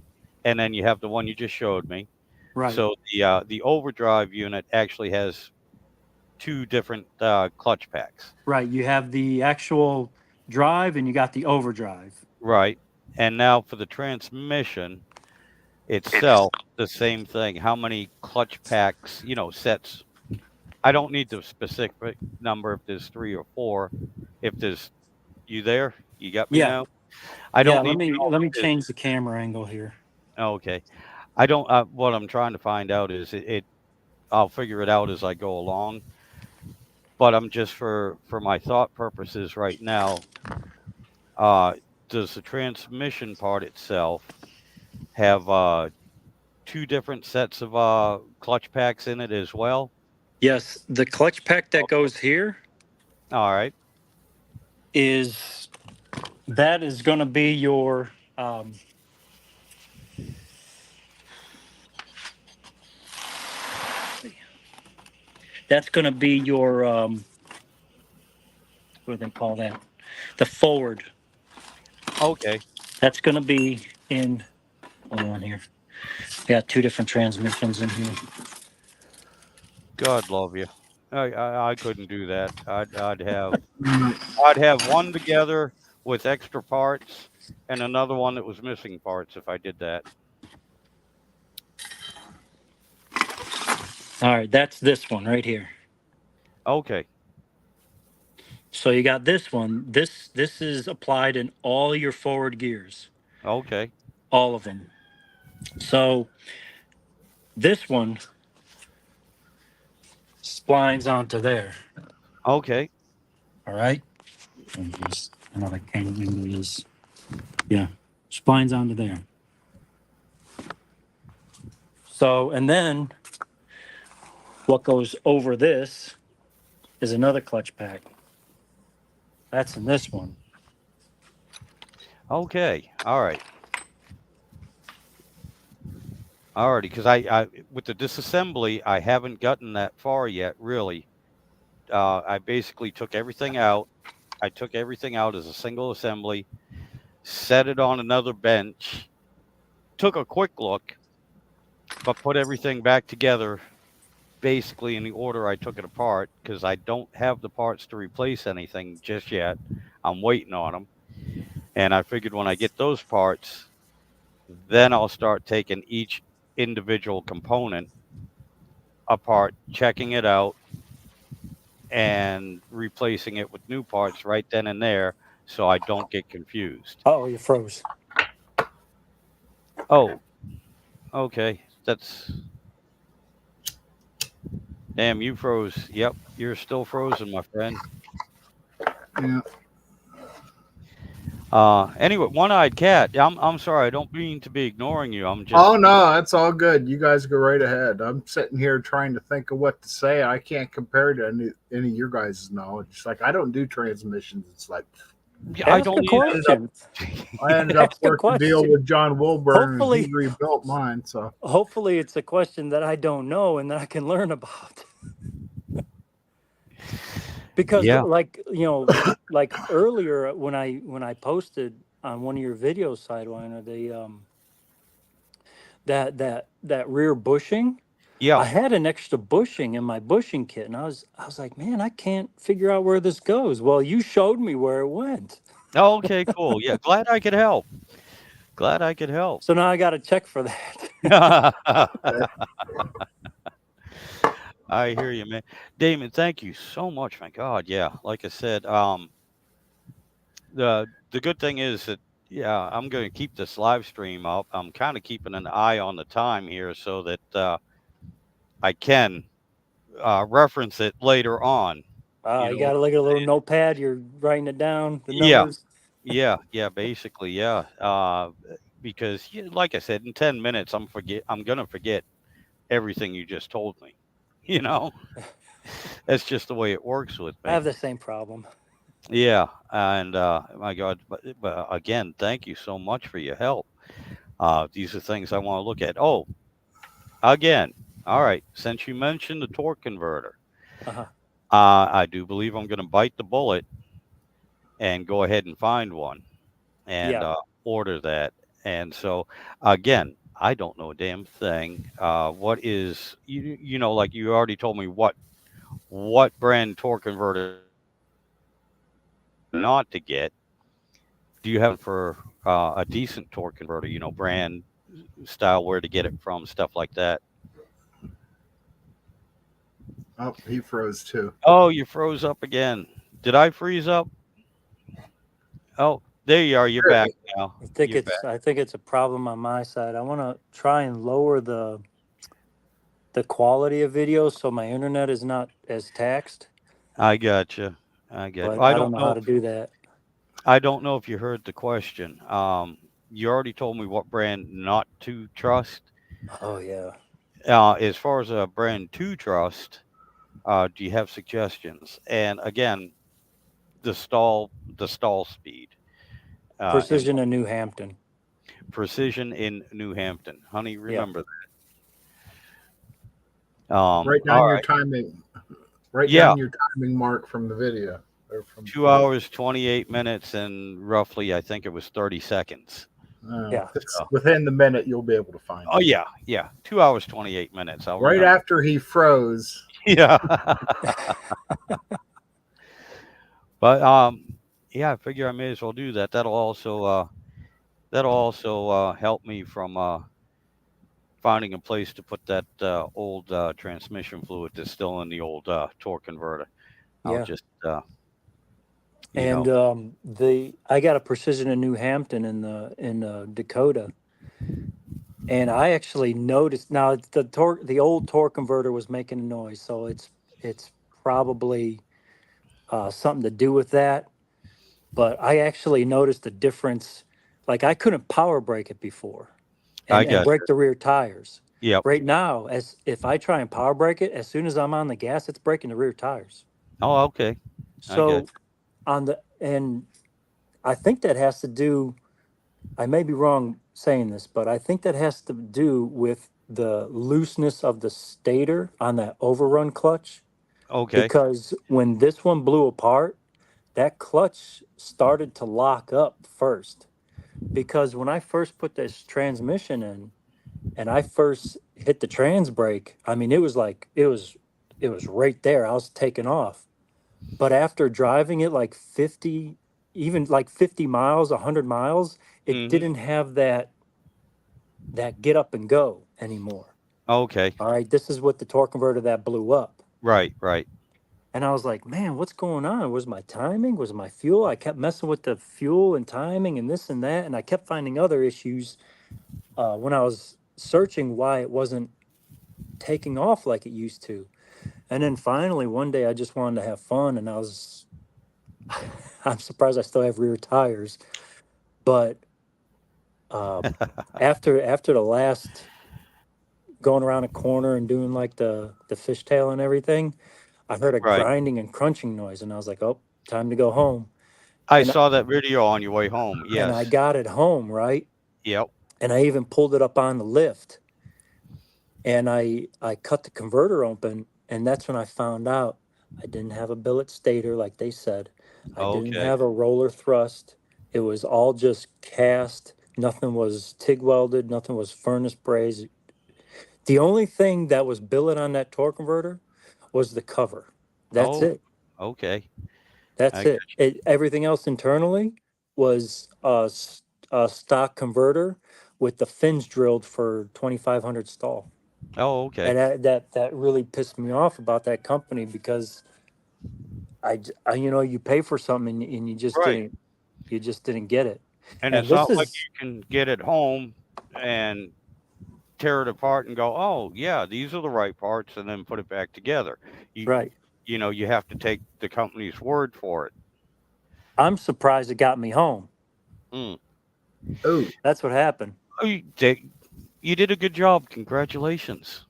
and then you have the one you just showed me. Right. So the overdrive unit actually has 2 different clutch packs. Right. You have the actual drive and you got the overdrive. Right. And now for the transmission itself, the same thing. How many clutch packs, sets? I don't need the specific number if there's 3 or 4. If there's you there? You got me Yeah. now? I Yeah, don't need to know let me if there's change the camera angle here. okay. I don't what I'm trying to find out is I'll figure it out as I go along. But I'm just for my thought purposes right now, uh does the transmission part itself have 2 different sets of clutch packs in it as well? Yes, the clutch pack that Okay. goes here All right. is that is going to be your that's going to be your what do they call that? The forward. Okay. That's going to be in. Hold on here. Got 2 different transmissions in here. God love you. I couldn't do that. I'd have one together with extra parts and another one that was missing parts if I did that. All right, that's this one right here. Okay. So you got this one. This is applied in all your forward gears, Okay. all of them. So this one splines onto there. Okay. All right. I know I can't remember this. Yeah, splines onto there. So and then what goes over this is another clutch pack. That's in this one. Okay. All right. Alrighty, because I with the disassembly, I haven't gotten that far yet, really. I basically took everything out. I took everything out as a single assembly, set it on another bench, took a quick look, but put everything back together basically in the order I took it apart because I don't have the parts to replace anything just yet. I'm waiting on them. And I figured when I get those parts, then I'll start taking each individual component apart, checking it out, and replacing it with new parts right then and there so I don't get confused. Oh, you froze. Oh, okay. That's damn, you froze. Yep, you're still frozen, my friend. Yeah. Anyway, one-eyed cat. I'm sorry. I don't mean to be ignoring you. I'm just Oh no, that's all good. You guys go right ahead. I'm sitting here trying to think of what to say. I can't compare to any of your guys' knowledge. It's like I don't do transmissions. It's like I Ask a don't either. question. I ended up Ask a working a deal question. with John Wilburn, and he Hopefully, rebuilt mine. So hopefully it's a question that I don't know and that I can learn about. Because Yeah. like, like earlier when I posted on one of your videos, Sidewinder, that rear bushing, Yeah. I had an extra bushing in my bushing kit, and I was like, man, I can't figure out where this goes. Well, you showed me where it went. Oh, okay, cool. Yeah, glad I could help. Glad I could help. So now I got to check for that. I hear you, man. Damon, thank you so much, my God. Yeah, like I said, the good thing is that yeah, I'm going to keep this live stream up. I'm kind of keeping an eye on the time here so that I can reference it later on. You You know got what to I'm look at a little saying? notepad. You're writing it down, the Yeah, numbers. yeah, basically, yeah. Because like I said, in 10 minutes, I'm gonna forget everything you just told me. You know, that's just the way it works with I me. have the same problem. Yeah, and my God, but again, thank you so much for your help. These are things I want to look at. Oh, again, all right. Since you mentioned the torque converter, Uh-huh. I do believe I'm going to bite the bullet and go ahead and find one and Yeah. order that. And so, again, I don't know a damn thing. What is you know, like you already told me what brand torque converter not to get. Do you have for a decent torque converter? You know, brand style, where to get it from, stuff like that. oh, he froze too. Oh, you froze up again. Did I freeze up? Oh, there you are. You're back now. You're back. I think it's a problem on my side. I want to try and lower the quality of video so my internet is not as taxed, I got you. I get. but I I don't don't know how know. to do that. I don't know if you heard the question. You already told me what brand not to trust. Oh yeah. As far as a brand to trust, do you have suggestions? And again, the stall speed. And Precision in New Hampton. precision in New Hampton, honey. Yeah. Remember that. Write All down your right. timing. Write Yeah. down your timing mark from the video or from 2 hours, 28 minutes, and roughly, I think it was 30 seconds. Yeah. It's So, within the minute you'll be able to find oh it. yeah. 2 hours, 28 minutes. I'll Right remember. after he froze. Yeah. But yeah, I figure I may as well do that. That'll also help me from finding a place to put that old transmission fluid that's still in the old torque converter. I'll Yeah. just you And know. I got a Precision in New Hampton in Dakota, and I actually noticed now the old torque converter was making a noise, so it's probably something to do with that. But I actually noticed a difference. Like I couldn't power brake it before, I and got brake you. the rear tires. Yep. Right now, as if I try and power brake it, as soon as I'm on the gas, it's braking the rear tires. Oh, okay. I get So on the and I think that has to do, I may be wrong saying this, but I think that has to do with the looseness of the stator on that overrun clutch. Okay. Because when this one blew apart, that clutch started to lock up first. Because when I first put this transmission in and I first hit the trans brake, I mean, it was like, it was right there. I was taking off. But after driving it like 50, even like 50 miles, 100 miles, it Hmm. didn't have that get up and go anymore. Okay. All right, this is what the torque converter that blew up. Right. Right. And I was like, man, what's going on? Was my timing? Was my fuel? I kept messing with the fuel and timing and this and that. And I kept finding other issues when I was searching why it wasn't taking off like it used to. And then finally, one day I just wanted to have fun. And I'm surprised I still have rear tires. But after the last going around a corner and doing like the fishtail and everything, I heard a Right. grinding and crunching noise. And I was like, oh, time to go home. I And saw that video on your way home. and I Yes. got it home, right? Yep. And I even pulled it up on the lift and I cut the converter open, and that's when I found out I didn't have a billet stator like they said. I didn't Okay. have a roller thrust. It was all just cast. Nothing was TIG welded, nothing was furnace brazed. The only thing that was billet on that torque converter was the cover. That's Oh. it. Okay. That's I it. Everything else internally was a stock converter with the fins drilled for 2,500 stall. Oh. Okay. And that really pissed me off about that company because you know, you pay for something and Right. you just didn't get it. And And it's this not like is you can get it home and tear it apart and go, oh yeah, these are the right parts, and then put it back together. You right. you know you have to take the company's word for it. I'm surprised it got me home. Mm. Oh, That's what happened. Oh, you did a good job. Congratulations.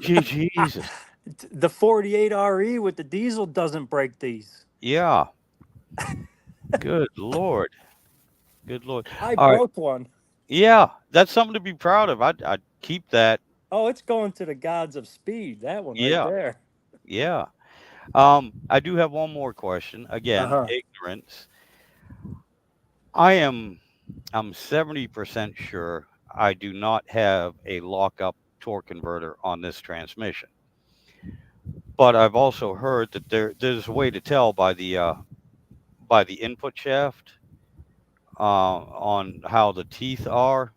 Jesus. The 48 RE with the diesel doesn't break these. Yeah. Good Lord. Good Lord. I All right. broke one. Yeah, that's something to be proud of. I'd keep that. Oh, it's going to the gods of speed. That one right Yeah. there. Yeah. I do have one more question. Again, Uh-huh. ignorance. I am I'm 70% sure I do not have a lockup torque converter on this transmission. But I've also heard that there's a way to tell by the input shaft on how the teeth are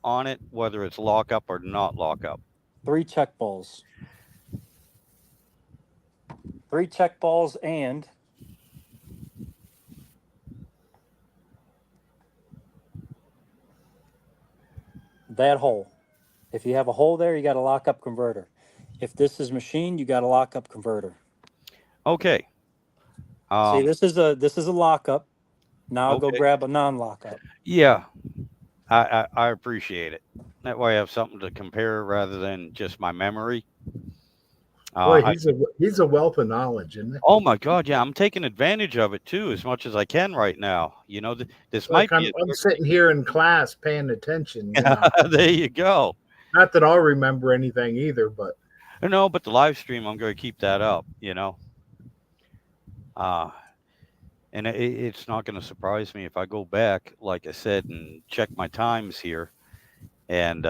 on it, whether it's lockup or not lockup. 3 check balls. 3 check balls and that hole. If you have a hole there, you got a lockup converter. If this is machined, you got a lockup converter. Okay. See, Um, this is a lockup. Now I'll go okay. grab a non-lockup. Yeah, I appreciate it. That way I have something to compare rather than just my memory. boy, I he's a wealth of knowledge, isn't he? Oh my God, yeah, I'm taking advantage of it too as much as I can right now. You know, this Like might be I'm sitting here in class paying attention. You know, there you go. not that I'll remember anything either, but No, but the live stream, I'm going to keep that up. You know, uh, and it's not going to surprise me if I go back, like I said, and check my times here and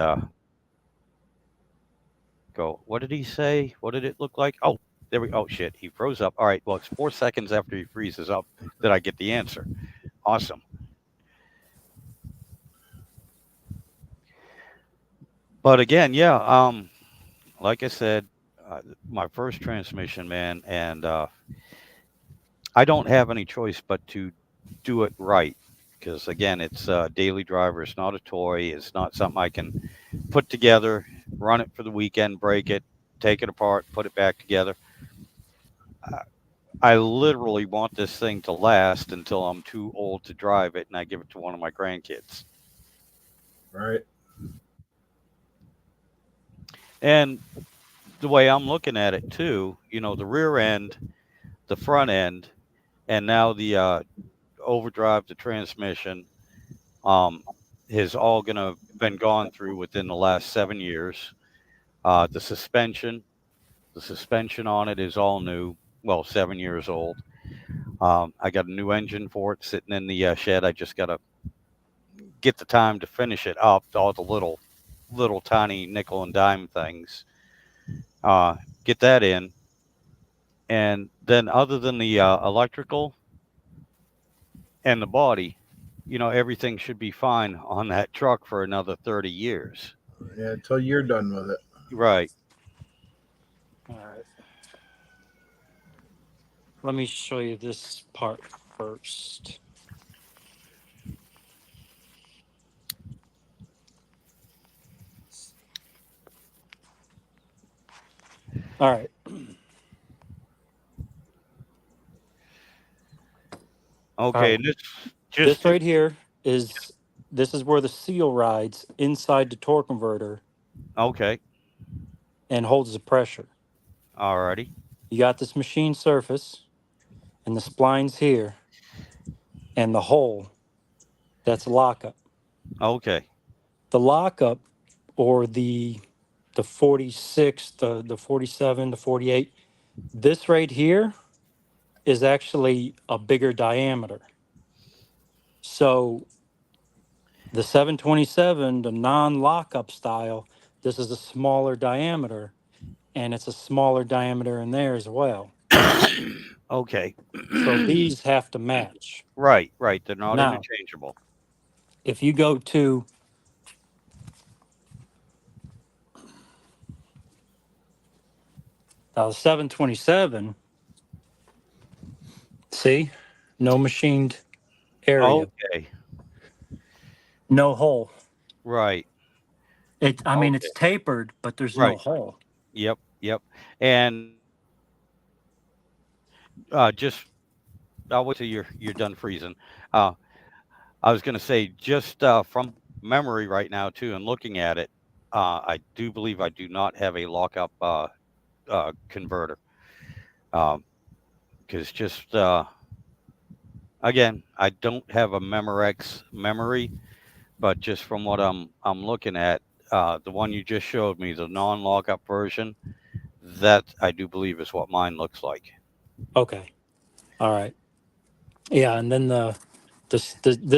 go. What did he say? What did it look like? Oh, there we. Oh shit, he froze up. All right, well, it's 4 seconds after he freezes up that I get the answer. Awesome. But again, yeah, like I said, my first transmission, man, and I don't have any choice but to do it right because again, it's a daily driver. It's not a toy. It's not something I can put together, run it for the weekend, break it, take it apart, put it back together. I I literally want this thing to last until I'm too old to drive it, and I give it to one of my grandkids. right. And the way I'm looking at it too, you know, the rear end, the front end, and now the overdrive, the transmission, um, has all gonna been gone through within the last 7 years. The suspension on it is all new. Well, 7 years old. I got a new engine for it sitting in the shed. I just gotta get the time to finish it up. All the little tiny nickel and dime things. Uh, get that in, and then other than the electrical and the body, everything should be fine on that truck for another 30 years. Yeah, until you're done with it. Right. All right. Let me show you this part first. All right. All Okay. right. And this This just right here is this is where the seal rides inside the torque converter okay. and holds the pressure. Alrighty. You got this machine surface and the splines here and the hole that's lockup. Okay. The lockup or the 46, the 47, the 48, this right here is actually a bigger diameter. So the 727, the non-lockup style, this is a smaller diameter, and it's a smaller diameter in there as well. Okay. So these have to match. Right. Right. They're not Now, interchangeable. if you go to the 727, see, no machined area, Okay. no hole. Right. I mean, Okay. it's tapered, but there's no Right. hole. Yep. Yep. And just I'll wait till you're done freezing. Uh, I was going to say just from memory right now too, and looking at it, I do believe I do not have a lockup converter. Because just again, I don't have a Memorex memory, but just from what I'm looking at, the one you just showed me, the non-lockup version, that I do believe is what mine looks like. Okay. All right. Yeah, and then this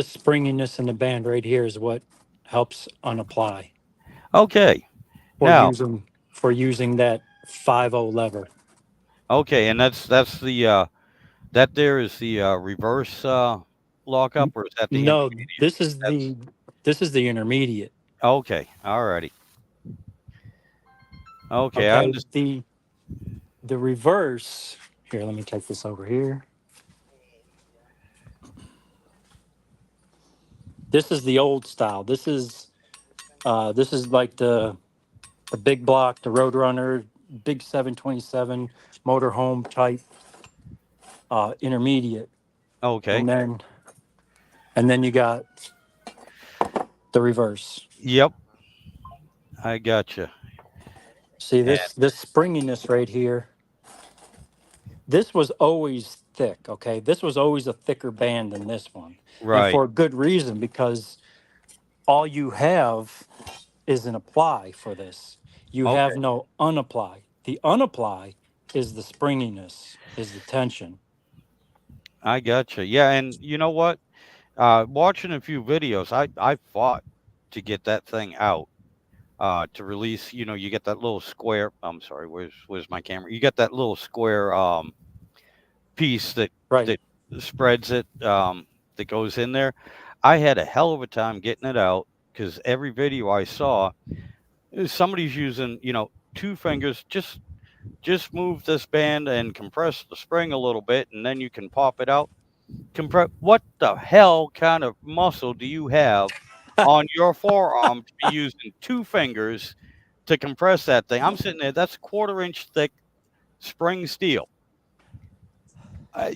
springiness in the band right here is what helps unapply Okay, for now using that 50 lever. okay, and that's the that there is the reverse lockup, or is that the No, intermediate? That's this is the intermediate. okay. Alrighty. Okay, I Okay. understand. The reverse here, let me take this over here. This is the old style. This is like the big block, the Roadrunner, big 727 motorhome type intermediate. Okay. And then you got the reverse. Yep, I gotcha. See And this springiness right here. This was always thick, okay? This was always a thicker band than this one. And right. for a good reason, because all you have is an apply for this. You have Okay, no unapply. The unapply is the springiness, is the tension. I gotcha. Yeah, and you know what? Watching a few videos, I fought to get that thing out. To release, you get that little square. I'm sorry, where's my camera? You get that little square piece Right. that spreads it, that goes in there. I had a hell of a time getting it out because every video I saw, somebody's using, two fingers. Just move this band and compress the spring a little bit, and then you can pop it out. Compress. What the hell kind of muscle do you have on your forearm to be using two fingers to compress that thing? I'm sitting there. That's quarter-inch thick spring steel.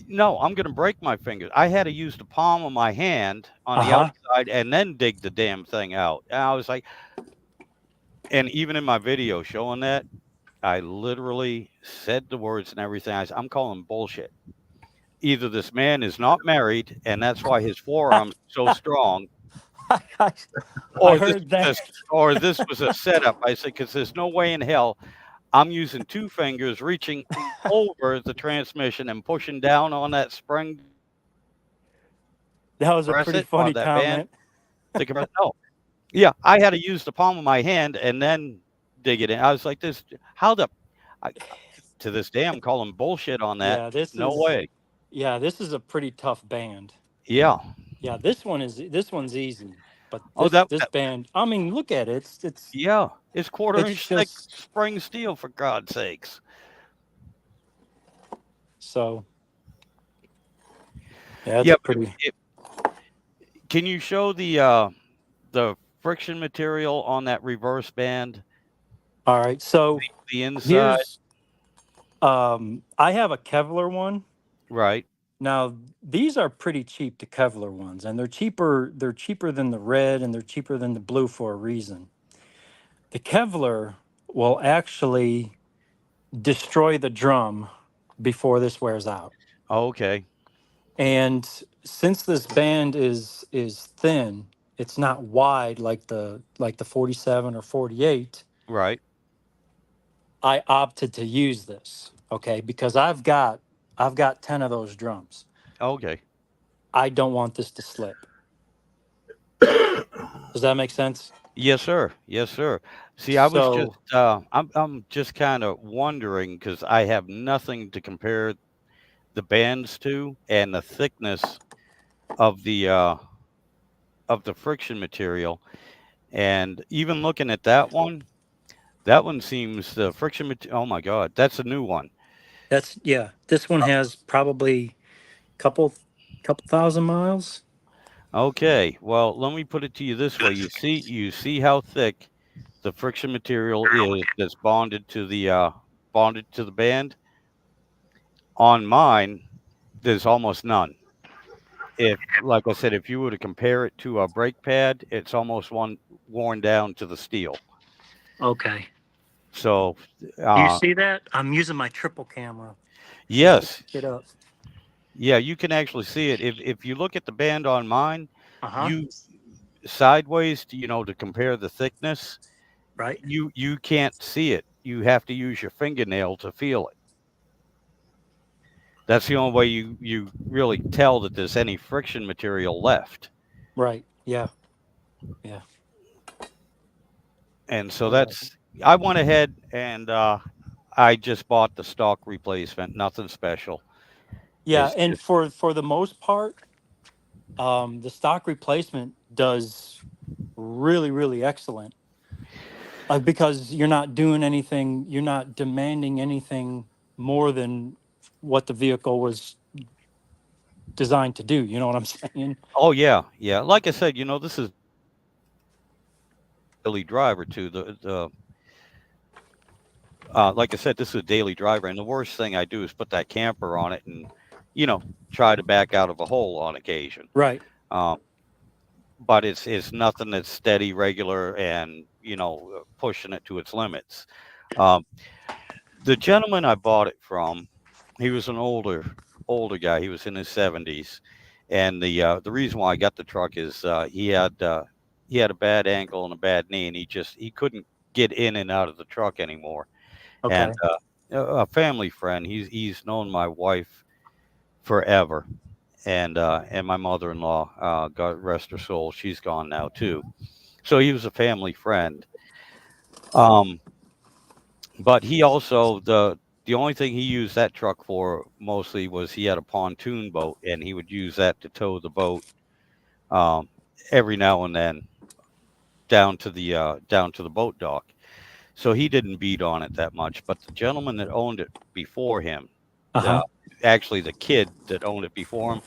No, I'm going to break my fingers. I had to use the palm of my hand on the Uh-huh. outside and then dig the damn thing out. And I was like, and even in my video showing that, I literally said the words and everything. I'm calling bullshit. either this man is not married, and that's why his forearms are so strong, I or this heard that. or this was a setup. I said, because there's no way in hell I'm using two fingers reaching over the transmission and pushing down on that spring That was a press pretty it on funny that band comment. to compress. No, yeah, I had to use the palm of my hand and then dig it in. I was like, this, how the, I, to this day, I'm calling bullshit on that. Yeah, No way. this is a pretty tough band. Yeah. Yeah, this one's easy, but Oh, this band, I mean, look at it. yeah, it's quarter It's inch thick just spring steel, for God's sakes. so. Yeah, it's Yeah, a but pretty. can you show the friction material on that reverse band, All right, so the inside? here's I have a Kevlar one. Right. Now these are pretty cheap, the Kevlar ones, and they're cheaper. They're cheaper than the red, and they're cheaper than the blue for a reason. The Kevlar will actually destroy the drum before this wears out. Okay. And since this band is thin, it's not wide like the 47 or 48. Right. I opted to use this, okay, because I've got 10 of those drums. Okay. I don't want this to slip. Does that make sense? Yes, sir. Yes, sir. See, I was just So, I'm just kind of wondering because I have nothing to compare the bands to and the thickness of the friction material, and even looking at that one seems the friction material. Oh my God, that's a new one. this one has probably couple thousand miles. Okay, well, let me put it to you this way. You see how thick the friction material is that's bonded to the band. On mine, there's almost none. If, like I said, if you were to compare it to a brake pad, it's almost worn down to the steel. Okay. So, Do you see that? I'm using my triple camera. yes, Get up. yeah, you can actually see it. If you look at the band on mine, Uh-huh. you sideways, to compare the thickness, Right. you can't see it. You have to use your fingernail to feel it. That's the only way you really tell that there's any friction material left. Right. Yeah. Yeah. And so Right. I went ahead and I just bought the stock replacement, nothing special. Yeah, It's and just, for the most part, the stock replacement does really, really excellent. Because you're not doing anything, you're not demanding anything more than what the vehicle was designed to do. You know what I'm saying? oh yeah, yeah. Like I said, this is a daily driver too. The Like I said, this is a daily driver, and the worst thing I do is put that camper on it and you know try to back out of a hole on occasion. Right. Um, but it's nothing that's steady, regular, and pushing it to its limits. Um, the gentleman I bought it from, he was an older guy. He was in his 70s, and the reason why I got the truck is he had a bad ankle and a bad knee, and he couldn't get in and out of the truck anymore. Okay. And a family friend, he's known my wife forever, and my mother-in-law, God rest her soul, she's gone now too. So he was a family friend. Um, but he also the only thing he used that truck for mostly was he had a pontoon boat, and he would use that to tow the boat um, every now and then down to the boat dock. So he didn't beat on it that much. But the gentleman that owned it before him, Uh-huh. actually the kid that owned it before him,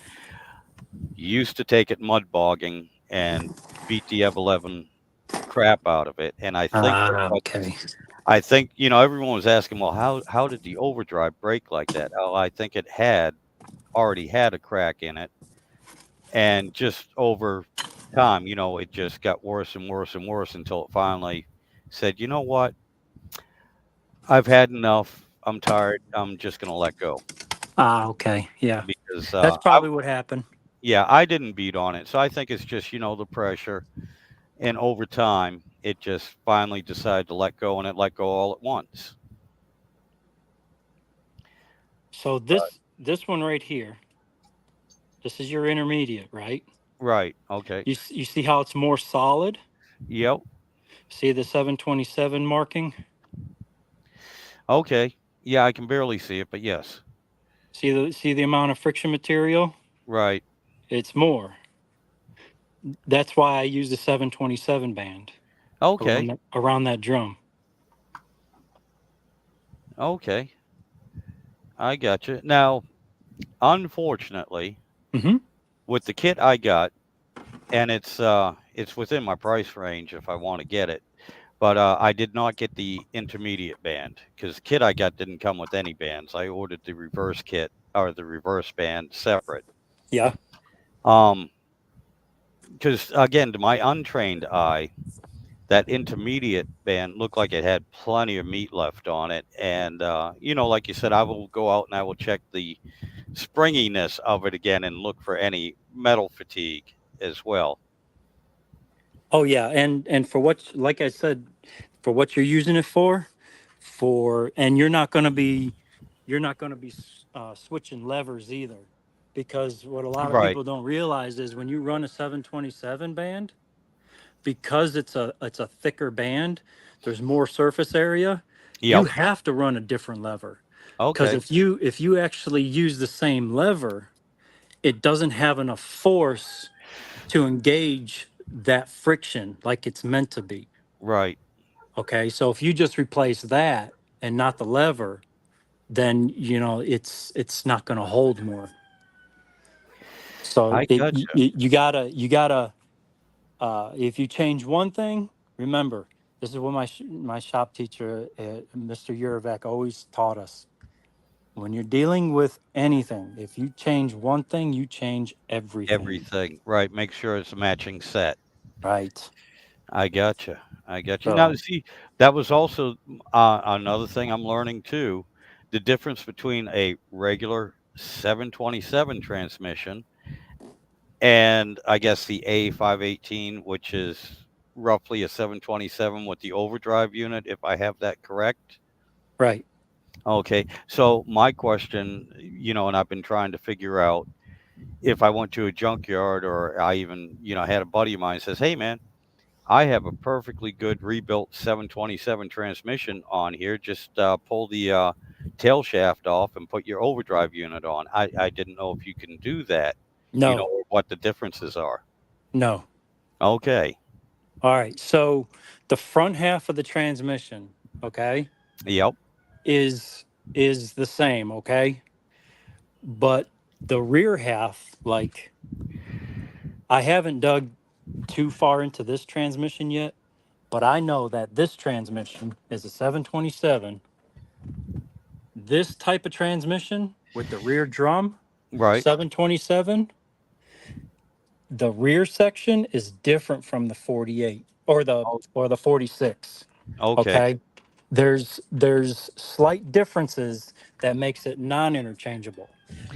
used to take it mud bogging and beat the ever-loving crap out of it. And Okay. I think everyone was asking, well, how did the overdrive break like that? Oh, I think it had already had a crack in it, and just over time, it just got worse and worse and worse until it finally said, you know what, I've had enough. I'm tired. I'm just going to let go. Okay. Yeah. 'cause, That's probably what happened. yeah, I didn't beat on it, so I think it's just, the pressure, and over time, it just finally decided to let go, and it let go all at once. So this one right here, this is your intermediate, right? Right, okay. You see how it's more solid? Yep, See the 727 marking? okay. Yeah, I can barely see it, but yes. See the amount of friction material? Right, It's more. That's why I use the 727 band okay, around that drum. okay. I got you. Now, unfortunately, Hmm. with the kit I got, and it's within my price range if I want to get it. But I did not get the intermediate band because the kit I got didn't come with any bands. I ordered the reverse kit or the reverse band separate. Yeah. Um, because again, to my untrained eye, that intermediate band looked like it had plenty of meat left on it. And like you said, I will go out and I will check the springiness of it again and look for any metal fatigue as well. Oh yeah, and for what, like I said, for what you're using it and you're not going to be switching levers either, because what a lot of Right. people don't realize is when you run a 727 band, because it's a thicker band, there's more surface area. You Yep. have to run a different lever, because Okay. if you actually use the same lever, it doesn't have enough force to engage that friction like it's meant to be. Right. Okay, so if you just replace that and not the lever, then it's not going to hold more. So I gotcha. you gotta if you change one thing, remember, this is what my shop teacher, Mr. Uravec, always taught us. When you're dealing with anything, if you change one thing, you change everything. Everything. Right. Make sure it's a matching set. Right. I gotcha. I gotcha. Now, So see, that was also another thing I'm learning too. The difference between a regular 727 transmission and I guess the A518, which is roughly a 727 with the overdrive unit, if I have that correct. right. Okay. So my question, and I've been trying to figure out if I went to a junkyard or I even, had a buddy of mine says, "Hey man, I have a perfectly good rebuilt 727 transmission on here. Just pull the tail shaft off and put your overdrive unit on." I didn't know if you can do that, No, or what the differences are. no. Okay. All right. So the front half of the transmission, okay, Yep. is is the same, okay? But the rear half, like, I haven't dug too far into this transmission yet, but I know that this transmission is a 727. This type of transmission with the rear drum, Right. 727, the rear section is different from the 48 or the O- 46. Okay. Okay. There's slight differences that makes it non-interchangeable.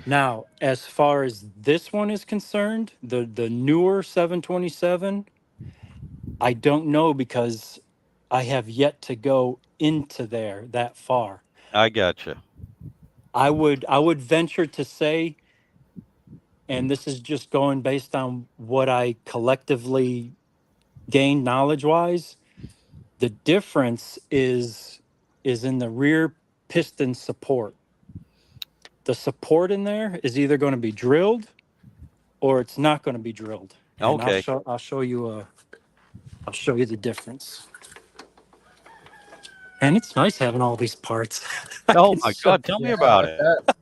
Now, as far as this one is concerned, the newer 727, I don't know, because I have yet to go into there that far. I gotcha. I would venture to say, and this is just going based on what I collectively gained knowledge wise, the difference is in the rear piston support. The support in there is either going to be drilled or it's not going to be drilled. And I'll Okay. show I'll show you I'll show you the difference. And it's nice having all these parts. I Oh can my show. God. Tell me Yeah, about I it. bet.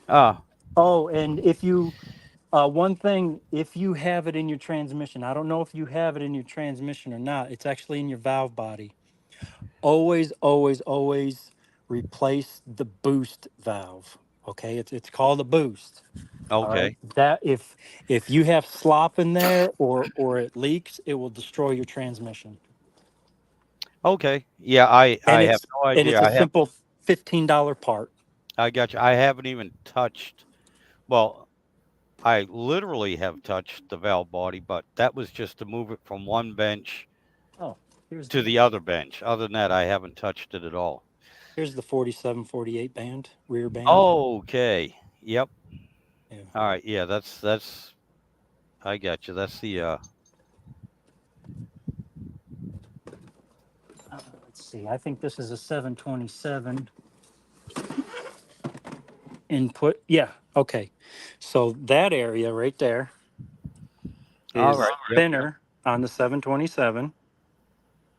Ah. Oh, and if you one thing, if you have it in your transmission, I don't know if you have it in your transmission or not. It's actually in your valve body. Always, always, always replace the boost valve. Okay, it's called a boost. All right. Okay. That if you have slop in there or it leaks, it will destroy your transmission. Okay. Yeah. I And have it's no and idea. it's a I have. simple $15 part. I got you. I haven't even touched. Well, I literally have touched the valve body, but that was just to move it from one bench Oh, here's to the other bench. Other than that, I haven't touched it at all. here's the 47, 48 band, rear band. Okay. Yep. Yeah. All right. Yeah, that's I got you. That's the Let's see. I think this is a 727 input. Yeah. Okay. So that area right there all is right. Yep. thinner on the 727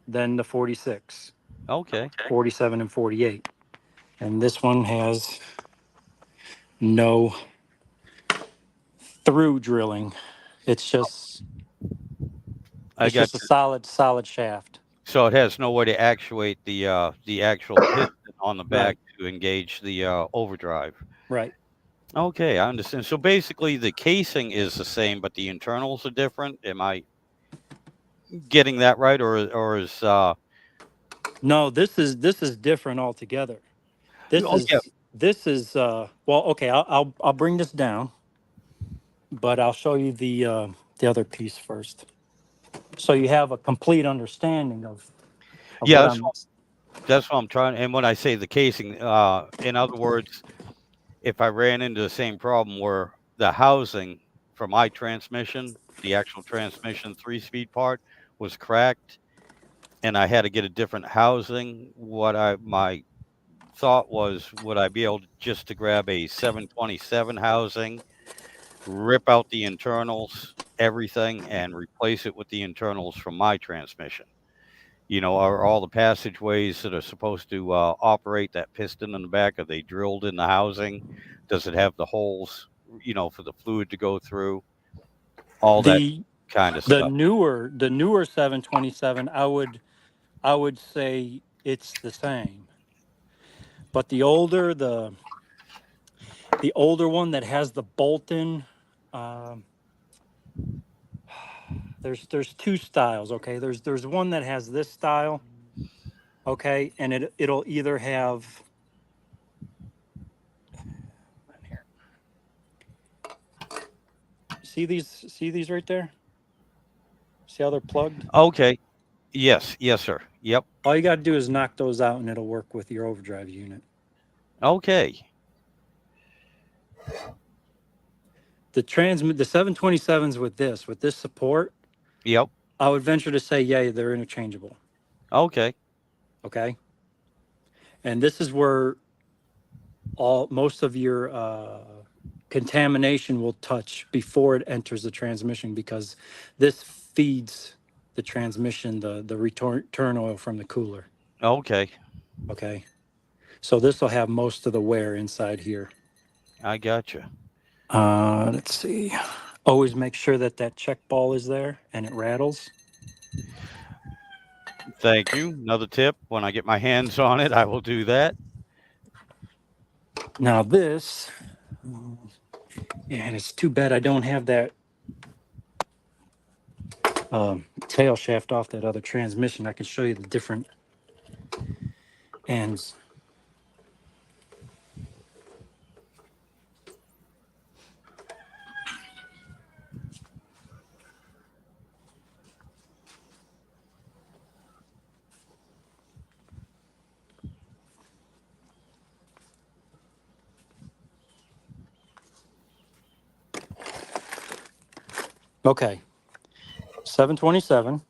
than the 46, Okay. 47 and 48. And this one has no through drilling. It's just I got a you. solid shaft. So it has no way to actuate the actual piston on the back Right. to engage the overdrive. Right. Okay, I understand. So basically, the casing is the same, but the internals are different. Am I getting that right, or is No, this is different altogether. oh yeah, This is well, okay, I'll bring this down, but I'll show you the other piece first. So you have a complete understanding of yeah, what that's I'm that's what I'm trying. And when I say the casing, in other words, if I ran into the same problem where the housing for my transmission, the actual transmission 3-speed part, was cracked, and I had to get a different housing, what I my thought was, would I be able to just to grab a 727 housing, rip out the internals, everything, and replace it with the internals from my transmission? Are all the passageways that are supposed to operate that piston in the back, are they drilled in the housing? Does it have the holes, for the fluid to go through? All that the kind of stuff. the newer 727, I would say it's the same. But the older one that has the bolt-in, um, there's two styles, okay? There's one that has this style, okay, and it'll either have see these right there? See how they're plugged? Okay. Yes. Yes, sir. Yep. All you got to do is knock those out and it'll work with your overdrive unit. Okay. The 727s with this support, Yep. I would venture to say, yeah, they're interchangeable. Okay. Okay. And this is where most of your contamination will touch before it enters the transmission, because this feeds the transmission, the return oil from the cooler. Okay. Okay. So this will have most of the wear inside here. I gotcha. Let's see. Always make sure that check ball is there and it rattles. Thank you. Another tip: when I get my hands on it, I will do that. Now this, and it's too bad I don't have that tail shaft off that other transmission. I can show you the different ends. Okay. 727.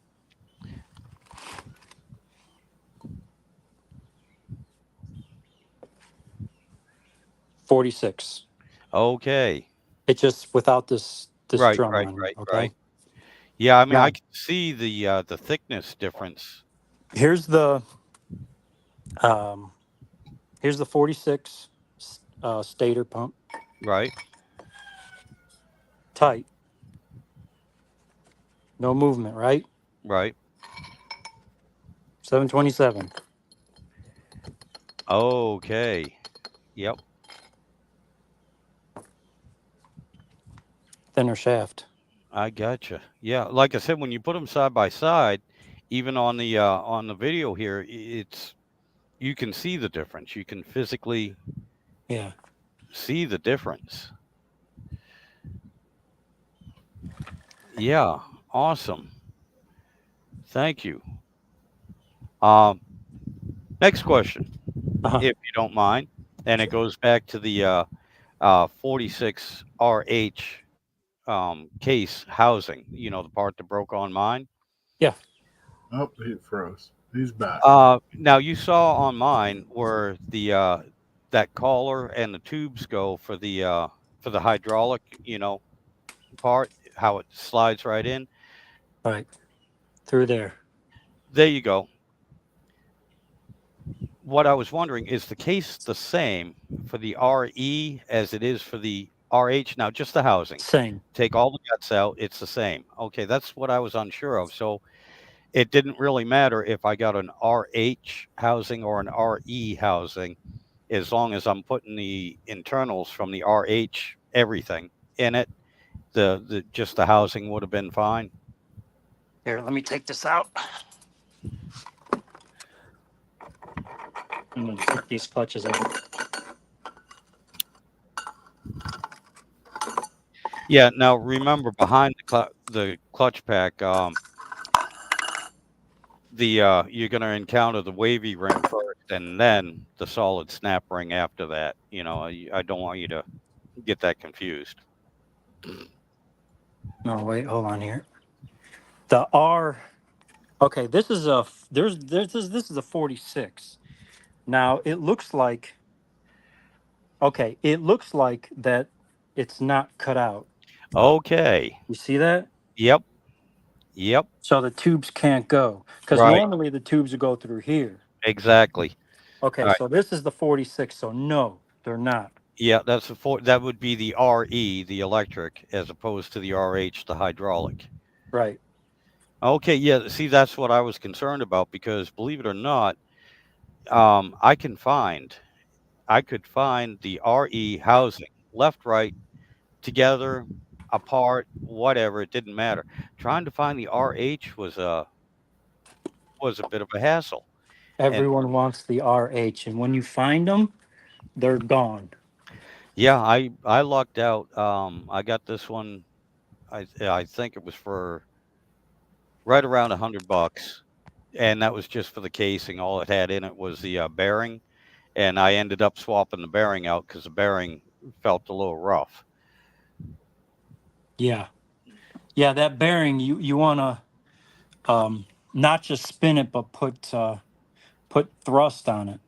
$46. Okay. It just without this Right. drum Right. on it. Right. Okay. Right. Yeah. I mean, I Now can see the thickness difference. here's um, here's the 46 stator pump. Right. Tight. No movement, right? Right. 727. Okay. Yep. Thinner shaft. I gotcha. Yeah. Like I said, when you put them side by side, even on the video here, it's you can see the difference. You can physically, Yeah. see the difference. Yeah, awesome. Thank you. Um, Next question, Uh-huh. if you don't mind, and it goes back to the 46RH case housing. You know, the part that broke on mine. Yeah. Oh, he froze. He's back. Now you saw on mine where the that collar and the tubes go for the hydraulic, you know, part, how it slides right in. Right. Through there. There you go. What I was wondering, is the case the same for the RE as it is for the RH? Now, just the housing. Same. Take all the guts out, it's the same. Okay, that's what I was unsure of. So it didn't really matter if I got an RH housing or an RE housing, as long as I'm putting the internals from the RH everything in it. The just the housing would have been fine. Here, let me take this out. I'm gonna take these clutches out. Yeah. Now remember, behind the clutch pack, the you're going to encounter the wavy ring first, and then the solid snap ring after that. You know, I don't want you to get that confused. No, wait, hold on here. The R. Okay, this is a this is a 46. Now it looks like, okay, it looks like that it's not cut out. Okay. You see that? Yep. Yep. So the tubes can't go because Right. normally the tubes would go through here. Exactly. All Okay, right. so this is the 46. So no, they're not. Yeah, that's that would be the RE, the electric, as opposed to the RH, the hydraulic. Right. Okay, yeah. See, that's what I was concerned about because, believe it or not, I could find the RE housing left, right, together, apart, whatever. It didn't matter. Trying to find the RH was a bit of a hassle. And Everyone wants the RH, and when you find them, they're gone. yeah, I lucked out. I got this one. I think it was for right around $100, and that was just for the casing. All it had in it was the bearing, and I ended up swapping the bearing out because the bearing felt a little rough. Yeah. Yeah, that bearing, you want to not just spin it, but put thrust on it.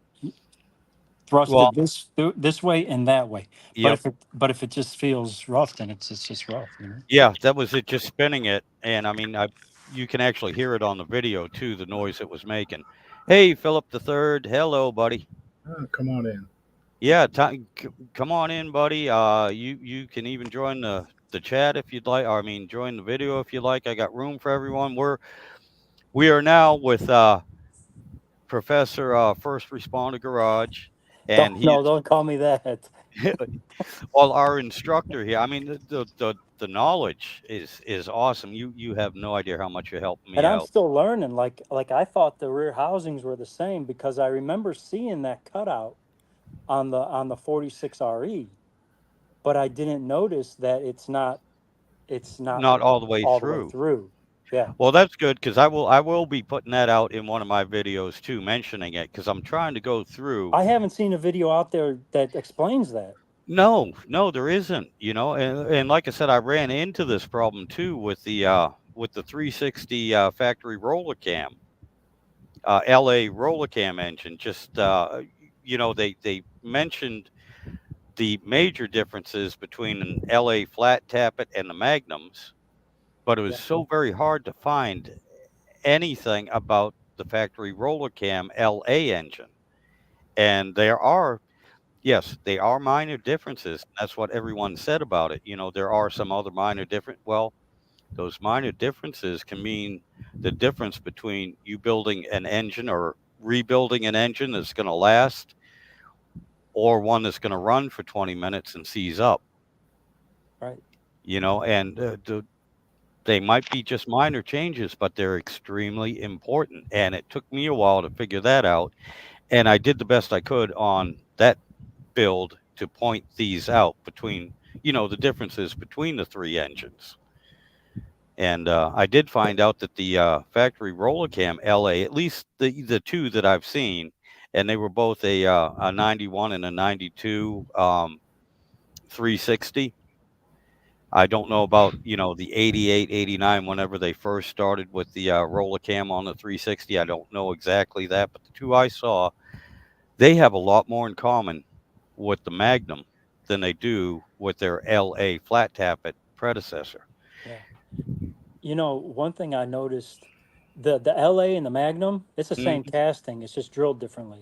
Thrust Well, it this way and that way. yep. But if it just feels rough, then it's just rough. You know? Yeah, that was it, just spinning it, and I mean, I you can actually hear it on the video too, the noise it was making. Hey, Philip the Third, hello, buddy. Oh, come on in. Yeah, come on in, buddy. You can even join the chat if you'd like. Or, I mean, join the video if you'd like. I got room for everyone. We are now with Professor First Responder Garage, and he's Don't call me that. well, our instructor here. I mean, the knowledge is awesome. You have no idea how much you're helping And me I'm out. still learning. Like I thought the rear housings were the same because I remember seeing that cutout on the 46 RE, but I didn't notice that it's not Not all the way all the way through. through. Yeah. Well, that's good because I will be putting that out in one of my videos too, mentioning it because I'm trying to go through. I haven't seen a video out there that explains that. No, no, there isn't. You know, and like I said, I ran into this problem too with the 360 factory roller cam, LA roller cam engine. Just you know, they mentioned the major differences between an LA flat tappet and the Magnums, but it was Yeah. so very hard to find anything about the factory roller cam LA engine. And there are, yes, they are minor differences. That's what everyone said about it. You know, there are some other minor different. Well, those minor differences can mean the difference between you building an engine or rebuilding an engine that's going to last, or one that's going to run for 20 minutes and seize up. Right. You know, and they might be just minor changes, but they're extremely important. And it took me a while to figure that out. And I did the best I could on that build to point these out between, the differences between the three engines. And I did find out that the factory roller cam LA, at least the two that I've seen, and they were both a 91 and a 92 360. I don't know about, the 88, 89, whenever they first started with the roller cam on the 360. I don't know exactly that, but the two I saw, they have a lot more in common with the Magnum than they do with their LA flat tappet predecessor. Yeah. One thing I noticed, the LA and the Magnum, it's the same Mhm. casting. It's just drilled differently,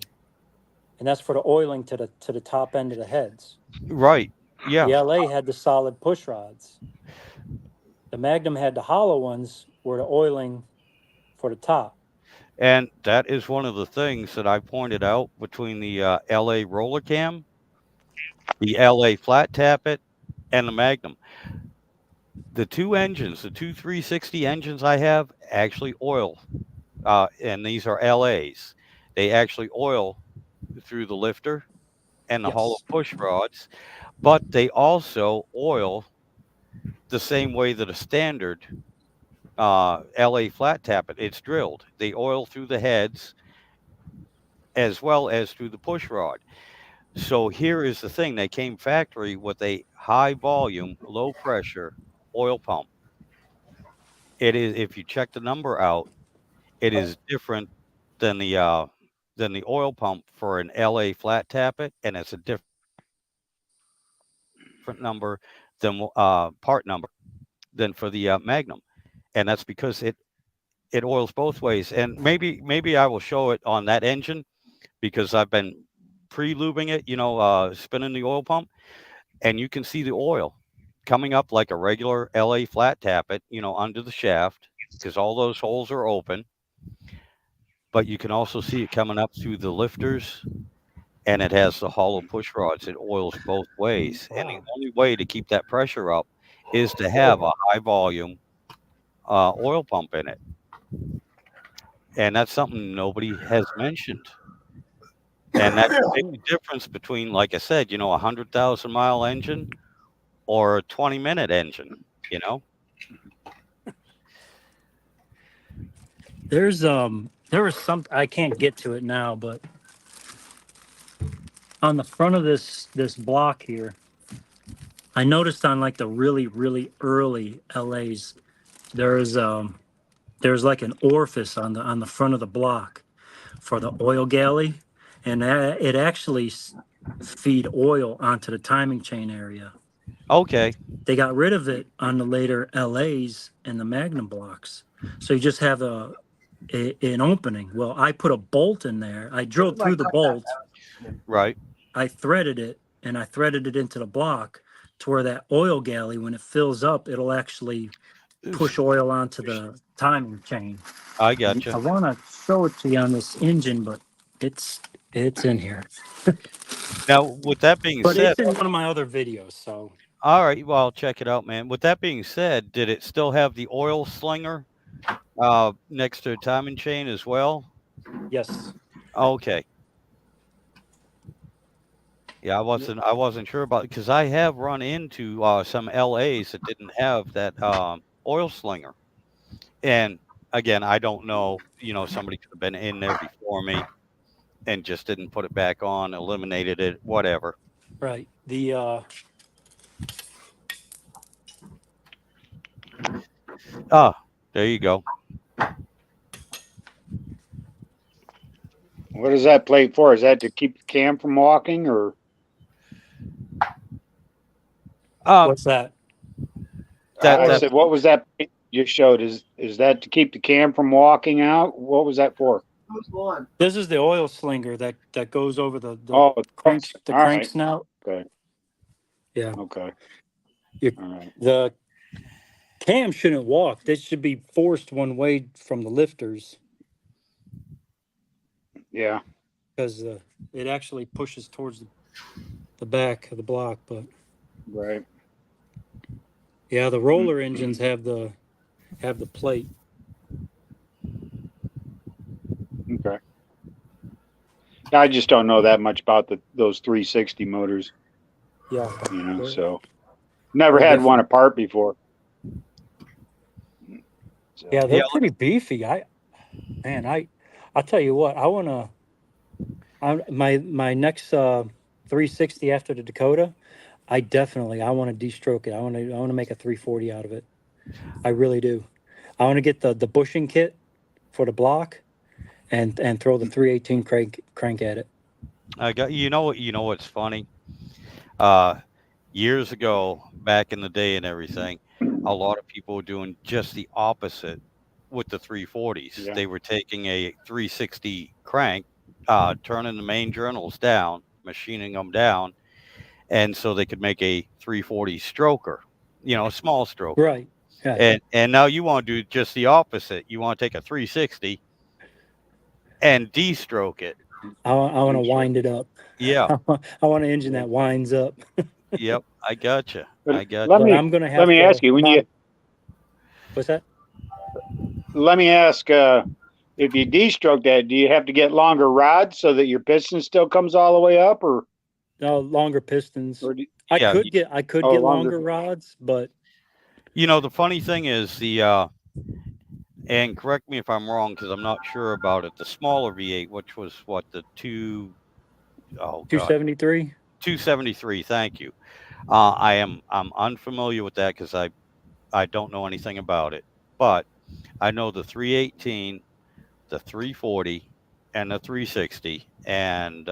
and that's for the oiling to the top end of the heads. Right. Yeah. The LA had the solid push rods. The Magnum had the hollow ones where the oiling for the top. And that is one of the things that I pointed out between the LA roller cam, the LA flat tappet, and the Magnum. The two engines, the two 360 engines I have, actually oil, and these are LAs. They actually oil through the lifter and the hollow Yes. push rods, but they also oil the same way that a standard LA flat tappet, it's drilled. They oil through the heads as well as through the push rod. So here is the thing: they came factory with a high volume, low pressure oil pump. It is, if you check the number out, it is different than the oil pump for an LA flat tappet, and it's a different number than part number than for the Magnum, and that's because it oils both ways. And maybe I will show it on that engine because I've been pre-lubing it, spinning the oil pump, and you can see the oil coming up like a regular LA flat tappet, under the shaft because all those holes are open. But you can also see it coming up through the lifters, and it has the hollow push rods. It oils both ways, and the only way to keep that pressure up is to have a high volume oil pump in it, and that's something nobody has mentioned. And that's a big difference between, like I said, a 100,000-mile engine or a 20-minute engine. You know, There was some, I can't get to it now, but on the front of this block here, I noticed on like the really really early LAs, there's like an orifice on the front of the block for the oil galley, and it actually feed oil onto the timing chain area. okay, They got rid of it on the later LAs and the Magnum blocks, so you just have an opening. Well, I put a bolt in there. I drilled through the bolt. right. I threaded it, and I threaded it into the block to where that oil galley, when it fills up, it'll actually push oil onto the timing chain. I And gotcha. I want to show it to you on this engine, but it's in here. Now, with that being But said, it's in one of my other videos. So all right, well, I'll check it out, man. With that being said, did it still have the oil slinger next to timing chain as well? yes, Okay. Yeah, I wasn't sure about, because I have run into some LAs that didn't have that oil slinger. And again, I don't know, somebody could have been in there before me and just didn't put it back on, eliminated it, whatever. right. The Ah, there you go. What is that plate for? Is that to keep the cam from walking, or what's that? That I that said, what was that plate you showed? Is that to keep the cam from walking out? What was that for? This is the oil slinger that goes over the Oh, crank the all crank right. snout. Okay. Yeah, Okay. You- All right. the cam shouldn't walk. This should be forced one way from the lifters Yeah. because it actually pushes towards the back of the block. But Right. yeah, the roller engines have the plate. Okay. I just don't know that much about those 360 motors. Yeah. So never They're had one different. apart before. So Yeah, Yeah, they're pretty beefy. I'll tell you what. My next 360 after the Dakota. I want to de-stroke it. I want to make a 340 out of it. I really do. I want to get the bushing kit for the block and throw the 318 crank at it. I got you know what's funny? Uh, Years ago, back in the day and everything, a lot of people were doing just the opposite with the 340s. yeah, They were taking a 360 crank, turning the main journals down, machining them down, and so they could make a 340 stroker, a small stroker. Right. Yeah. And now you want to do just the opposite. You want to take a 360 and de-stroke it. I want to sure. wind it up. Yeah. I want an engine Yeah. that winds up. Yep. I gotcha. But I got let But me I'm gonna let have me to ask you when you mod. What's that? let me ask if you de-stroke that, do you have to get longer rods so that your piston still comes all the way up, No, longer pistons. or do, yeah. I could oh get longer? longer rods, but The funny thing is and correct me if I'm wrong because I'm not sure about it. The smaller V8, which was what the oh god, 273. 273. Thank you. I'm unfamiliar with that because I don't know anything about it, but I know the 318, the 340, and the 360, and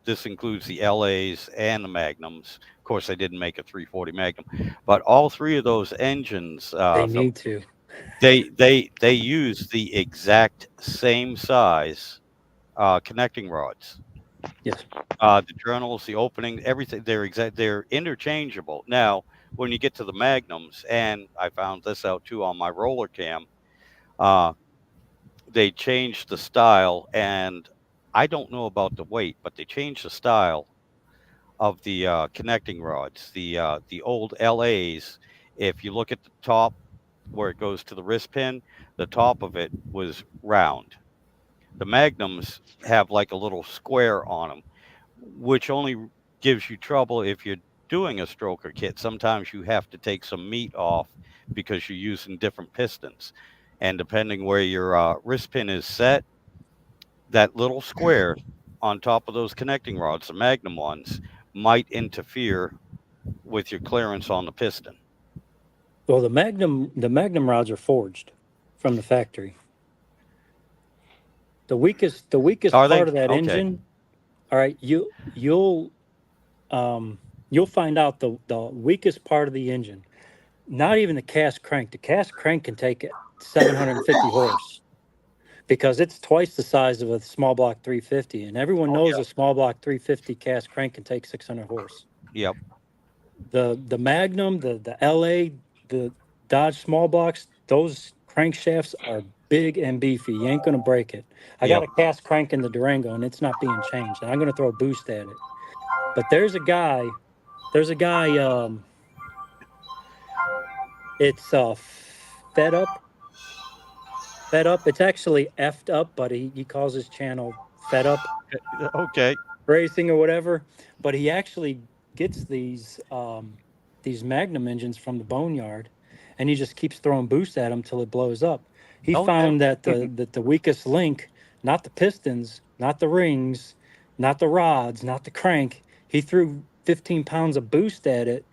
this includes the LAs and the Magnums. Of course, I didn't make a 340 Magnum, but all three of those engines, They Philip, need to. they use the exact same size connecting rods. Yes. The journals, the opening, everything, they're interchangeable. Now, when you get to the Magnums, and I found this out too on my roller cam, uh, they changed the style, and I don't know about the weight, but they changed the style of the connecting rods. The old LAs, if you look at the top where it goes to the wrist pin, the top of it was round. The Magnums have like a little square on them, which only gives you trouble if you're doing a stroker kit. Sometimes you have to take some meat off because you're using different pistons. And depending where your wrist pin is set, that little square on top of those connecting rods, the Magnum ones, might interfere with your clearance on the piston. Well, the Magnum rods are forged from the factory. The weakest Are they? part of that Okay. engine. All right, um you'll find out the weakest part of the engine. Not even the cast crank. The cast crank can take 750 horse because it's twice the size of a small block 350, and everyone Oh, knows yeah. a small block 350 cast crank can take 600 horse. Yep. The Magnum, the LA, the Dodge small blocks, those crankshafts are big and beefy. You ain't gonna break it. I got Yep. a cast crank in the Durango and it's not being changed, and I'm gonna throw a boost at it. But there's a guy, it's fed up, fed up. It's actually effed up, but he calls his channel Fed Up Okay. Racing or whatever. But he actually gets these Magnum engines from the boneyard, and he just keeps throwing boost at them till it blows up. He Okay. found that the weakest link, not the pistons, not the rings, not the rods, not the crank. He threw 15 pounds of boost at it,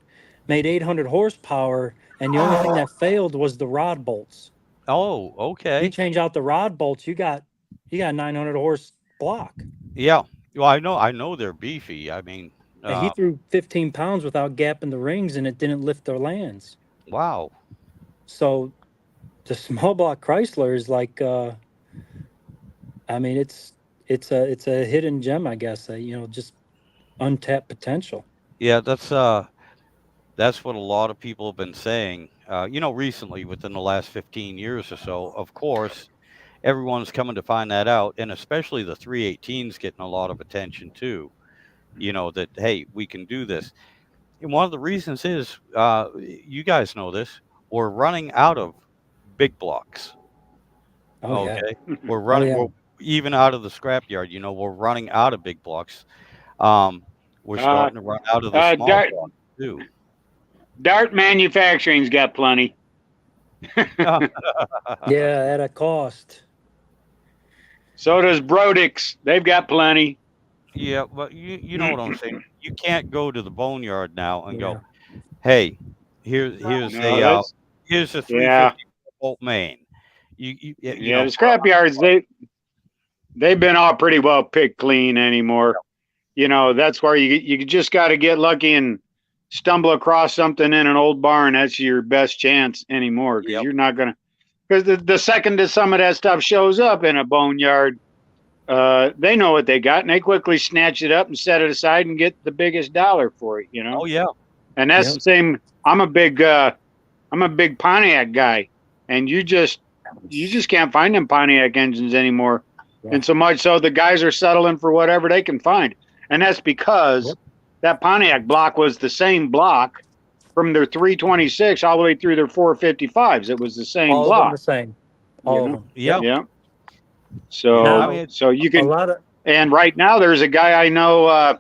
made 800 horsepower, and the only thing that failed was the rod bolts. Oh, You okay. change out the rod bolts, you got 900 horse block. Yeah. Well, I know they're beefy. I mean, And he threw 15 pounds without gapping the rings, and it didn't lift their lands. wow. So the small block Chrysler is like, I mean, it's a hidden gem, I guess. Just untapped potential. Yeah, that's what a lot of people have been saying. Recently, within the last 15 years or so, of course, everyone's coming to find that out, and especially the 318's getting a lot of attention too. That hey, we can do this. And one of the reasons is, you guys know this, we're running out of big blocks. Oh yeah, Okay, we're oh running. yeah. We're even out of the scrapyard. We're running out of big blocks. Um, We're starting to run out of the small Dart, block too. Dart Manufacturing's got plenty. Yeah, at a cost. So does Brodix. They've got plenty. Yeah, but you know what I'm saying. You can't go to the boneyard now and Yeah. go, "Hey, here's No, a that's here's a yeah, 350 volt main." You yeah. know, The scrap yards they've been all pretty well picked clean anymore. You know, that's where you just got to get lucky and stumble across something in an old barn. That's your best chance anymore because yep, you're not gonna. Because the second that some of that stuff shows up in a boneyard, they know what they got and they quickly snatch it up and set it aside and get the biggest dollar for it. You know, oh yeah, and that's Yep. the same. I'm a big Pontiac guy, and you just can't find them Pontiac engines anymore. Yeah. And so much so the guys are settling for whatever they can find. And that's because Yep. that Pontiac block was the same block from their 326 all the way through their 455s. It was the same All of them block. the same. All of them. yeah. Yeah. So Now, I mean, you a can, lot of and right now there's a guy I know,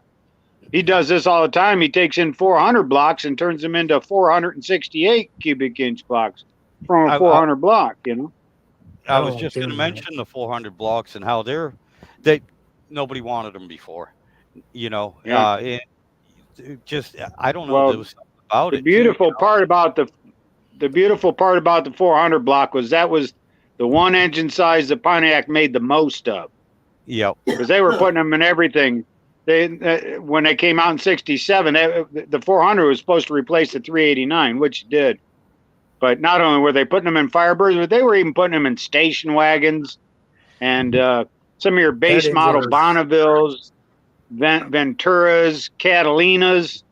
he does this all the time. He takes in 400 blocks and turns them into 468 cubic inch blocks from a I 400 block, you know? I I was don't just like going to doing that. mention the 400 blocks and how they nobody wanted them before. You know, Yeah. it just I don't know. There Well, was something about the it too. You beautiful know? part about the beautiful part about the 400 block was that was the one engine size that Pontiac made the most of Yep. because they were putting them in everything. They when they came out in '67, the 400 was supposed to replace the 389, which it did. But not only were they putting them in Firebirds, but they were even putting them in station wagons and some of your base That model engine was Bonnevilles, Venturas, Catalinas.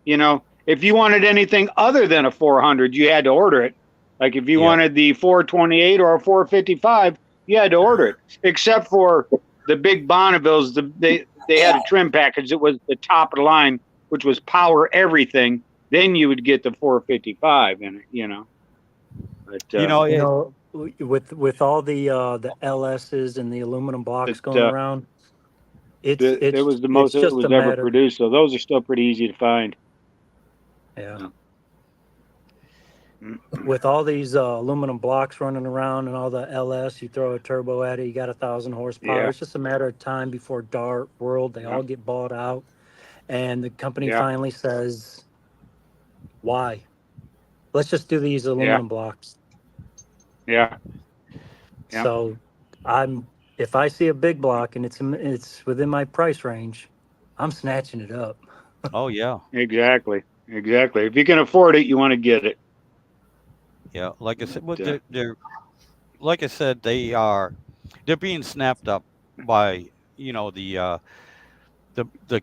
You know, if you wanted anything other than a 400, you had to order it. Like if you Yep. wanted the 428 or a 455, you had to order it. Except for the big Bonnevilles, they had a trim package that was the top of the line, which was power everything. Then you would get the 455 in it. You know, but You know, you know with all the LSs and the aluminum blocks it, going around, it it's was the most it's that just was a ever matter. produced. So those are still pretty easy to find. Yeah. With all these aluminum blocks running around and all the LS, you throw a turbo at it, you got 1,000 horsepower. Yeah. It's just a matter of time before Dart World, they Yeah. all get bought out. And the company Yeah. finally says, why? Let's just do these aluminum blocks. Yeah. Yeah. So if I see a big block and it's within my price range, I'm snatching it up. oh yeah, Exactly. If you can afford it, you want to get it. yeah. Like I said, well, Yeah. they're like I said, they're being snapped up by the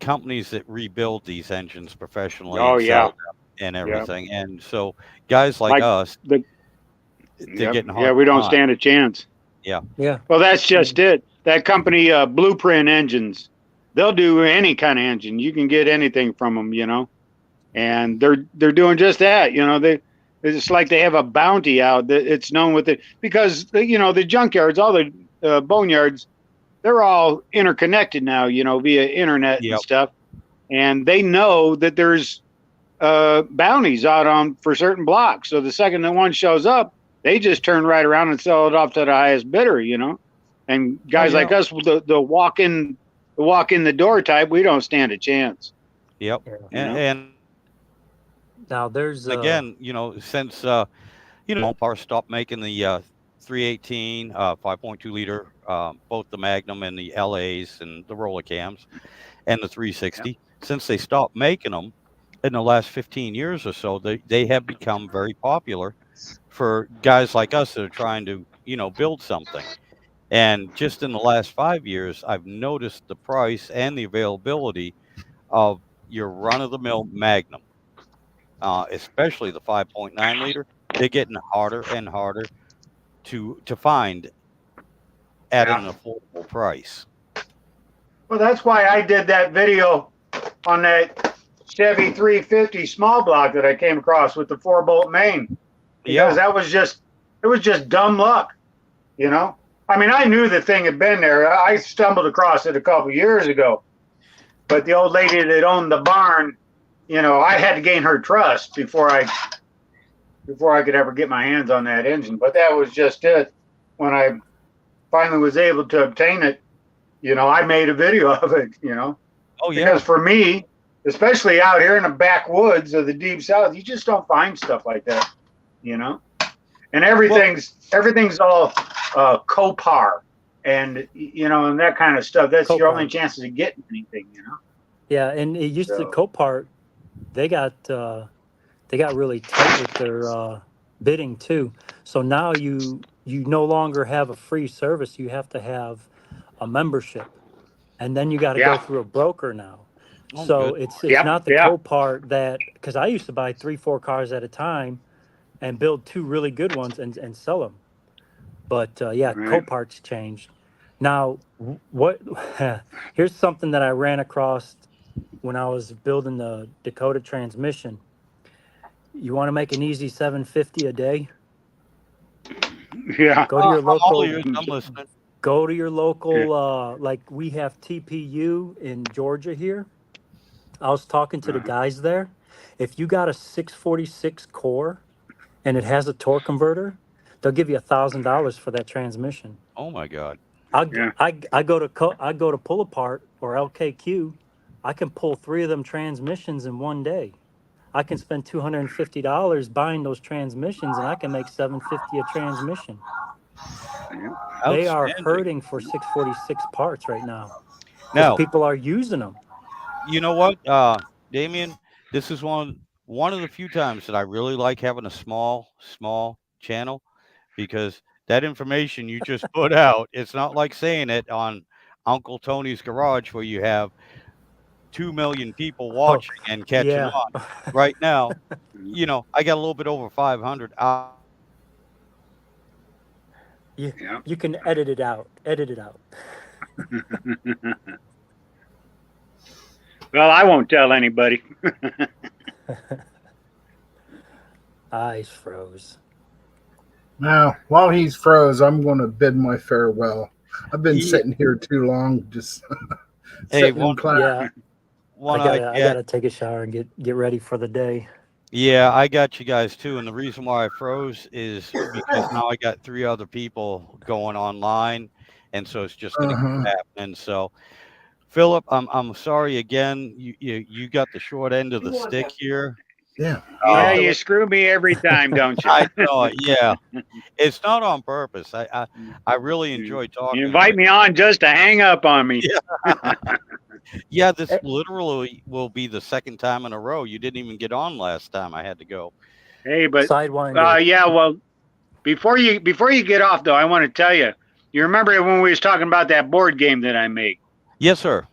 companies that rebuild these engines professionally Oh and sell yeah. them and Yeah. everything. And so guys like Like us, the they're Yep. getting Yeah, hard we don't time. stand a chance. Yeah. Well, that's just it. That company, Blueprint Engines, they'll do any kind of engine. You can get anything from them, you know. And they're doing just that, you know. It's like they have a bounty out that it's known with it because the junkyards, all the boneyards, they're all interconnected now, you know, via internet Yep. and stuff. And they know that there's bounties out on for certain blocks. So the second that one shows up, they just turn right around and sell it off to the highest bidder, you know. And guys like us, the walk in the door type, we don't stand a chance. Yep. Yeah. And Now there's again, since MOPAR stopped making the 318, 5.2 liter, both the Magnum and the LAs and the roller cams, and the 360. Since they stopped making them in the last 15 years or so, they have become very popular for guys like us that are trying to build something. And just in the last 5 years, I've noticed the price and the availability of your run-of-the-mill Magnum. Especially the 5.9 liter, they're getting harder and harder to find at an affordable price. Well, that's why I did that video on that Chevy 350 small block that I came across with the 4-bolt main. Because Yeah, it was just dumb luck, you know. I mean, I knew the thing had been there. I stumbled across it a couple years ago, But the old lady that owned the barn, you know, I had to gain her trust before I could ever get my hands on that engine. But that was just it. When I finally was able to obtain it, you know, I made a video of it, you know. Oh yeah. Because for me, especially out here in the backwoods of the deep south, you just don't find stuff like that, you know. And everything's all COPAR and you know, and that kind of stuff. That's your only chances of getting anything, you know. Yeah, and it used to Copart. They got really tight with their bidding too. So now you no longer have a free service. You have to have a membership, and then you got to go through a broker now. Oh, so good. it's not the Copart that, because I used to buy 3-4 cars at a time and build 2 really good ones and sell them. But Copart's changed. Now, what? Here's something that I ran across when I was building the Dakota transmission. You want to make an easy $750 a day? Yeah. Go to your local. I'm listening. Go to your local. Like we have TPU in Georgia here. I was talking to the guys there. If you got a 646 core and it has a torque converter, they'll give you $1,000 for that transmission. Oh my God. I go to pull apart or LKQ. I can pull 3 of them transmissions in one day. I can spend $250 buying those transmissions, and I can make $750 a transmission. They are hurting for 646 parts right now. Now people are using them. You know what, Damien? This is one of the few times that I really like having a small channel, because that information you just put out, it's not like saying it on Uncle Tony's Garage where you have 2 million people watching and catching on. Right now, you know, I got a little bit over 500. You can edit it out. Well, I won't tell anybody. Eyes froze. Now, while he's froze, I'm going to bid my farewell. I've been sitting here too long, just sitting in class. I gotta take a shower and get ready for the day. Yeah, I got you guys too, and the reason why I froze is because now I got 3 other people going online, and so it's just going to keep happening. So, Philip, I'm sorry again. You got the short end of the stick here. Yeah. Yeah, you screw me every time, don't you? I know it. Yeah, it's not on purpose. I really enjoy talking. You invite me on just to hang up on me. Yeah. Yeah, this literally will be the 2nd time in a row. You didn't even get on last time. I had to go. Hey, but Sidewinder. Yeah, well, before you get off though, I want to tell you. You remember when we was talking about that board game that I made? Yes, sir.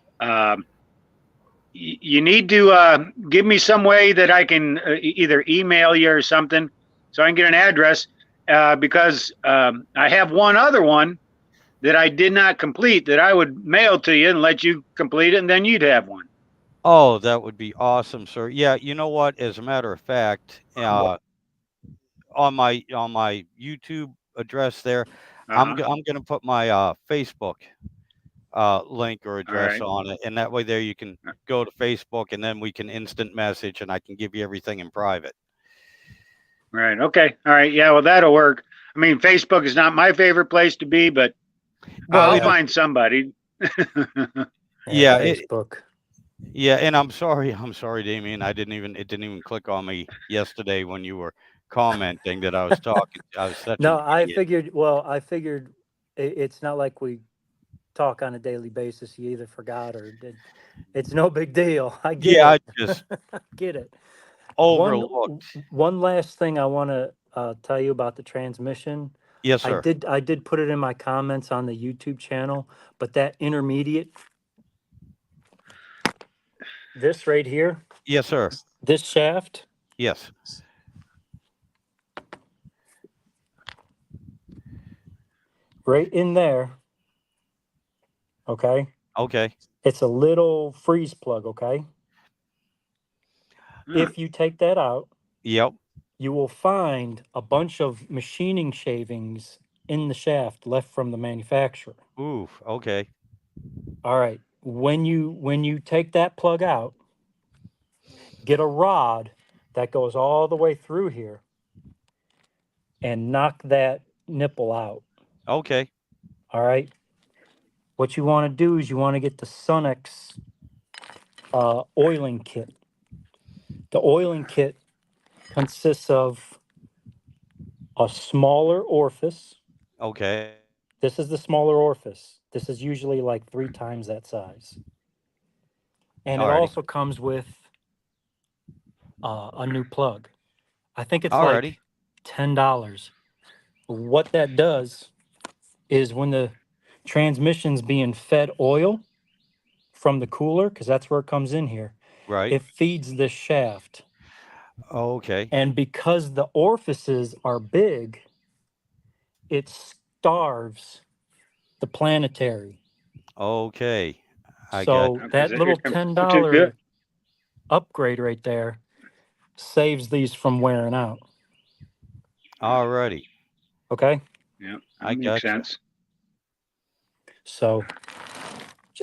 You need to give me some way that I can either email you or something, so I can get an address. Because I have one other one that I did not complete that I would mail to you and let you complete it, and then you'd have one. Oh, that would be awesome, sir. Yeah, you know what? As a matter of fact, on my YouTube address there, I'm going to put my Facebook link or address on it, and that way there you can go to Facebook, and then we can instant message, and I can give you everything in private. Right. Okay. All right. Yeah. Well, that'll work. I mean, Facebook is not my favorite place to be, but I'll find somebody. Yeah. Facebook. Yeah, and I'm sorry, Damien. It didn't even click on me yesterday when you were commenting that I was talking. I was such I figured it's not like we talk on a daily basis. You either forgot or did. It's no big deal. I get it. I just get it. Overlooked. One last thing I want to tell you about the transmission. Yes, sir. I did put it in my comments on the YouTube channel, but that intermediate, this right here. Yes, sir. This shaft. Yes. Right in there. Okay. Okay. It's a little freeze plug. Okay. If you take that out, yep, you will find a bunch of machining shavings in the shaft left from the manufacturer. Ooh, okay. All right. when you take that plug out, get a rod that goes all the way through here and knock that nipple out. Okay. All right. What you want to do is you want to get the Sunex oiling kit. The oiling kit consists of a smaller orifice. Okay. This is the smaller orifice. This is usually like 3 times that size. And it Alrighty. also comes with a new plug. I think it's Alrighty. like $10. What that does is when the transmission's being fed oil from the cooler, because that's where it comes in here, Right. it feeds the shaft. Okay. And because the orifices are big, it starves the planetary. Okay. I got So you. that little $10 upgrade right there saves these from wearing out. Alrighty. Okay. Yeah, I that makes gotcha. sense. So,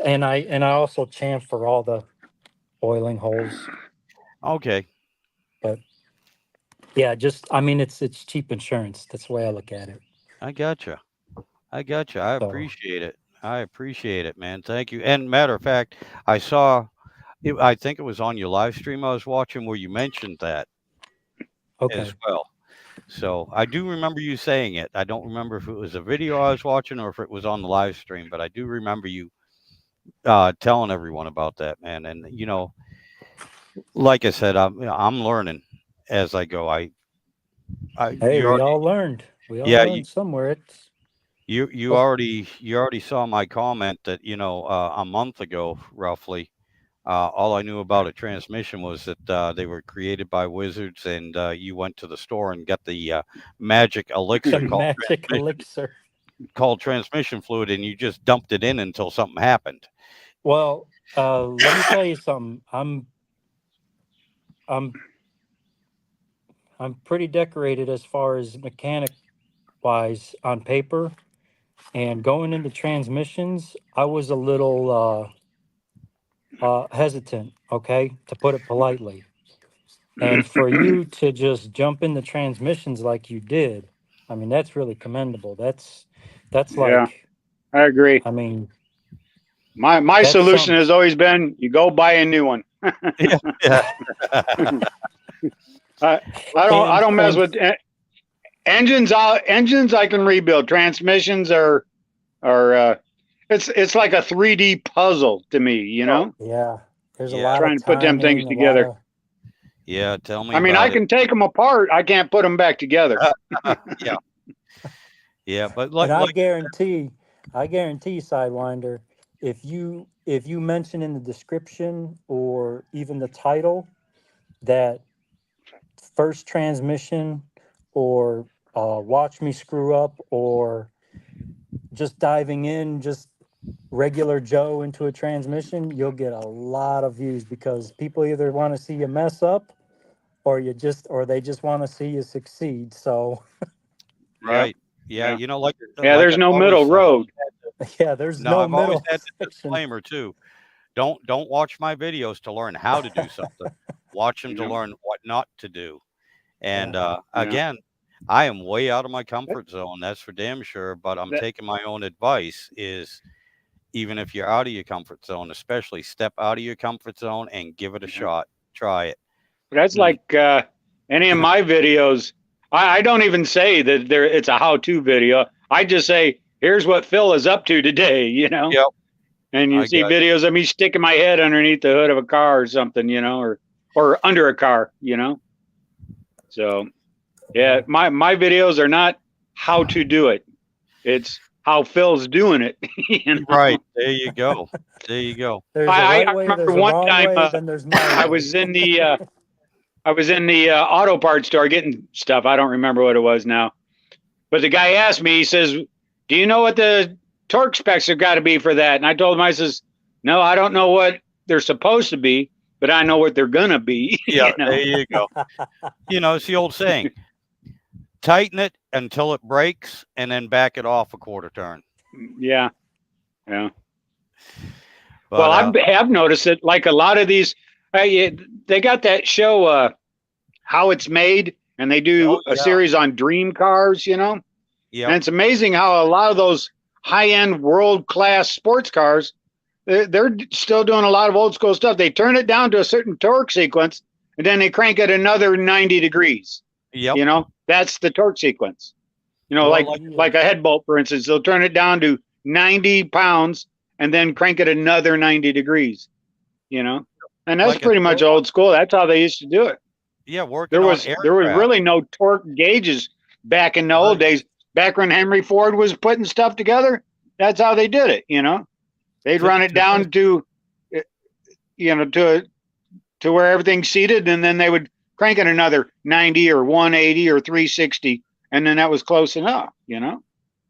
and I also chamfer all the oiling holes. Okay. But yeah, just I mean it's cheap insurance. That's the way I look at it. I gotcha. I gotcha. I So appreciate it. I appreciate it, man. Thank you. And matter of fact, I saw it, I think it was on your live stream I was watching where you mentioned that okay. as well. So I do remember you saying it. I don't remember if it was a video I was watching or if it was on the live stream, but I do remember you telling everyone about that, man. And like I said, I'm learning as I go. Hey, You we already, all learned. We all yeah, learned somewhere. It's you already saw my comment that a month ago roughly. All I knew about a transmission was that they were created by wizards, and you went to the store and got the magic the elixir magic elixir. called transmission fluid, and you just dumped it in until something happened. Well, let me tell you something. I'm pretty decorated as far as mechanic wise on paper, and going into transmissions, I was a little hesitant, okay, to put it politely. And for you to just jump into transmissions like you did, I mean, that's really commendable. That's Yeah, like, I agree. I mean, My that's solution something. has always been you go buy a new one. Yeah, yeah. I don't mess with engines. Engines I can rebuild. Transmissions are it's like a 3D puzzle to me. Yeah, there's a Yeah. lot Trying of to put them things timing, a lot together. of, Yeah, tell me I mean, I about it. can take them apart. I can't put them back together. Yeah, yeah, but and like I guarantee, Sidewinder, if you mention in the description or even the title that first transmission or watch me screw up or just diving in, just regular Joe into a transmission, you'll get a lot of views because people either want to see you mess up or they just want to see you succeed. So right, yeah, Yeah. like There's I've no middle road. yeah, there's no, no I've always middle had the section. disclaimer too. Don't watch my videos to learn how to do something. Watch them to learn what not to do. And again, I am way out of my comfort zone. That's for damn sure. But I'm taking my own advice is even if you're out of your comfort zone, especially step out of your comfort zone and give it a shot. Try it. That's like any of my videos. I don't even say that it's a how-to video. I just say, here's what Phil is up to today, Yep. And you see videos of me sticking my head underneath the hood of a car or something, or under a car, So, yeah, my videos are not how to do it. It's how Phil's doing it. Right. There you go. There you go. There's a I right way, remember there's a one wrong time way, then there's my I way. was in the auto parts store getting stuff. I don't remember what it was now. But the guy asked me, he says, do you know what the torque specs have got to be for that? And I told him, I says, no, I don't know what they're supposed to be, but I know what they're going to be. Yeah, there you go. It's the old saying, tighten it until it breaks and then back it off a quarter turn. Yeah. Yeah. But, Well, I have noticed it. Like a lot of these, they got that show, How It's Made, and they do Oh, a yeah. series on dream cars, you know? And Yep. it's amazing how a lot of those high-end, world-class sports cars, they're still doing a lot of old school stuff. They turn it down to a certain torque sequence, and then they crank it another 90 degrees. Yep. You know, that's the torque sequence. You know, Well, like a head bolt, for instance, they'll turn it down to 90 pounds and then crank it another 90 degrees. You know, and that's Like I pretty much said, old school. That's how they used to do it. yeah, working There on was aircraft. really no torque gauges back in the old days. Back when Henry Ford was putting stuff together, that's how they did it. You know, they'd run it down to, you know, to where everything's seated, and then they would crank it another 90 or 180 or 360, and then that was close enough. You know.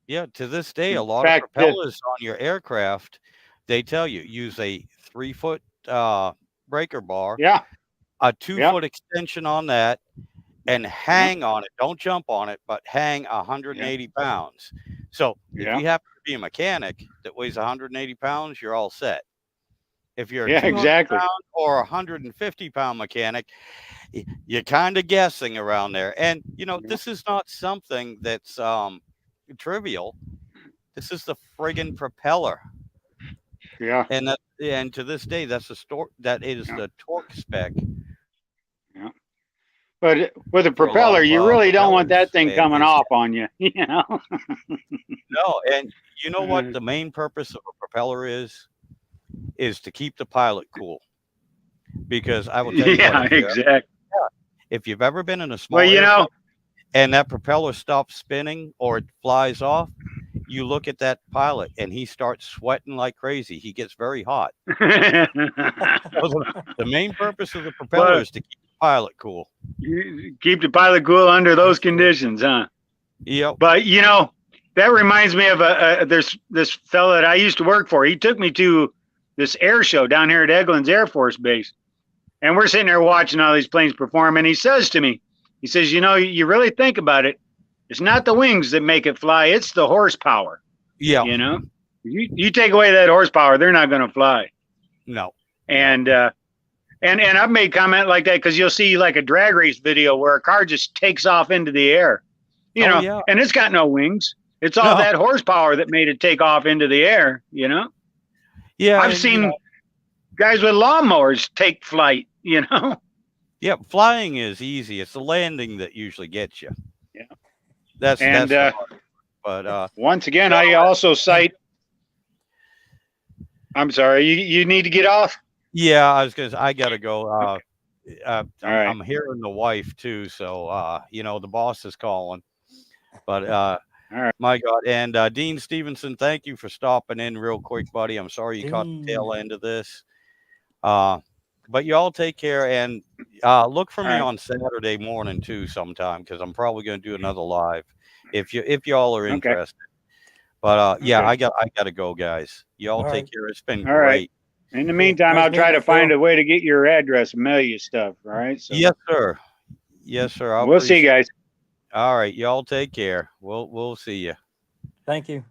Yeah, to this day, a In lot fact, of propellers on your aircraft, they tell you use a 3-foot breaker bar, Yeah. a 2-foot extension on that, and hang on it. Don't jump on it, but hang 180 pounds. So if you happen to be a mechanic that weighs 180 pounds, you're all set. If you're a 200-pound or 150-pound mechanic, you're kind of guessing around there. And, you know, this is not something that's trivial. This is the friggin' propeller. Yeah. And to this day, that is the torque spec. Yeah. But with a propeller, you really don't want that thing coming off on you, you know? No, and you know what the main purpose of a propeller is to keep the pilot cool. Because I will tell you what, if you've ever been in a small airplane and that propeller stops spinning or it flies off, you look at that pilot and he starts sweating like crazy. He gets very hot. The main purpose of the propeller is to keep the pilot cool. You keep the pilot cool under those conditions, huh? Yep. But, you know, that reminds me of there's this fella that I used to work for. He took me to this air show down here at Eglins Air Force Base. And we're sitting there watching all these planes perform. And he says to me, he says, you know, you really think about it. It's not the wings that make it fly. It's the horsepower. Yeah. You know, you take away that horsepower, they're not going to fly. No. And I've made comment like that because you'll see like a drag race video where a car just takes off into the air, you know, and it's got no wings. It's all that horsepower that made it take off into the air, you know? Yeah. I've seen guys with lawnmowers take flight, you know? Yeah. Flying is easy. It's the landing that usually gets you. Yeah. That's the hard. But once again, I also cite. I'm sorry, you need to get off. Yeah, I was gonna. I gotta go. right. I'm hearing the wife too, so you know the boss is calling. But all right. my God, and Dean Stevenson, thank you for stopping in real quick, buddy. I'm sorry you caught the tail end of this. But y'all take care and look for me on Saturday morning too sometime because I'm probably gonna do another live if y'all are interested. But yeah, I gotta go, guys. Y'all take care. It's been great. Right. In the meantime, I'll try to find a way to get your address and mail you stuff. All right. So. Yes, sir. Yes, sir. We'll see you guys. All right. Y'all take care. We'll see you. Thank you.